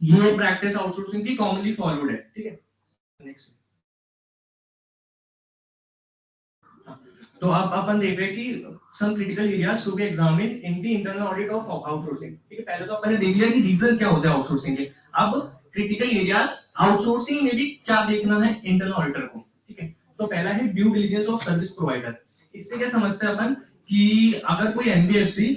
ये प्रैक्टिस आउटसोर्सिंग की कॉमनली फॉलोड है, ठीक है। नेक्स्ट। तो अब अपन देख रहे हैं कि some critical areas to be examined in the internal audit of outsourcing, ठीक है। पहले तो अपन ने देख लिया कि रीजन क्या होता है आउटसोर्सिंग के। अब क्रिटिकल एरियाज आउटसोर्सिंग में भी क्या देखना है इंटरनल ऑडिटर को, ठीक है। तो पहला है due diligence of service provider. इससे क्या समझते हैं अपन कि अगर कोई एनबीएफसी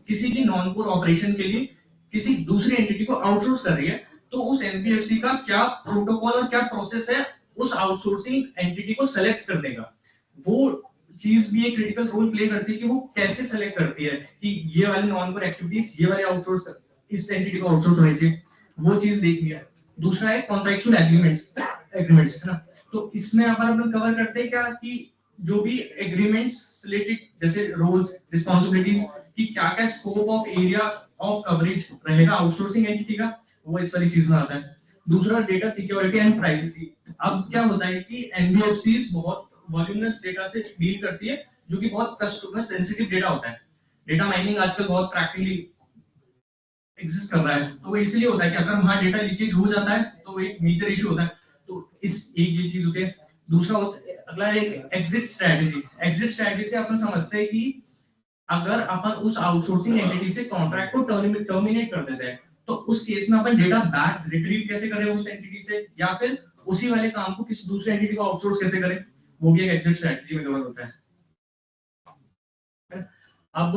किसी भी नॉन कोर ऑपरेशन के लिए किसी दूसरी एंटिटी को आउटसोर्स कर रही है, तो उस एनबीएफसी का क्या प्रोटोकॉल और क्या प्रोसेस है उस आउटसोर्सिंग एंटिटी को सेलेक्ट करने का। वो चीज भी एक क्रिटिकल रोल प्ले करती है कि वो कैसे सेलेक्ट करती है कि ये वाले नॉन कोर एक्टिविटीज ये वाले आउटसोर्स इस एंटिटी को आउटसोर्स होनी चाहिए, वो चीज देखनी है। दूसरा है कॉन्ट्रैक्चुअल एग्रीमेंट्स, है ना। तो इसमें अपन कवर करते हैं क्या कि जो भी एग्रीमेंट्स रिलेटेड जैसे रोल्स रिस्पांसिबिलिटीज की क्या-क्या scope of area of coverage रहेगा आउटसोर्सिंग एंटिटी का, वो इस सारी चीज में आता है। दूसरा डेटा सिक्योरिटी एंड प्राइवेसी। अब क्या होता है कि एनबीएफसीज बहुत वॉल्यूमिनस डेटा से डील करती है जो कि बहुत कस्टमर सेंसिटिव डेटा होता है। डेटा माइनिंग आजकल बहुत प्रैक्टिकली एग्जिस्ट कर रहा है, तो वो इसलिए होता है कि अगर वहां डेटा लीकेज हो जाता है तो एक मेजर इशू होता है। तो इस एक ये चीज होती है। दूसरा अगला एक एग्जिट स्ट्रेटजी। एग्जिट स्ट्रेटजी से अपन समझते हैं कि अगर अपन उस आउटसोर्सिंग एंटिटी से कॉन्ट्रैक्ट को टर्मिनेट कर देते हैं तो उस केस में अपन डेटा बैक रिट्रीव कैसे करें उस एंटिटी से, या फिर उसी वाले काम को किसी दूसरे एंटिटी को आउटसोर्स कैसे करें, वो भी एक एग्जिट स्ट्रेटजी में कवर होता है। अब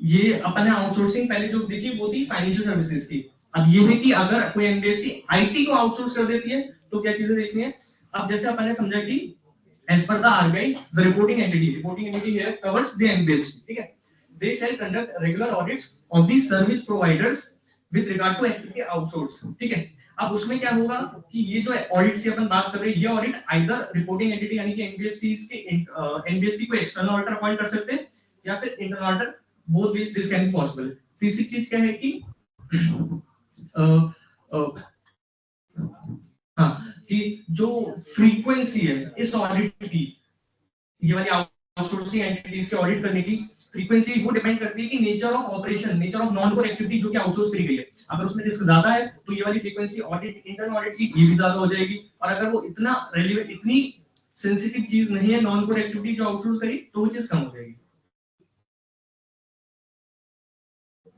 ये अपन ने आउटसोर्सिंग पहले जो देखी वो थी फाइनेंशियल सर्विसेज की। अब ये है कि अगर कोई एनबीएफसी आईटी को आउटसोर्स कर देती है तो क्या चीजें देखनी है। अब जैसे अपन ने समझा कि as per the RBI the reporting entity here covers the NBFC, ठीक है। They shall conduct regular audits of the service providers with regard to activity outsource, ठीक है। अब उसमें क्या होगा कि ये जो ऑडिट की अपन बात कर रहे हैं ये ऑडिट आइदर रिपोर्टिंग एंटिटी यानी कि एनबीएफसी को एक्सटर्नल ऑडिटर अपॉइंट कर सकते हैं या फिर internal auditor, both ways this can be possible. तीसरी चीज क्या है कि हाँ, कि जो फ्रीक्वेंसी है इस ऑडिट की, ये वाली आउटसोर्सिंग एंटिटीज के ऑडिट करने की फ्रीक्वेंसी वो डिपेंड करती है कि nature of operation, nature of non core activity जो कि आउटसोर्स करी गई है, अगर उसमें रिस्क ज्यादा है तो ये वाली फ्रीक्वेंसी ऑडिट, इंटरनल ऑडिट की ये भी ज्यादा हो जाएगी, और अगर वो इतना रेलेवेंट, इतनी सेंसिटिव चीज नहीं है नॉन कोर एक्टिविटी जो आउटसोर्स करी, तो वो चीज कम हो जाएगी।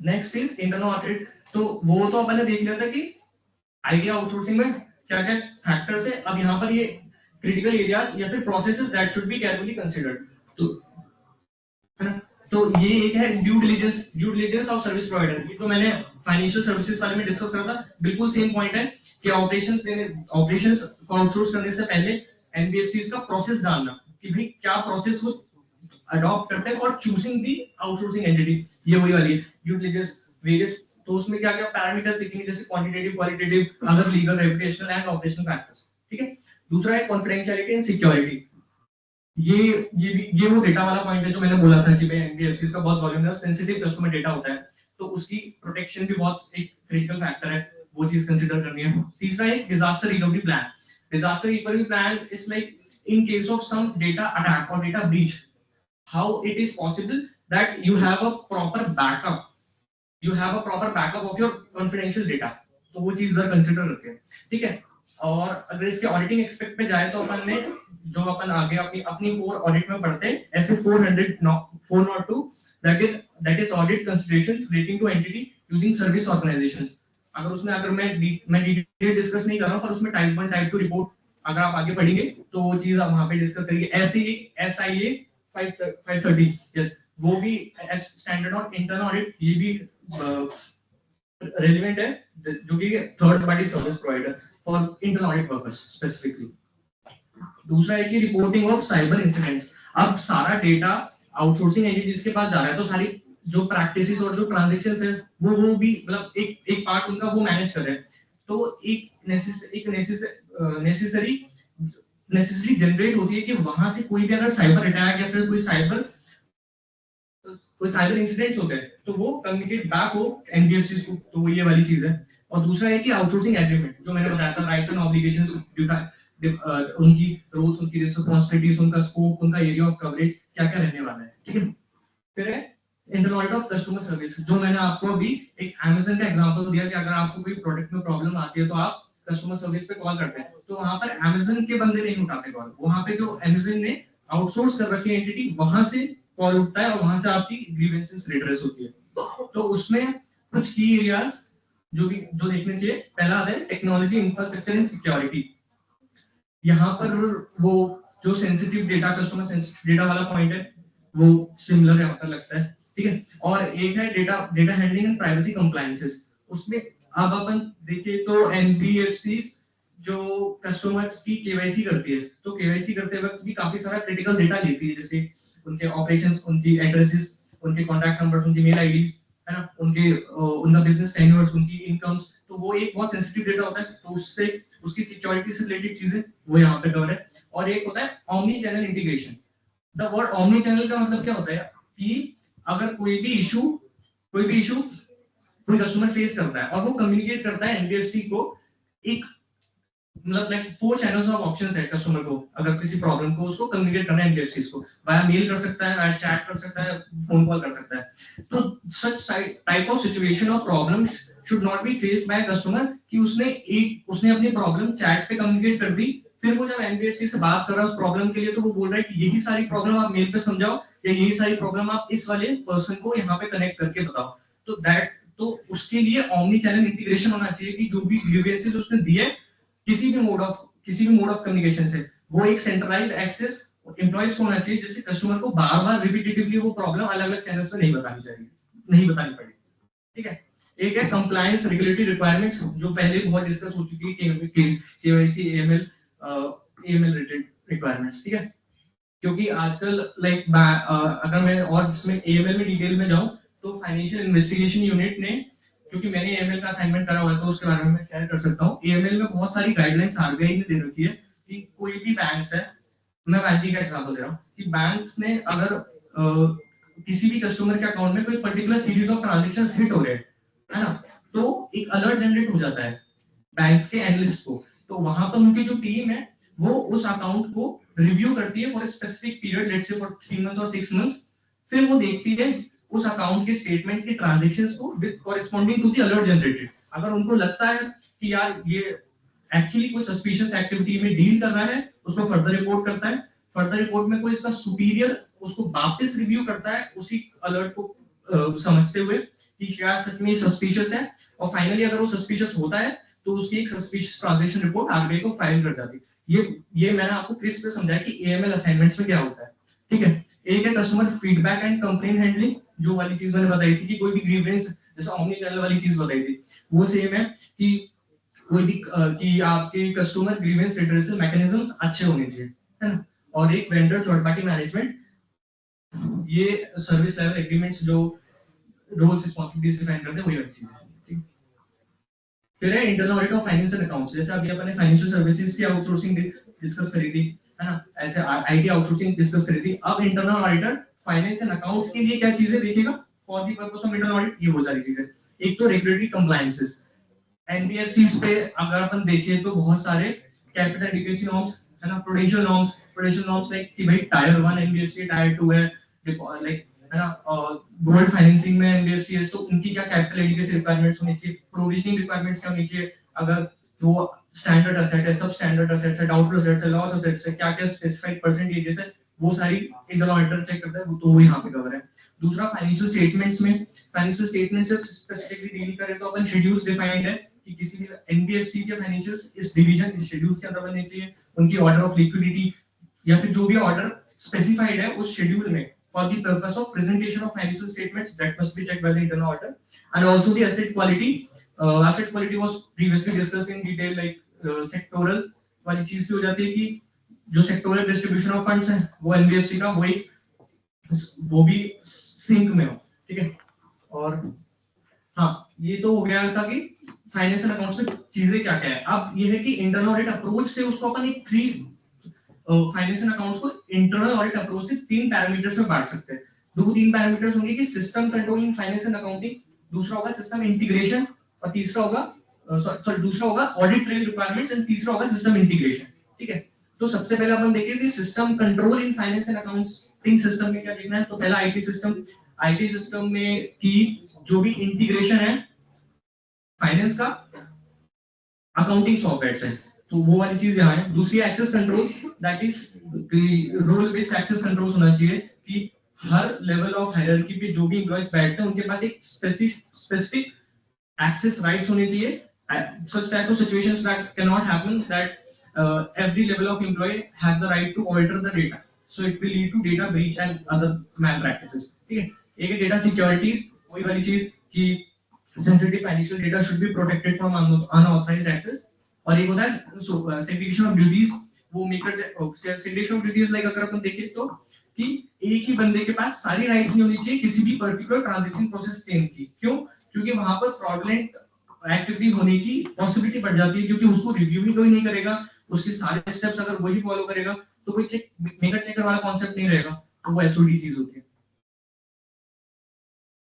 Next is internal audit. तो वो तो अपन ने देख लिया था कि आईटी आउटसोर्सिंग में क्या क्या फैक्टर्स है। अब यहाँ पर ये क्रिटिकल एरियाज या फिर processes that should be carefully considered, तो है ना। तो ये एक है due diligence of service provider. ये तो मैंने फाइनेंशियल सर्विसेज वाले में डिस्कस करा था, बिल्कुल सेम पॉइंट है कि ऑपरेशंस को आउटसोर्स करने से पहले एनबीएफसीज का प्रोसेस जानना कि भाई क्या प्रोसेस वो अडॉप्ट करते हैं for choosing the outsourcing entity. ये वही वाली है ड्यू डिलिजेंस वेरियस, तो उसमें क्या क्या पैरामीटर्स लिखेंगे, जैसे quantitative, qualitative, other legal, reputational and operational factors. ठीक है। दूसरा है कॉन्फिडेंशियलिटी एंड सिक्योरिटी। ये वो डेटा वाला पॉइंट है जो मैंने बोला था कि भाई एनबीएफसीज का बहुत वॉल्यूम है, सेंसिटिव कस्टमर डेटा होता है, तो उसकी प्रोटेक्शन भी बहुत एक क्रिटिकल फैक्टर है, वो चीज कंसीडर करनी है। तीसरा है disaster recovery plan. Disaster recovery plan is like in case of some data attack और data breach, how it is possible that you have a proper backup, of your confidential data, तो वो चीज इधर कंसीडर करते हैं। ठीक है। और अगर इसके ऑडिटिंग एस्पेक्ट पे जाए तो अपन ने जो अपन आगे अपनी कोर ऑडिट में पढ़ते हैं, ऐसे 402 that is audit consideration relating to entity using service organisations. अगर मैं डिटेल डिस्कस नहीं कर रहा हूं, पर उसमें टाइप 1 टाइप 2 रिपोर्ट अगर आप आगे पढ़ेंगे तो वो चीज आप वहां पे डिस्कस करेंगे। ऐसे ही SIA 530, यस, वो भी स्टैंडर्ड ऑन इंटरनल ऑडिट, ये भी रेलेवेंट है, जो कि third party service provider for internal audit purpose specifically. दूसरा है कि रिपोर्टिंग ऑफ साइबर इंसिडेंट्स। अब सारा डेटा आउटसोर्सिंग एजेंसीज के पास जा रहा है, तो सारी जो प्रैक्टिसेस और जो ट्रांजैक्शंस है वो भी मतलब एक पार्ट उनका वो मैनेज कर रहे हैं, तो एक नेसेसरी जनरेट होती है कि वहां से कोई भी अगर साइबर अटैक या फिर कोई साइबर इंसिडेंट्स होते हैं तो वो कम्युनिकेट बैक हो एनबीएफसीज को, तो वो ये वाली चीज है। और दूसरा है कि आउटसोर्सिंग एग्रीमेंट, जो मैंने बताया था, राइट्स एंड ऑब्लिगेशंस, उनकी रोल्स, उनकी रिस्पांसिबिलिटीज, उनका स्कोप, उनका एरिया ऑफ कवरेज क्या क्या रहने वाला है। ठीक है। फिर है internal audit of customer service, जो मैंने आपको अभी एक Amazon का एग्जांपल दिया कि अगर आपको कोई प्रोडक्ट में प्रॉब्लम आती है तो आप कस्टमर सर्विस पे कॉल करते हैं, तो वहां पर Amazon के बंदे नहीं उठाते कॉल, वहां पे जो Amazon ने आउटसोर्स कर रखी है एंटिटी, वहां से कॉल उठता है और वहां से आपकी ग्रीवेंसेस रिड्रेस होती है। तो उसमें कुछ की एरियाज जो देखने चाहिए। पहला है टेक्नोलॉजी, इंफ्रास्ट्रक्चर एंड सिक्योरिटी। यहाँ पर वो जो sensitive data, customer sensitive data वाला पॉइंट है, वो सिमिलर यहाँ पर लगता है। ठीक है। और एक है data handling and privacy compliances. उसमें अब अपन देखिए तो एनबीएफसीज जो कस्टमर्स की केवाईसी करती है, तो केवाईसी करते वक्त भी काफी सारा क्रिटिकल डेटा लेती है, जैसे उनके ऑपरेशंस, उनकी एड्रेसेस, उनके कॉन्टैक्ट नंबर्स, उनकी मेल आईडीज, है ना, उनका बिजनेस टेन्योर्स, उनकी इनकम्स, तो वो एक बहुत सेंसिटिव डेटा होता है, तो उससे उसकी सिक्योरिटी से रिलेटेड चीजें वो यहाँ पे कवर है। और एक होता है omni channel integration. The word omni channel का मतलब क्या होता है कि अगर कोई भी इशू कोई कस्टमर फेस करता है और वो कम्युनिकेट करता है एनबीएफसी को, एक मतलब लाइक 4 चैनल्स ऑफ ऑप्शंस है कस्टमर को, अगर किसी प्रॉब्लम को उसको कम्युनिकेट करना है एनबीएफसी को, वाया मेल कर सकता है, वाया चैट कर सकता है, फोन कॉल कर सकता है। तो सच टाइप ऑफ सिचुएशन और problem should not be faced by customer कि उसने अपनी प्रॉब्लम चैट पे कम्युनिकेट कर दी, फिर वो जब एनबीएफसी से बात कर रहा है उस प्रॉब्लम के लिए, तो वो बोल रहा है कि यही सारी प्रॉब्लम आप मेल पे समझाओ या यही सारी प्रॉब्लम आप इस वाले पर्सन को यहाँ पे कनेक्ट करके बताओ। तो उसके लिए ओमनी चैनल इंटीग्रेशन होना चाहिए कि जो भी ग्रीवेंसेस उसने दिए किसी भी मोड ऑफ कम्युनिकेशन से, वो एक सेंट्रलाइज्ड एक्सेस एम्प्लॉइज को होना चाहिए, जिससे कस्टमर को बार-बार रिपीटेटिवली वो प्रॉब्लम अलग-अलग चैनल्स पे नहीं बतानी पड़े। ठीक है। एक है कंप्लायंस रेगुलेटरी रिक्वायरमेंट्स, जो पहले बहुत डिस्कस हो चुकी है, केवाईसी, एएमएल रिलेटेड रिक्वायरमेंट्स। ठीक है। क्योंकि आजकल लाइक अगर मैं और इसमें एएमएल में डिटेल में जाऊं तो फाइनेंशियल इन्वेस्टिगेशन यूनिट ने, क्योंकि मैंने एएमएल का असाइनमेंट करा हुआ है तो उसके बारे में मैं शेयर कर सकता हूं। एएमएल में बहुत सारी गाइडलाइंस आरबीआई ने दे रखी है कि कोई भी बैंक्स है, मैं बैंक का एग्जांपल दे रहा हूं कि बैंक्स ने अगर किसी भी कस्टमर के अकाउंट में कोई particular series of transactions hit हो रहे हैं, है ना, तो एक अलर्ट जनरेट हो जाता है बैंक्स के एनालिस्ट को। तो वहां पर उनकी जो टीम है वो उस अकाउंट को रिव्यू करती है for specific period, let's say for 3 months और 6 मंथ्स। फिर वो देखती है उस अकाउंट के स्टेटमेंट के ट्रांजैक्शंस को with corresponding to the alert generated. अगर उनको लगता है कि यार ये एक्चुअली कोई सस्पिशियस एक्टिविटी में डील कर रहा है, उसको फर्दर रिपोर्ट करता है। फर्दर रिपोर्ट में कोई इसका सुपीरियर उसको वापस रिव्यू करता है उसी अलर्ट को समझते हुए कि क्या सच में सस्पिशियस है, और फाइनली अगर वो सस्पिशियस होता है तो उसकी एक सस्पिशियस ट्रांजैक्शन रिपोर्ट आरबीआई को फाइल कर जाती है। ये मैंने आपको क्रिस्प से समझाया कि एएमएल असाइनमेंट्स में क्या होता है, ठीक है। एक है customer feedback and complaint handling, जो वाली चीज मैंने बताई थी कि कोई भी ग्रीवेंस, जैसे ओमनी चैनल वाली चीज बताई थी, वो सेम है कि कोई भी कि आपके कस्टमर ग्रीवेंस रिड्रेसल मैकेनिज्म्स अच्छे होने चाहिए, है ना। और एक वेंडर थर्ड पार्टी मैनेजमेंट, ये सर्विस लेवल एग्रीमेंट्स जो रोल्स रिस्पांसिबिलिटीज डिफाइन करते हैं, वही वाली चीज है। फिर है internal audit of finance and accounts, जैसे अभी अपन ने फाइनेंशियल सर्विसेज की आउटसोर्सिंग डिस्कस करी थी, है ना, ऐसे आईटी आउटसोर्सिंग डिस्कस करी थी। अब internal auditor finance and accounts के लिए क्या चीजें देखेगा for the purpose of internal audit, ये बहुत सारी चीजें। एक तो रेगुलेटरी कंप्लायंसेस, एनबीएफसीज पे अगर अपन देखें तो बहुत सारे कैपिटल एडिक्वेसी नॉर्म्स, है ना, प्रूडेंशियल नॉर्म्स लाइक कि भाई टायर 1 एनबीएफसी, टायर 2 है, लाइक, है ना, गोल्ड फाइनेंसिंग में एनबीएफसी है, तो उनकी क्या कैपिटल एडिक्वेसी रिक्वायरमेंट्स होनी चाहिए, प्रोविजनिंग रिक्वायरमेंट्स क्या होनी चाहिए, अगर वो स्टैंडर्ड असेट है, सब स्टैंडर्ड असेट्स है, डाउटफुल असेट्स है, लॉस असेट्स है, क्या क्या स्पेसिफाइड परसेंटेजेस है, वो सारी इंटरनल ऑडिटर चेक करता है, तो वो यहाँ पे कवर है। दूसरा फाइनेंशियल स्टेटमेंट्स में, फाइनेंशियल स्टेटमेंट से स्पेसिफिकली डील करें तो अपन शेड्यूल्स डिफाइंड है कि किसी भी एनबीएफसी के फाइनेंशियल्स इस डिवीजन, इस शेड्यूल के अंदर बनने चाहिए, उनकी ऑर्डर ऑफ लिक्विडिटी या फिर जो भी ऑर्डर स्पेसिफाइड है उस शेड्यूल में for the purpose of presentation of financial statements, that must be checked by the internal auditor. And also the asset quality. Asset quality was previously discussed in detail, like sectoral वाली चीज भी हो जाती है कि जो sectoral distribution of funds है वो एनबीएफसी का वो भी सिंक में हो, ठीक है। और हाँ, ये तो हो गया था कि फाइनेंशियल अकाउंट्स में चीजें क्या क्या है। अब ये है कि इंटरनल ऑडिट अप्रोच से उसको अपन एक फाइनेंशियल अकाउंट्स को इंटरनल ऑडिट अप्रोच से 3 पैरामीटर्स में बांट सकते हैं। 3 पैरामीटर्स होंगे कि system control in finance and accounting, दूसरा होगा सिस्टम इंटीग्रेशन, और तीसरा होगा ऑडिट ट्रेल रिक्वायरमेंट्स, एंड तीसरा होगा सिस्टम इंटीग्रेशन, ठीक है। तो सबसे पहले अपन देखेंगे कि system control in finance and accounting system में क्या देखना है। तो पहला आईटी सिस्टम में की जो भी इंटीग्रेशन है फाइनेंस का अकाउंटिंग सॉफ्टवेयर से, तो वो वाली चीज यहाँ है। दूसरी access control, that is role based access control होना चाहिए कि हर लेवल ऑफ हायरार्की पे जो भी एम्प्लॉइज बैठते हैं उनके पास एक स्पेसिफिक एक्सेस राइट्स होने चाहिए, such type of situations that cannot happen, that every level of employee has the right to alter the data, so it will lead to data breach and other malpractices, ठीक है। एक है डेटा सिक्योरिटीज, वही वाली चीज कि sensitive financial data should be protected from unauthorized access, और एक होता है segregation of duties, वो maker segregation of duties like अगर अपन देखें तो कि एक ही बंदे के पास सारी राइट्स नहीं होनी चाहिए किसी भी पर्टिकुलर ट्रांजैक्शन प्रोसेस चेंज की। क्यों? क्योंकि वहां पर फ्रॉडलेंट एक्टिविटी होने की पॉसिबिलिटी बढ़ जाती है, क्योंकि उसको रिव्यू ही कोई नहीं करेगा, उसके सारे स्टेप्स अगर वही फॉलो करेगा तो कोई मेकर चेकर वाला कॉन्सेप्ट नहीं रहेगा, तो वो एसओडी चीज होती है।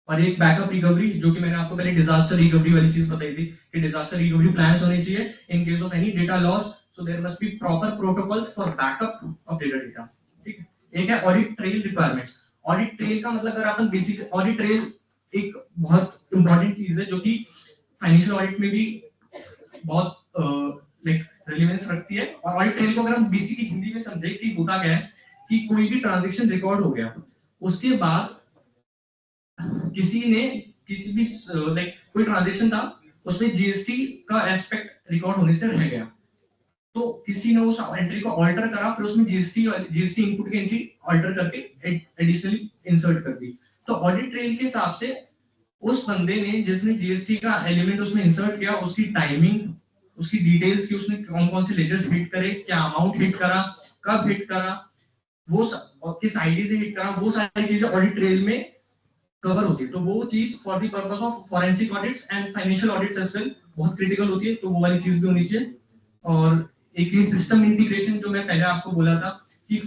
और एक बैकअप रिकवरी, जो कि मैंने आपको पहले डिजास्टर रिकवरी वाली चीज बताई थी कि डिजास्टर रिकवरी प्लान्स होने चाहिए in case of any data loss, so there must be proper protocols for backup of data, ठीक है। एक है audit trail requirements. Audit trail का मतलब अगर अपन बेसिक ऑडिट ट्रेल एक बहुत इंपॉर्टेंट चीज है जो कि फाइनेंशियल ऑडिट में भी बहुत लाइक रेलेवेंस रखती है। और ऑडिट ट्रेल को अगर हम बेसिक हिंदी में समझे कि होता क्या है कि कोई भी ट्रांजैक्शन रिकॉर्ड हो गया, उसके बाद किसी भी लाइक कोई ट्रांजैक्शन था उसमें जीएसटी का एस्पेक्ट रिकॉर्ड होने से रह गया, तो किसी ने उस एंट्री को ऑल्टर करा, फिर उसमें जीएसटी इनपुट की एंट्री ऑल्टर करके एडिशनली इंसर्ट कर दी। तो ऑडिट ट्रेल के हिसाब से उस बंदे ने जिसने जीएसटी का एलिमेंट उसमें इंसर्ट किया, उसकी टाइमिंग, उसकी डिटेल्स की, उसने कौन से लेजर्स हिट करे, क्या अमाउंट हिट करा, कब हिट करा, वो किस आईडी से हिट करा, वो सारी चीजें ऑडिट ट्रेल में कवर होती है। तो वो चीज for the purpose of forensic audits and financial audits as well बहुत क्रिटिकल होती है, तो वो वाली चीज भी होनी चाहिए। और एक सिस्टम इंटीग्रेशन जो मैं पहले आपको बोला था कि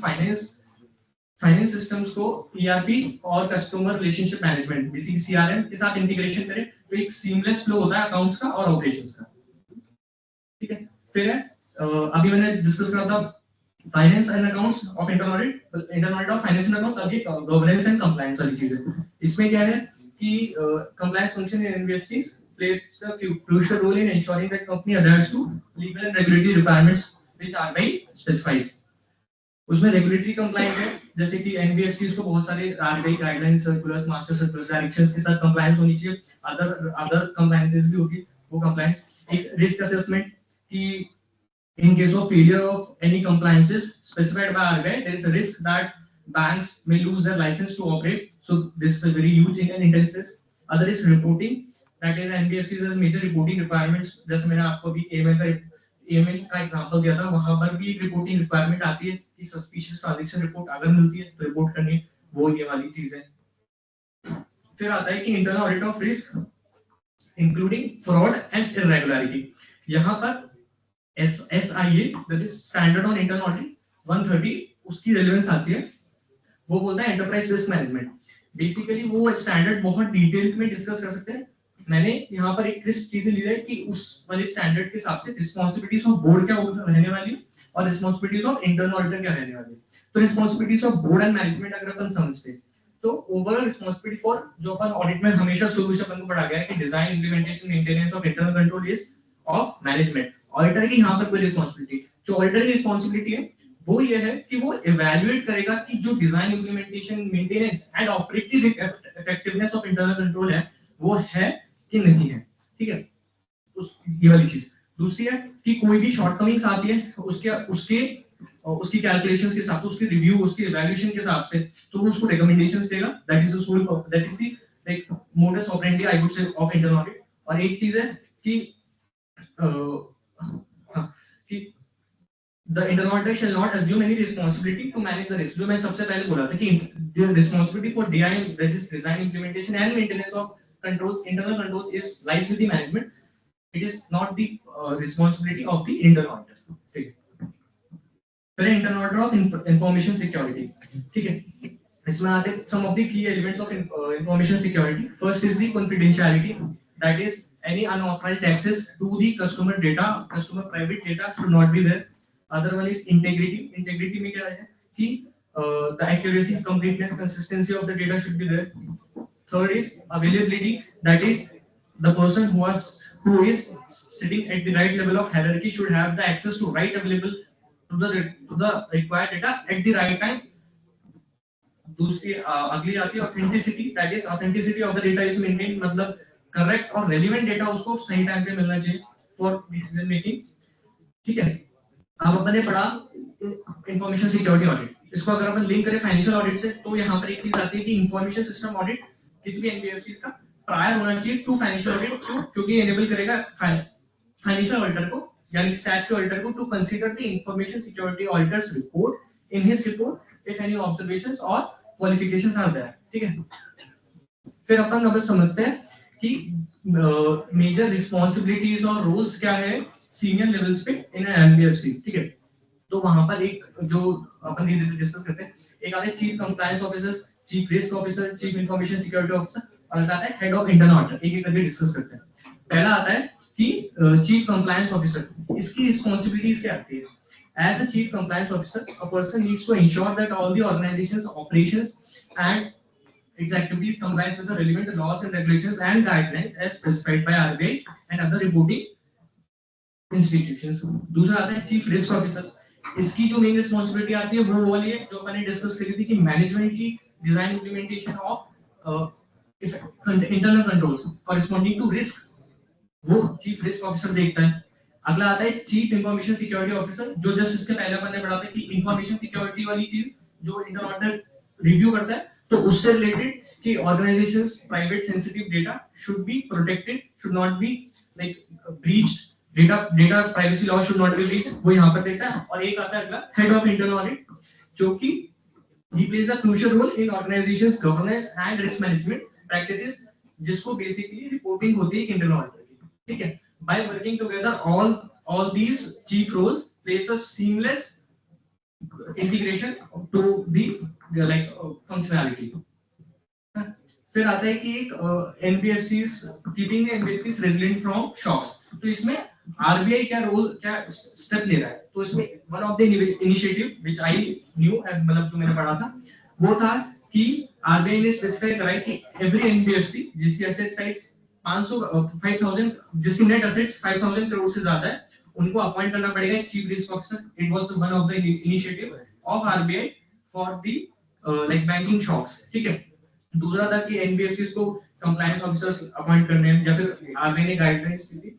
फाइनेंस सिस्टम्स को ERP और customer relationship management basically CRM के साथ इंटीग्रेशन करें तो एक सीमलेस फ्लो होता है अकाउंट्स का और ऑपरेशंस का, ठीक है। फिर है अभी मैंने डिस्कस करा था finance and accounts of internal audit of finance and accounts, अभी गवर्नेंस एंड कंप्लायंस वाली चीज है। इसमें क्या है कि compliance function in NBFCs plays a crucial role in ensuring that company adheres to legal and regulatory requirements which RBI specifies। उसमें रेगुलेटरी कंप्लायंस है, जैसे कि NBFCs को बहुत सारे RBI guidelines, circulars, master circulars, directions के साथ कंप्लायंस होनी चाहिए। अदर कंप्लायंसेस भी होगी वो कंप्लायंस। एक रिस्क असेसमेंट कि in case of failure of any compliances specified by RBI, there is a risk that banks may lose their license to operate. So this is a very huge and intense risk. Other is reporting, that is NBFCs has major reporting requirements। जैसे मैंने आपको अभी AML का एग्जांपल दिया था, वहां पर भी एक रिपोर्टिंग रिक्वायरमेंट आती है कि सस्पिशियस ट्रांजैक्शन रिपोर्ट अगर मिलती है तो रिपोर्ट करनी, वो ये वाली चीज है। फिर आता है कि internal audit of risk including fraud and irregularity. यहाँ पर SIA that is Standard on Internal Audit 130 उसकी रेलेवेंस आती है। वो बोलता है एंटरप्राइज रिस्क मैनेजमेंट। बेसिकली वो स्टैंडर्ड बहुत डिटेल में डिस्कस कर सकते हैं। मैंने यहाँ पर एक लिस्ट चीजें ली है कि उस वाले स्टैंडर्ड के हिसाब से रिस्पांसिबिलिटीज ऑफ बोर्ड क्या रहने वाली और रिस्पांसिबिलिटीज ऑफ इंटरनल ऑडिटर क्या रहने वाली। तो responsibilities of board and management अगर अपन समझते हैं तो ओवरऑल रिस्पांसिबिलिटी फॉर, जो अपन ऑडिट में हमेशा शुरू से अपन को पढ़ा गया है कि design, implementation, maintenance of internal control is of management. Auditor की यहाँ पर कोई रिस्पांसिबिलिटी, जो ऑडिटर की रिस्पांसिबिलिटी है वो ये है कि वो इवैल्यूएट करेगा कि जो design, implementation, maintenance and operative effectiveness of internal control है वो है कि नहीं है, ठीक है। ये वाली चीज। दूसरी है कि कोई भी शॉर्टकमिंग्स आती है उसकी कैलकुलेशंस के हिसाब से, उसकी रिव्यू, उसकी इवैल्यूएशन के हिसाब से, तो वो उसको रिकमेंडेशंस देगा। That is the soul, that is the like modus operandi I would say of internal audit. और एक चीज है कि the internal auditor shall not assume any responsibility to manage the risk। जो मैं सबसे पहले बोला था कि the responsibility for design, implementation and maintenance of controls, internal controls is lies with the management। It is not the responsibility of the internal auditor, ठीक है। फिर internal auditor of information security, ठीक है। इसमें आते हैं some of the key elements of information security। First is the confidentiality, that is any unauthorized access to the customer data, customer private data should not be there। Other one is integrity। Integrity में क्या है कि the accuracy, completeness, consistency of the data should be there। Third is availability, that is the person who is sitting at the right level of hierarchy should have the access to right available to the required data at the right time। दूसरी अगली आती है authenticity, that is authenticity of the data is maintained, मतलब करेक्ट और रेलेवेंट डेटा उसको सही टाइम पे मिलना चाहिए फॉर डिसीजन मेकिंग, ठीक है। अब अपन ने पढ़ा इंफॉर्मेशन सिक्योरिटी ऑडिट। इसको अगर अपन लिंक करें फाइनेंशियल ऑडिट से तो यहाँ पर एक चीज आती है कि इंफॉर्मेशन सिस्टम ऑडिट किसी भी एनबीएफसी का प्रायर होना चाहिए टू फाइनेंशियल ऑडिट। क्यों? क्योंकि एनेबल करेगा फाइनेंशियल ऑडिटर को यानी स्टैट के ऑडिटर को to consider the information security auditors report in his report if any observations और क्वालिफिकेशंस आर देयर, ठीक है। फिर अपन अब समझते हैं कि मेजर रिस्पांसिबिलिटीज और रोल्स क्या है सीनियर लेवल्स पे इन एनबीएफसी, ठीक है। तो वहां पर एक जो अपन धीरे-धीरे डिस्कस करते हैं, एक आता है chief compliance officer, chief risk officer, chief information security officer और आता है हेड ऑफ इंटरनल ऑडिट। एक एक करके डिस्कस करते हैं। पहला आता है कि चीफ कंप्लायंस ऑफिसर, इसकी रिस्पांसिबिलिटीज क्या आती है। As a chief compliance officer, a person needs to ensure that all the organization's operations and its activities comply with the relevant laws and regulations and guidelines as specified by RBI and other reporting institutions। दूसरा आता है चीफ रिस्क ऑफिसर। इसकी जो मेन रिस्पांसिबिलिटी आती है वो वाली है जो अपन ने डिस्कस करी थी कि मैनेजमेंट की design implementation of internal controls corresponding to risk, वो चीफ रिस्क ऑफिसर देखता है। अगला आता है चीफ इंफॉर्मेशन सिक्योरिटी ऑफिसर, जो जस्ट इसके पहले अपन ने पढ़ा था कि इंफॉर्मेशन सिक्योरिटी वाली चीज जो इंटरनल ऑडिटर रिव्यू करता है तो उससे रिलेटेड कि organisations private sensitive data should be protected, should not be like breached, data privacy law should not be breached, वो यहां पर देखता है। और एक आता है अगला हेड ऑफ इंटरनल ऑडिट, जो कि he plays a crucial role in organizations governance and risk management practices, जिसको बेसिकली रिपोर्टिंग होती है इंटरनल ऑडिटर की, ठीक है। By working together, all these chief roles plays a seamless integration to the like functionality. फिर आता है कि एक NBFCs keeping the NBFCs resilient from shocks. तो इसमें RBI क्या रोल क्या स्टेप ले रहा है? तो इसमें one of the initiative which I knew मतलब जो मैंने पढ़ा था वो था कि RBI ने स्पेसिफाई करा है कि every NBFC जिसकी asset size 5000 जिसकी net assets 5000 करोड़ से ज्यादा है उनको अपॉइंट करना पड़ेगा chief risk officer. It was one of the initiative of RBI for the like banking shocks. ठीक है. दूसरा था कि एनबीएफसीज को कंप्लायंस ऑफिसर्स अपॉइंट करने हैं या फिर आरबीआई ने गाइडलाइंस दी थी.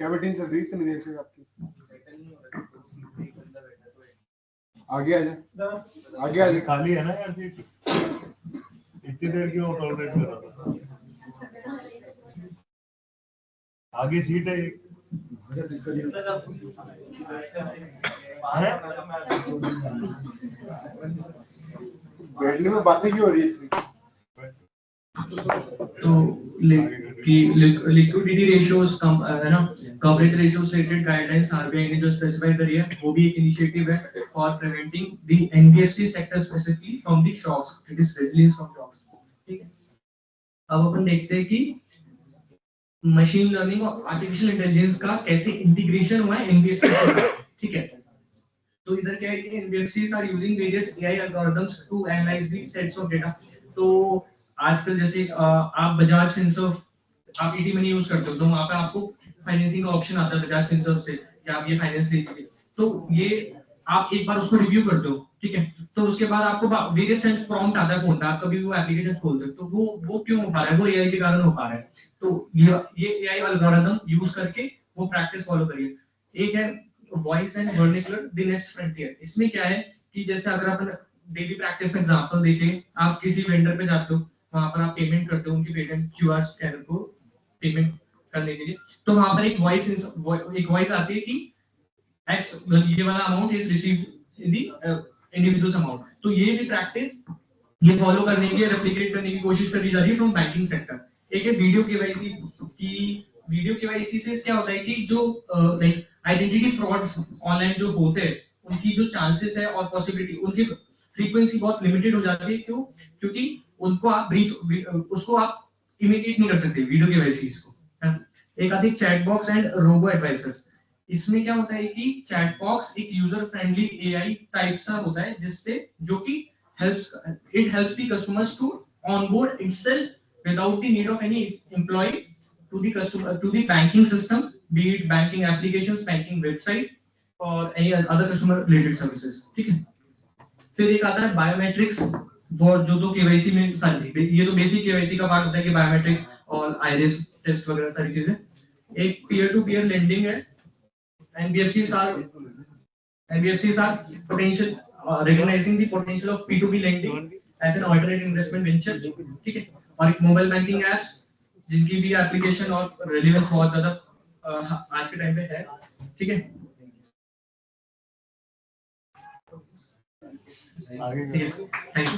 क्या मीटिंग चल रही है इतनी देर से आपकी? आगे आ जा, आगे आ जा. खाली है ना यार सीट, इतनी देर क्यों टॉलरेट कर रहा था? आगे सीट है. बैठने में बातें क्यों हो रही है? तो लिक्विडिटी रेशियोस है ना, coverage ratios related guidelines RBI ने जो स्पेसिफाई करी है वो भी एक इनिशिएटिव है for preventing the NBFC sector specifically from the shocks. It is resilience from shocks. ठीक है. अब अपन देखते हैं कि मशीन लर्निंग और आर्टिफिशियल इंटेलिजेंस का कैसे इंटीग्रेशन हुआ है एनबीएफसी के साथ. ठीक है. तो इधर क्या है कि NBFCs are using various AI algorithms to analyse the sets of data. तो आजकल जैसे आप बजाज फिनसर्व आप ईटी मनी यूज करते हो तो वहां पे आपको फाइनेंसिंग का ऑप्शन आता है बजाज फिनसर्व से कि आप ये फाइनेंस ले लीजिए. तो ये आप एक बार उसको रिव्यू करते हो. ठीक है. तो उसके बाद आपको वेरियस टाइम्स प्रॉम्प्ट आता है फोन पे, आप कभी वो एप्लीकेशन खोलते हो तो वो क्यों हो पा रहा है? वो एआई के कारण हो पा रहा है. तो ये एआई एल्गोरिथम यूज करके वो प्रैक्टिस फॉलो करिए. एक है voice and vernacular the next frontier. इसमें क्या है कि जैसे अगर अपन डेली प्रैक्टिस में एग्जांपल देखें, आप किसी वेंडर पे जाते हो, वहां पर आप पेमेंट करते हो उनकी पेमेंट क्यूआर स्कैनर को पेमेंट करने के लिए, तो वहां पर एक वॉइस आती है कि एक्स ये वाला amount is received in the individual amount. तो ये भी प्रैक्टिस ये फॉलो करने की रेप्लिकेट करने की कोशिश करी जा रही है फ्रॉम बैंकिंग सेक्टर. एक है वीडियो केवाईसी की. वीडियो केवाईसी से क्या होता है कि जो लाइक आइडेंटिटी फ्रॉड्स ऑनलाइन जो होते हैं उनकी जो चांसेस है और पॉसिबिलिटी उनकी फ्रीक्वेंसी बहुत लिमिटेड हो जाती है. क्यों? क्योंकि उनको आप उसको आप इमिटेट नहीं कर सकते वीडियो केवाईसी को. एक आती है chat box and robo advisors. इसमें क्या होता है कि चैट बॉक्स एक यूजर फ्रेंडली एआई टाइप सा होता है जिससे जो कि helps the customers to onboard itself without the need of any employee to the customer to the banking system, be it banking applications, banking website or any other customer related services. ठीक है. फिर एक आता है बायोमेट्रिक्स वो जो तो केवाईसी में सारी ये तो बेसिक केवाईसी का पार्ट होता है कि बायोमेट्रिक्स और आईरिस टेस्ट वगैरह सारी चीजें. एक पीयर टू पीयर लेंडिंग है. NBFCs are potential recognizing the potential of P2P lending as an alternate investment venture. ठीक है. और एक मोबाइल बैंकिंग एप्स जिनकी भी एप्लीकेशन और रेलेवेंस बहुत ज्यादा आज के टाइम पे है. ठीक है. Thank you.